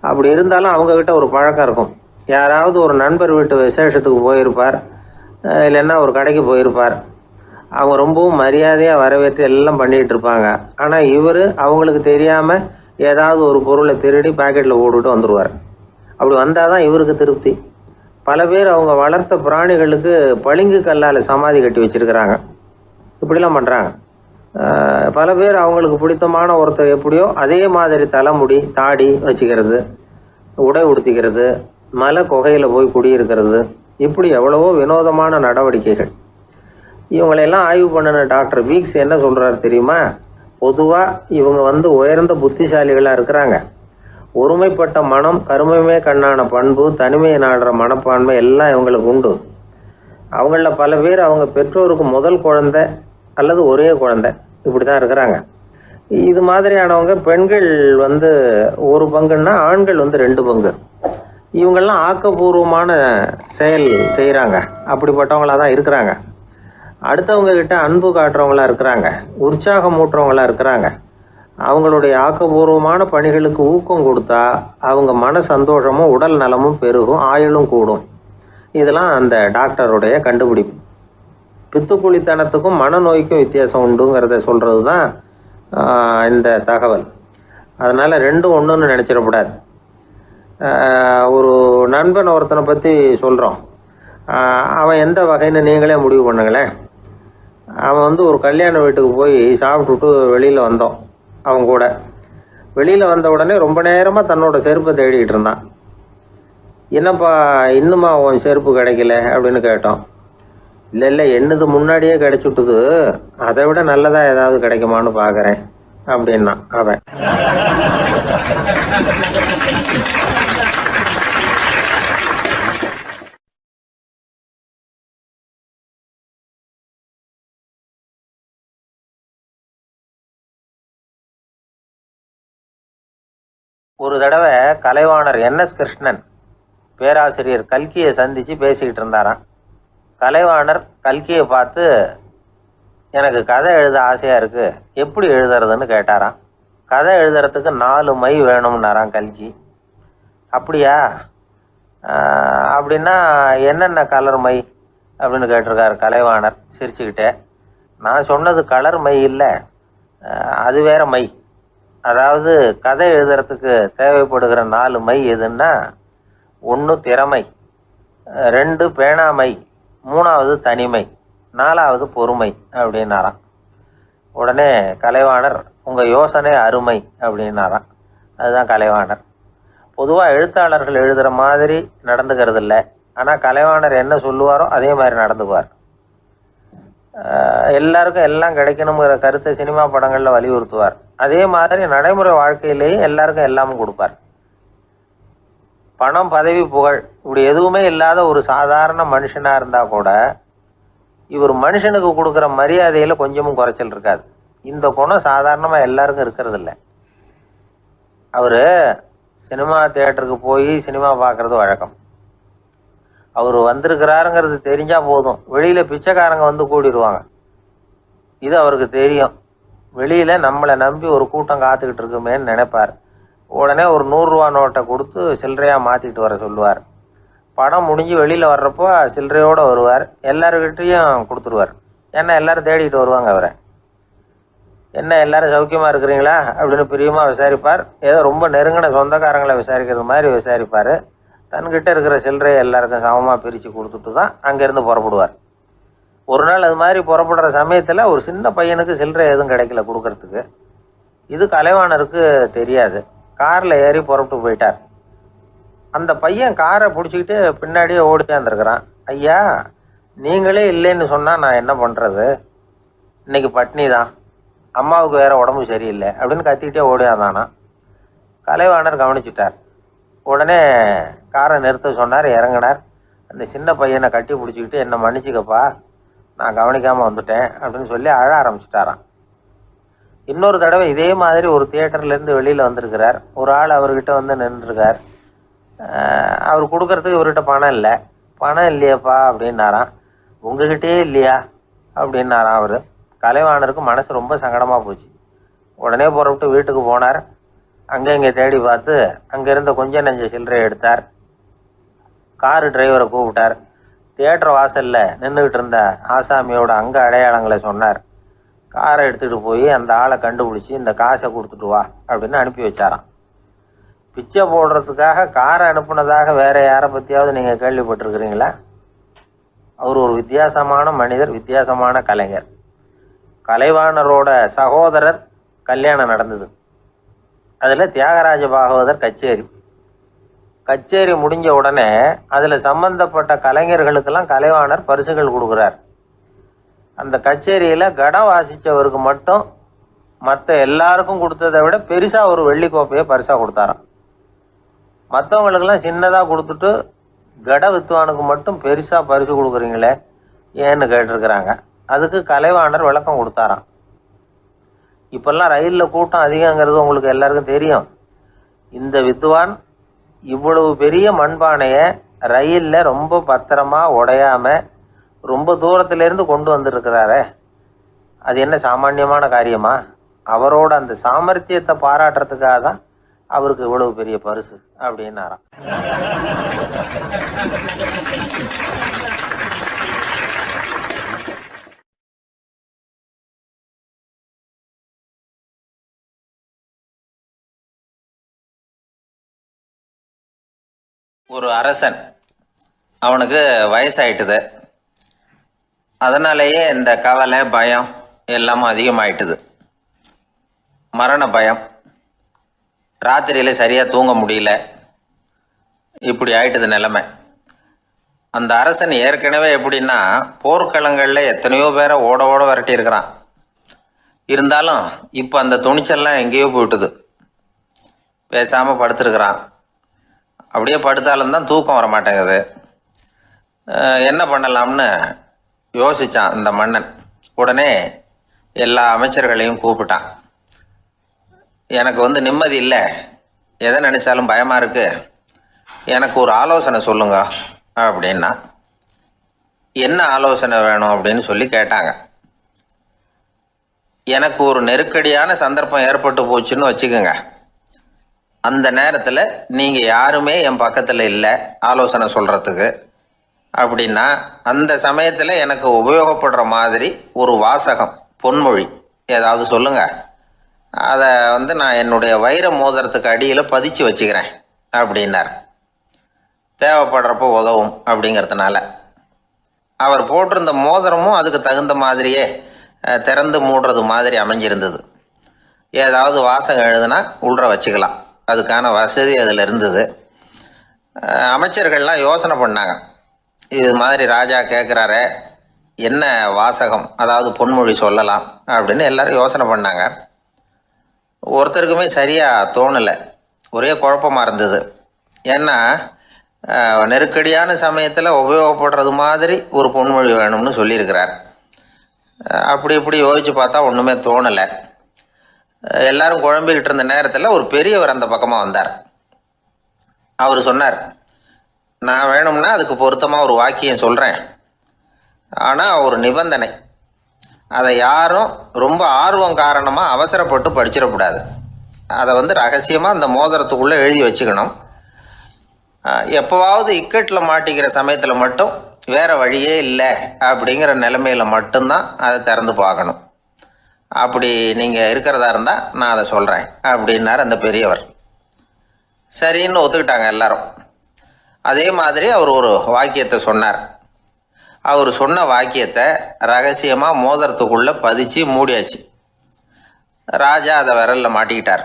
அப்படி இருந்தாலும் அவங்கக்கிட்ட ஒரு பழக்கம் இருக்கும். யாராவது ஒரு நண்பர் வீட்டு விசேஷத்துக்கு போயிருப்பார், இல்லைன்னா ஒரு கடைக்கு போயிருப்பார். அவங்க ரொம்பவும் மரியாதையாக வரவேற்று எல்லாம் பண்ணிகிட்டு இருப்பாங்க. ஆனால் இவர் அவங்களுக்கு தெரியாமல் ஏதாவது ஒரு பொருளை திருடி பாக்கெட்டில் போட்டுட்டு வந்துடுவார். அப்படி வந்தால் தான் இவருக்கு திருப்தி. பல பேர் அவங்க வளர்த்த பிராணிகளுக்கு பளிங்கு கல்லால் சமாதி கட்டி வச்சிருக்கிறாங்க. இப்படிலாம் பண்ணுறாங்க. பல பேர் அவங்களுக்கு பிடித்தமான ஒருத்தர் எப்படியோ அதே மாதிரி தலைமுடி, தாடி வச்சுக்கிறது, உடை உடுத்திக்கிறது, மலை குகையில் போய் குடியிருக்கிறது, இப்படி எவ்வளவோ வினோதமான நடவடிக்கைகள். இவங்களையெல்லாம் ஆய்வு பண்ணின டாக்டர் வீக்ஸ் என்ன சொல்கிறாரு தெரியுமா? பொதுவாக இவங்க உயர்ந்த புத்திசாலிகளாக இருக்கிறாங்க. ஒருமைப்பட்ட மனம், கருமையுமே கண்ணான பண்பு, தனிமையை நாடுற மனப்பான்மை எல்லாம் இவங்களுக்கு உண்டு. அவங்களில் பல பேர் அவங்க பெற்றோருக்கு முதல் குழந்தை அல்லது ஒரே குழந்தை, இப்படி தான் இருக்கிறாங்க. இது மாதிரியானவங்க பெண்கள் 1 பங்குன்னா ஆண்கள் 2 பங்கு. இவங்கெல்லாம் ஆக்கப்பூர்வமான செயல் செய்கிறாங்க. அப்படிப்பட்டவங்களாக தான் இருக்கிறாங்க. அடுத்தவங்க கிட்ட அன்பு காட்டுறவங்களா இருக்கிறாங்க, உற்சாகம் ஊட்டுறவங்களா இருக்கிறாங்க. அவங்களுடைய ஆக்கப்பூர்வமான பணிகளுக்கு ஊக்கம் கொடுத்தா அவங்க மன சந்தோஷமும் உடல் நலமும் பெருகும், ஆயுளும் கூடும். இதெல்லாம் அந்த டாக்டருடைய கண்டுபிடிப்பு. பித்துக்குழித்தனத்துக்கும் மனநோய்க்கும் வித்தியாசம் உண்டுங்கிறத சொல்கிறது தான் இந்த தகவல். அதனால் 2ம் ஒன்றுன்னு நினச்சிடக்கூடாது. ஒரு நண்பன் ஒருத்தனை பற்றி சொல்கிறோம். அவன் எந்த வகைன்னு நீங்களே முடிவு பண்ணுங்களேன். அவன் ஒரு கல்யாண வீட்டுக்கு போய் சாப்பிட்டுட்டு வெளியில் வந்தோம். அவன் கூட வெளியில் வந்த உடனே ரொம்ப நேரமாக தன்னோட செருப்பை தேடிக்கிட்டு இருந்தான். என்னப்பா இன்னுமா உன் செருப்பு கிடைக்கல அப்படின்னு கேட்டோம். இல்லை என்னது முன்னாடியே கிடைச்சுட்டுது, அதை விட நல்லதாக ஏதாவது கிடைக்குமான்னு பார்க்குறேன் அப்படின்னா அவன். ஒரு தடவை கலைவாணர் NS கிருஷ்ணன் பேராசிரியர் கல்கியை சந்தித்து பேசிக்கிட்டு இருந்தாராம். கலைவாணர் கல்கியை பார்த்து, எனக்கு கதை எழுத ஆசையாக இருக்குது, எப்படி எழுதுறதுன்னு கேட்டாராம். கதை எழுதுறதுக்கு 4 மை வேணும்னாராம் கல்கி. அப்படியா, அப்படின்னா என்னென்ன கலர் மை அப்படின்னு கேட்டிருக்காரு கலைவாணர் சிரிச்சுக்கிட்டே. நான் சொன்னது கலர் மை இல்லை, அது வேற மை. அதாவது கதை எழுதுறதுக்கு தேவைப்படுகிற 4 மை எதுன்னா, 1 திறமை, 2 பேணாமை, 3வது தனிமை, 4வது பொறுமை அப்படின்னாராம். உடனே கலைவாணர், உங்கள் யோசனை அருமை அப்படின்னாராம். அதுதான் கலைவாணர். பொதுவாக எழுத்தாளர்கள் எழுதுகிற மாதிரி நடந்துக்கிறது இல்லை. ஆனால் கலைவாணர் என்ன சொல்லுவாரோ அதே மாதிரி நடந்துக்குவார். எல்லாருக்கும் எல்லாம் கிடைக்கணுங்கிற கருத்தை சினிமா படங்களில் வலியுறுத்துவார். அதே மாதிரி நடைமுறை வாழ்க்கையிலேயும் எல்லாருக்கும் எல்லாமும் கொடுப்பார். பணம், பதவி, புகழ் இப்படி எதுவுமே இல்லாத ஒரு சாதாரண மனுஷனாக இருந்தால் கூட இவர் மனுஷனுக்கு கொடுக்குற மரியாதையில் கொஞ்சமும் குறைச்சல் இருக்காது. இந்த குணம் சாதாரணமாக எல்லாருக்கும் இருக்கிறது இல்லை. அவர் சினிமா தியேட்டருக்கு போய் சினிமா பார்க்குறது வழக்கம். அவர் வந்திருக்கிறாருங்கிறது தெரிஞ்சால் போதும், வெளியில் பிச்சைக்காரங்க கூடிடுவாங்க. இது அவருக்கு தெரியும். வெளியில் நம்மளை நம்பி ஒரு கூட்டம் காத்துக்கிட்டு இருக்குமேன்னு நினைப்பார். உடனே ஒரு 100 ரூபா நோட்டை கொடுத்து சில்லறையாக மாற்றிட்டு வர சொல்லுவார். படம் முடிஞ்சு வெளியில் வர்றப்போ சில்லறையோடு வருவார். எல்லாருக்கிட்டையும் கொடுத்துருவார். ஏன்னா எல்லாரும் தேடிட்டு வருவாங்க அவரை. என்ன எல்லாரும் சௌக்கியமாக இருக்கிறீங்களா அப்படின்னு பிரியமாக விசாரிப்பார். ஏதோ ரொம்ப நெருங்கின சொந்தக்காரங்களை விசாரிக்கிறது மாதிரி விசாரிப்பார். தன்கிட்ட இருக்கிற சில்லறையை எல்லாருக்கும் சமமாக பிரித்து கொடுத்துட்டு தான் அங்கேருந்து புறப்படுவார். ஒரு நாள் அது மாதிரி புறப்படுற சமயத்தில் ஒரு சின்ன பையனுக்கு சில்லறை எதுவும் கிடைக்கல கொடுக்கறதுக்கு. இது கலைவாணருக்கு தெரியாது. காரில் ஏறி புறப்பட்டு போயிட்டார். அந்த பையன் காரை பிடிச்சிக்கிட்டு பின்னாடியே ஓடியாந்துருக்கிறான். ஐயா, நீங்களே இல்லைன்னு சொன்னால் நான் என்ன பண்ணுறது, இன்னைக்கு பட்னி தான், அம்மாவுக்கு வேற உடம்பு சரியில்லை அப்படின்னு கத்திக்கிட்டே ஓடியாந்தானா. கலைவாணர் கவனிச்சிட்டார். உடனே காரை நிறுத்த சொன்னார். இறங்கினார். அந்த சின்ன பையனை கட்டி பிடிச்சிக்கிட்டு, என்னை மன்னிச்சிக்கப்பா, நான் கவனிக்காமல் வந்துட்டேன் அப்படின்னு சொல்லி அழ ஆரம்பிச்சிட்டாராம். இன்னொரு தடவை இதே மாதிரி ஒரு தியேட்டர்லேருந்து வெளியில் வந்திருக்கிறார். ஒரு ஆள் அவர்கிட்ட வந்து நின்றுருக்கார். அவர் கொடுக்கறதுக்கு இவர்கிட்ட பணம் இல்லை. பணம் இல்லையாப்பா அப்படின்னாராம். உங்ககிட்டயே இல்லையா அப்படின்னாராம் அவர். கலைவாணருக்கு மனசு ரொம்ப சங்கடமாக போச்சு. உடனே புறப்பட்டு வீட்டுக்கு போனார். அங்கே இங்கே தேடி பார்த்து அங்கே இருந்த கொஞ்சம் நெஞ்ச சில்லறையை எடுத்தார். காரு டிரைவரை கூப்பிட்டார். தியேட்டர் வாசலில் நின்றுக்கிட்டு இருந்த ஆசாமியோட அங்க அடையாளங்களை சொன்னார். காரை எடுத்துகிட்டு போய் அந்த ஆளை கண்டுபிடிச்சி இந்த காசை கொடுத்துட்டு வா அப்படின்னு அனுப்பி வச்சாராம். பிச்சை போடுறதுக்காக காரை அனுப்புனதாக வேற யாரை பற்றியாவது நீங்கள் கேள்விப்பட்டிருக்கிறீங்களா? அவர் ஒரு வித்தியாசமான மனிதர், வித்தியாசமான கலைஞர். கலைவாணரோட சகோதரர் கல்யாணம் நடந்தது. அதில் தியாகராஜ பாகவதர் கச்சேரி முடிஞ்ச உடனே அதில் சம்பந்தப்பட்ட கலைஞர்களுக்கெல்லாம் கலைவாணர் பரிசுகள் கொடுக்குறார். அந்த கச்சேரியில் கடம் வாசித்தவருக்கு மட்டும் மற்ற எல்லாருக்கும் கொடுத்ததை விட பெருசாக ஒரு வெள்ளி கோப்பையை பரிசாக கொடுத்தாராம். மற்றவங்களுக்கெல்லாம் சின்னதாக கொடுத்துட்டு கட வித்துவானுக்கு மட்டும் பெருசாக பரிசு கொடுக்குறீங்களே ஏன்னு கேட்டிருக்கிறாங்க. அதுக்கு கலைவாணர் விளக்கம் கொடுத்தாராம். இப்பெல்லாம் ரயிலில் கூட்டம் அதிகங்கிறது உங்களுக்கு எல்லாருக்கும் தெரியும். இந்த வித்வான் இவ்வளவு பெரிய மண்பானையை ரயிலில் ரொம்ப பத்திரமா உடையாம ரொம்ப தூரத்திலேருந்து கொண்டு வந்துருக்கிறாரே, அது என்ன சாமானியமான காரியமா? அவரோட அந்த சாமர்த்தியத்தை பாராட்டுறதுக்காக தான் அவருக்கு இவ்வளவு பெரிய பரிசு அப்படின்னாராம். ஒரு அரசன், அவனுக்கு வயசாயிட்டுது. அதனாலேயே இந்த கவலை பயம் எல்லாமும் அதிகமாயிட்டுது. மரண பயம், ராத்திரியில் சரியாக தூங்க முடியல, இப்படி ஆயிட்டுது நிலைமை. அந்த அரசன் ஏற்கனவே எப்படின்னா போர்க்களங்களில் எத்தனையோ பேரை ஓட ஓட விரட்டியிருக்கிறான். இருந்தாலும் இப்போ அந்த துணிச்சல்லாம் எங்கேயோ போயிட்டுது. பேசாமல் படுத்துருக்கிறான். அப்படியே படுத்தாலும் தான் தூக்கம் வர மாட்டேங்குது. என்ன பண்ணலாம்னு யோசித்தான் இந்த மன்னன். உடனே எல்லா அமைச்சர்களையும் கூப்பிட்டான். எனக்கு நிம்மதி இல்லை, எதை நினச்சாலும் பயமாக இருக்கு, எனக்கு ஒரு ஆலோசனை சொல்லுங்க அப்படின்னா. என்ன ஆலோசனை வேணும் அப்படின்னு சொல்லி கேட்டாங்க. எனக்கு ஒரு நெருக்கடியான சந்தர்ப்பம் ஏற்பட்டு போச்சுன்னு வச்சுக்கோங்க. அந்த நேரத்தில் நீங்கள் யாருமே என் பக்கத்தில் இல்லை ஆலோசனை சொல்கிறதுக்கு அப்படின்னா, அந்த சமயத்தில் எனக்கு உபயோகப்படுற மாதிரி ஒரு வாசகம், பொன்மொழி ஏதாவது சொல்லுங்கள். அதை நான் என்னுடைய வைர மோதிரத்துக்கு அடியில் பதிச்சு வச்சுக்கிறேன் அப்படின்னார். தேவைப்படுறப்போ உதவும் அப்படிங்கிறதுனால. அவர் போட்டிருந்த மோதிரமும் அதுக்கு தகுந்த மாதிரியே திறந்து மூடுறது மாதிரி அமைஞ்சிருந்தது. ஏதாவது வாசகம் எழுதுனா உள்ற வச்சுக்கலாம், அதுக்கான வசதி அதில் இருந்தது. அமைச்சர்கள்லாம் யோசனை பண்ணாங்க. இது மாதிரி ராஜா கேட்குறாரே, என்ன வாசகம், அதாவது பொன்மொழி சொல்லலாம் அப்படின்னு எல்லாரும் யோசனை பண்ணாங்க. ஒருத்தருக்குமே சரியாக தோணலை, ஒரே குழப்பமாக இருந்தது. ஏன்னா நெருக்கடியான சமயத்தில் உபயோகப்படுறது மாதிரி ஒரு பொன்மொழி வேணும்னு சொல்லியிருக்கிறார். அப்படி இப்படி யோசித்து பார்த்தா ஒன்றுமே தோணலை. எல்லாரும் குழம்பிக்கிட்டு இருந்த நேரத்தில் ஒரு பெரியவர் அந்த பக்கமாக வந்தார். அவர் சொன்னார், நான் வேணும்னா அதுக்கு பொருத்தமாக ஒரு வாக்கியம் சொல்கிறேன், ஆனால் ஒரு நிபந்தனை. அதை யாரும் ரொம்ப ஆர்வம் காரணமாக அவசரப்பட்டு படிச்சிடக்கூடாது. அதை ரகசியமாக அந்த மோதிரத்துக்குள்ளே எழுதி வச்சுக்கணும். எப்போவாவது இக்கட்டில் மாட்டிக்கிற சமயத்தில் மட்டும் வேறு வழியே இல்லை அப்படிங்கிற நிலைமையில் மட்டும்தான் அதை திறந்து பார்க்கணும். அப்படி நீங்கள் இருக்கிறதா இருந்தால் நான் அதை சொல்கிறேன் அப்படின்னார் அந்த பெரியவர். சரின்னு ஒத்துக்கிட்டாங்க எல்லாரும். அதே மாதிரி அவர் ஒரு வாக்கியத்தை சொன்னார். அவர் சொன்ன வாக்கியத்தை ரகசியமாக மோதிரத்துக்குள்ளே பதிச்சு மூடியாச்சு. ராஜா அதை விரலில் மாட்டிக்கிட்டார்.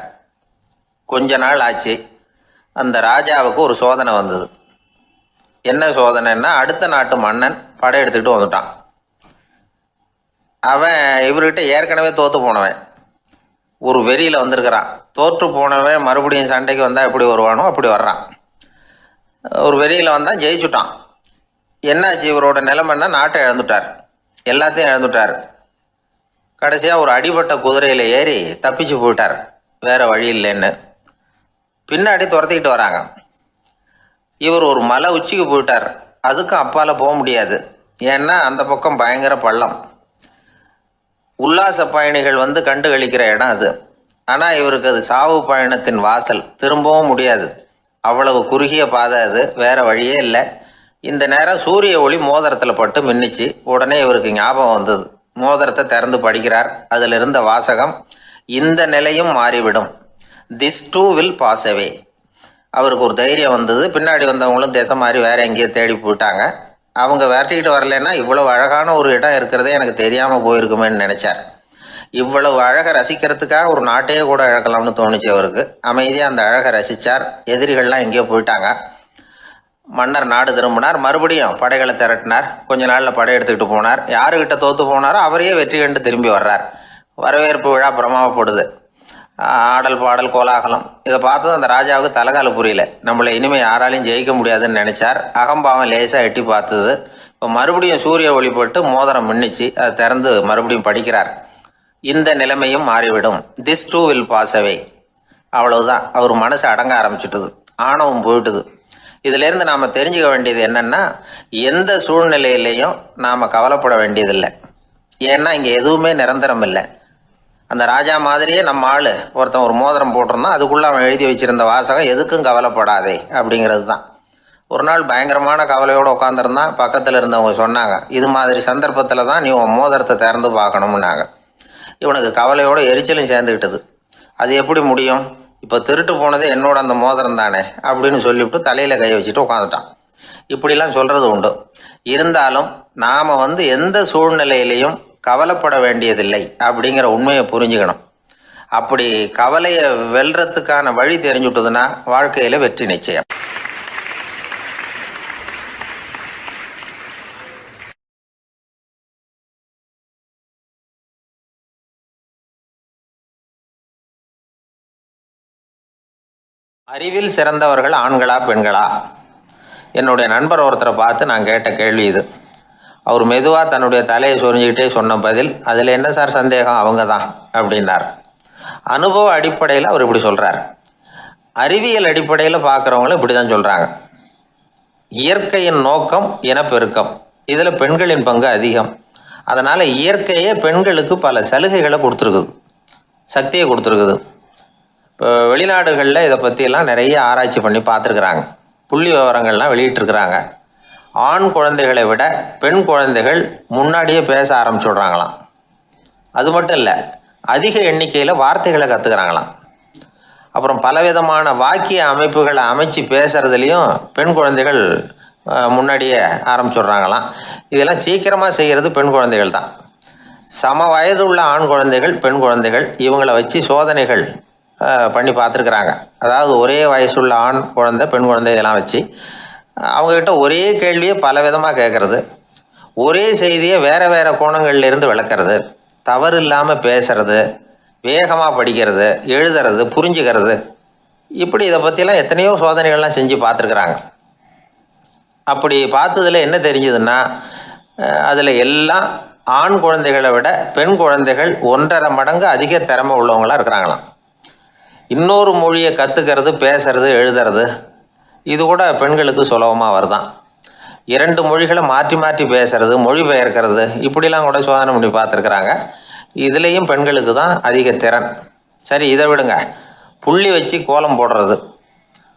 கொஞ்ச நாள் ஆச்சு. அந்த ராஜாவுக்கு ஒரு சோதனை வந்தது. என்ன சோதனைன்னா, அடுத்த நாட்டு மன்னன் படையெடுத்துக்கிட்டு வந்துட்டான். அவன் இவர்கிட்ட ஏற்கனவே தோற்று போனவன், ஒரு வெறியில் வந்திருக்கிறான். தோற்று போனவன் மறுபடியும் சண்டைக்கு வந்தால் எப்படி வருவானோ அப்படி வர்றான். ஒரு வெறியில் வந்தால் ஜெயிச்சுட்டான். என்னாச்சு, இவரோட நிலைமைன்னா நாட்டை இழந்துட்டார், எல்லாத்தையும் இழந்துட்டார். கடைசியாக ஒரு அடிபட்ட குதிரையில் ஏறி தப்பிச்சு போயிட்டார், வேறு வழி இல்லைன்னு. பின்னாடி துரத்திக்கிட்டு வராங்க. இவர் ஒரு மலை உச்சிக்கு போயிட்டார், அதுக்கும் அப்பால் போக முடியாது, ஏன்னா அந்த பக்கம் பயங்கர பள்ளம். உல்லாச பயணிகள் வந்து கண்டு கழிக்கிற இடம் அது. ஆனால் இவருக்கு அது சாவு பயணத்தின் வாசல், திரும்பவும் முடியாது, அவ்வளவு குறுகிய பாதை அது, வேறு வழியே இல்லை. இந்த நேரம் சூரிய ஒளி மோதிரத்தில் பட்டு மின்னிச்சு. உடனே இவருக்கு ஞாபகம் வந்தது. மோதிரத்தை திறந்து படிக்கிறார். அதில் இருந்த வாசகம், இந்த நிலையும் மாறிவிடும், this too will pass away. அவருக்கு ஒரு தைரியம் வந்தது. பின்னாடி வந்தவங்களும் திசை மாறி வேறு எங்கேயோ தேடி போயிட்டாங்க. அவங்க விரட்டிக்கிட்டு வரலன்னா இவ்வளவு அழகான ஒரு இடம் இருக்கிறதே எனக்கு தெரியாமல் போயிருக்குமேன்னு நினச்சார். இவ்வளவு அழகை ரசிக்கிறதுக்காக ஒரு நாட்டையே கூட இழக்கலாம்னு தோணுச்சு அவருக்கு. அமைதியாக அந்த அழகை ரசித்தார். எதிரிகள்லாம் எங்கேயோ போயிட்டாங்க. மன்னர் நாடு திரும்பினார். மறுபடியும் படைகளை திரட்டினார். கொஞ்ச நாளில் படை எடுத்துக்கிட்டு போனார். யாருக்கிட்ட தோற்று போனாரோ அவரையே வெற்றி கண்டு திரும்பி வர்றார். வரவேற்பு விழா பிரமாவப்படுது. ஆடல் பாடல் கோலாகலம். இதை பார்த்ததும் அந்த ராஜாவுக்கு தலைகால புரியல. நம்மளை இனிமேல் யாராலையும் ஜெயிக்க முடியாதுன்னு நினச்சார். அகம்பாவம் லேசாக எட்டி பார்த்தது. இப்போ மறுபடியும் சூரிய ஒளிப்பட்டு மோதிரம் மின்னிச்சு. அதை திறந்து மறுபடியும் படிக்கிறார். இந்த நிலைமையும் மாறிவிடும், this too will pass away. அவ்வளவுதான். அவர் மனசு அடங்க ஆரம்பிச்சுட்டுது, ஆணவம் போயிட்டுது. இதிலேருந்து நாம் தெரிஞ்சுக்க வேண்டியது என்னென்னா, எந்த சூழ்நிலையிலையும் நாம் கவலைப்பட வேண்டியதில்லை. ஏன்னா இங்கே எதுவுமே நிரந்தரம் இல்லை. அந்த ராஜா மாதிரியே நம்ம ஆள் ஒருத்தன் ஒரு மோதிரம் போட்டிருந்தான், அதுக்குள்ளே அவன் எழுதி வச்சுருந்த வாசகம் எதுக்கும் கவலைப்படாதே அப்படிங்கிறது தான். ஒரு நாள் பயங்கரமான கவலையோடு உட்காந்துருந்தான். பக்கத்தில் இருந்தவங்க சொன்னாங்க, இது மாதிரி சந்தர்ப்பத்தில் தான் நீ உன் மோதிரத்தை திறந்து பார்க்கணும்னாங்க. இவனுக்கு கவலையோடு எரிச்சலும் சேர்ந்துக்கிட்டது. அது எப்படி முடியும், இப்போ திருட்டு போனது என்னோட அந்த மோதிரம் தானே அப்படின்னு சொல்லிவிட்டு தலையில் கை வச்சுட்டு உட்காந்துட்டான். இப்படிலாம் சொல்கிறது உண்டு. இருந்தாலும் நாம் எந்த சூழ்நிலையிலையும் கவலைப்பட வேண்டியதில்லை அப்படிங்கிற உண்மையை புரிஞ்சுக்கணும். அப்படி கவலையை வெல்றதுக்கான வழி தெரிஞ்சுட்டதுன்னா வாழ்க்கையில் வெற்றி நிச்சயம். அறிவில் சிறந்தவர்கள் ஆண்களா பெண்களா? என்னுடைய நண்பர் ஒருத்தரை பார்த்து நான் கேட்ட கேள்வி இது. அவர் மெதுவாக தன்னுடைய தலையை சொரிஞ்சுக்கிட்டே சொன்ன பதில், அதில் என்ன சார் சந்தேகம், அவங்க தான் அப்படின்னார். அனுபவ அடிப்படையில் அவர் இப்படி சொல்கிறார். அறிவியல் அடிப்படையில் பார்க்குறவங்களும் இப்படி தான் சொல்கிறாங்க. இயற்கையின் நோக்கம் இனப்பெருக்கம், இதில் பெண்களின் பங்கு அதிகம். அதனால் இயற்கையே பெண்களுக்கு பல சலுகைகளை கொடுத்துருக்குது, சக்தியை கொடுத்துருக்குது. இப்போ வெளிநாடுகளில் இதை பற்றியெல்லாம் நிறைய ஆராய்ச்சி பண்ணி பார்த்துருக்குறாங்க. புள்ளி விவரங்கள்லாம் வெளியிட்டிருக்கிறாங்க. ஆண் குழந்தைகளை விட பெண் குழந்தைகள் முன்னாடியே பேச ஆரம்பிச்சுடுறாங்களாம். அது மட்டும் இல்லை, அதிக எண்ணிக்கையில் வார்த்தைகளை கற்றுக்கிறாங்களாம். அப்புறம் பலவிதமான வாக்கிய அமைப்புகளை அமைச்சு பேசுகிறதுலையும் பெண் குழந்தைகள் முன்னாடியே ஆரம்பிச்சுடுறாங்களாம். இதெல்லாம் சீக்கிரமாக செய்கிறது பெண் குழந்தைகள் தான். சம வயது உள்ள ஆண் குழந்தைகள் பெண் குழந்தைகள் இவங்களை வச்சு சோதனைகள் பண்ணி பார்த்துருக்குறாங்க. அதாவது ஒரே வயசுள்ள ஆண் குழந்தை பெண் குழந்தை இதெல்லாம் வச்சு அவங்கக்கிட்ட ஒரே கேள்வியை பல விதமாக கேட்குறது, ஒரே செய்தியை வேறு வேறு கோணங்கள்லேருந்து விளக்கிறது, தவறு இல்லாமல் பேசுறது, வேகமாக படிக்கிறது, எழுதுறது, புரிஞ்சுக்கிறது, இப்படி இதை பற்றிலாம் எத்தனையோ சோதனைகள்லாம் செஞ்சு பார்த்துருக்குறாங்க. அப்படி பார்த்ததில் என்ன தெரிஞ்சதுன்னா, அதில் எல்லாம் ஆண் குழந்தைகளை விட பெண் குழந்தைகள் 1.5 மடங்கு அதிக திறமை உள்ளவங்களாக இருக்கிறாங்களாம். இன்னொரு மொழியை கற்றுக்கிறது, பேசுறது, எழுதுறது, இது கூட பெண்களுக்கு சுலபமாக வருதான். 2 மொழிகளை மாற்றி மாற்றி பேசுறது, மொழிபெயர்க்கிறது, இப்படிலாம் கூட சோதனை பண்ணி பார்த்துருக்குறாங்க. இதுலேயும் பெண்களுக்கு தான் அதிக திறன். சரி, இதை விடுங்க. புள்ளி வச்சு கோலம் போடுறது,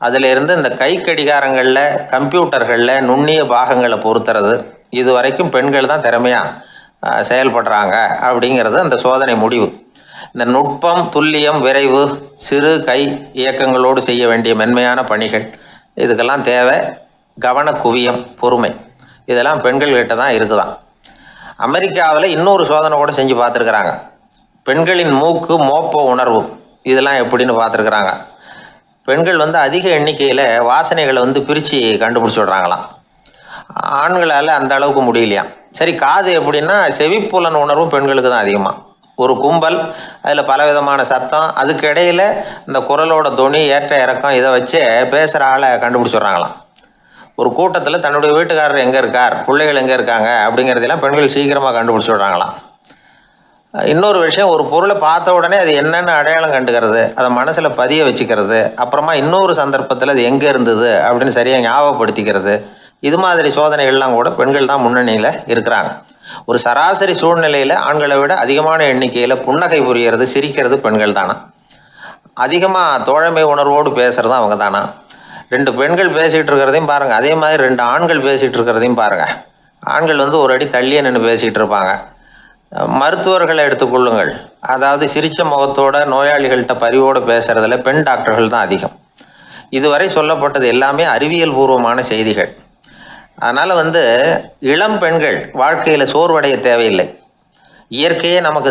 அதில் இருந்து இந்த கை கடிகாரங்களில், கம்ப்யூட்டர்களில் நுண்ணிய பாகங்களை பொருத்துறது, இது வரைக்கும் பெண்கள் தான் திறமையாக செயல்படுறாங்க அப்படிங்கிறது அந்த சோதனை முடிவு. இந்த நுட்பம், துல்லியம், விரைவு, சிறு கை இயக்கங்களோடு செய்ய வேண்டிய மென்மையான பணிகள், இதுக்கெல்லாம் தேவை கவன குவியம், பொறுமை. இதெல்லாம் பெண்கள்கிட்ட தான் இருக்குதான். அமெரிக்காவில் இன்னொரு சோதனை கூட செஞ்சு பார்த்துருக்குறாங்க. பெண்களின் மூக்கு, மோப்ப உணர்வு, இதெல்லாம் எப்படின்னு பார்த்துருக்குறாங்க. பெண்கள் அதிக எண்ணிக்கையில் வாசனைகளை பிரித்து கண்டுபிடிச்சி விடுறாங்களாம். ஆண்களால் அந்த அளவுக்கு முடியலையாம். சரி, காது எப்படின்னா செவிப்புலன் உணர்வும் பெண்களுக்கு தான் அதிகமாக. ஒரு கும்பல், அதில் பலவிதமான சத்தம், அதுக்கு இடையில் இந்த குரலோட தொனி, ஏற்ற இறக்கம், இதை வச்சே பேசுகிற ஆளை கண்டுபிடிச்சிடுறாங்களாம். ஒரு கூட்டத்தில் தன்னுடைய வீட்டுக்காரர் எங்கே இருக்கார், பிள்ளைகள் எங்கே இருக்காங்க அப்படிங்கிறதெல்லாம் பெண்கள் சீக்கிரமாக கண்டுபிடிச்சி விடுறாங்களாம். இன்னொரு விஷயம், ஒரு பொருளை பார்த்த உடனே அது என்னென்னு அடையாளம் கண்டுக்கிறது, அதை மனசில் பதிய வச்சுக்கிறது, அப்புறமா இன்னொரு சந்தர்ப்பத்தில் அது எங்கே இருந்தது அப்படின்னு சரியாக ஞாபகப்படுத்திக்கிறது, இது மாதிரி சோதனைகள்லாம் கூட பெண்கள் தான் முன்னணியில் இருக்கிறாங்க. ஒரு சராசரி சூழ்நிலையில் ஆண்களை விட அதிகமான எண்ணிக்கையில் புன்னகை புரியறது, சிரிக்கிறது பெண்கள் தானா. அதிகமாக தோழமை உணர்வோடு பேசுறது அவங்க தானா. 2 பெண்கள் பேசிகிட்டு இருக்கிறதையும் பாருங்கள், அதே மாதிரி 2 ஆண்கள் பேசிகிட்டு இருக்கிறதையும் பாருங்கள். ஆண்கள் ஒரு அடி தள்ளியே நின்று பேசிகிட்டு இருப்பாங்க. மருத்துவர்களை எடுத்துக்கொள்ளுங்கள், அதாவது சிரிச்ச முகத்தோட நோயாளிகள்கிட்ட பரிவோடு பேசுறதுல பெண் டாக்டர்கள் தான் அதிகம். இதுவரை சொல்லப்பட்டது எல்லாமே அறிவியல் பூர்வமான செய்திகள். அதனால இளம் பெண்கள் வாழ்க்கையில சோர்வடைய தேவையில்லை. இயற்கையே நமக்கு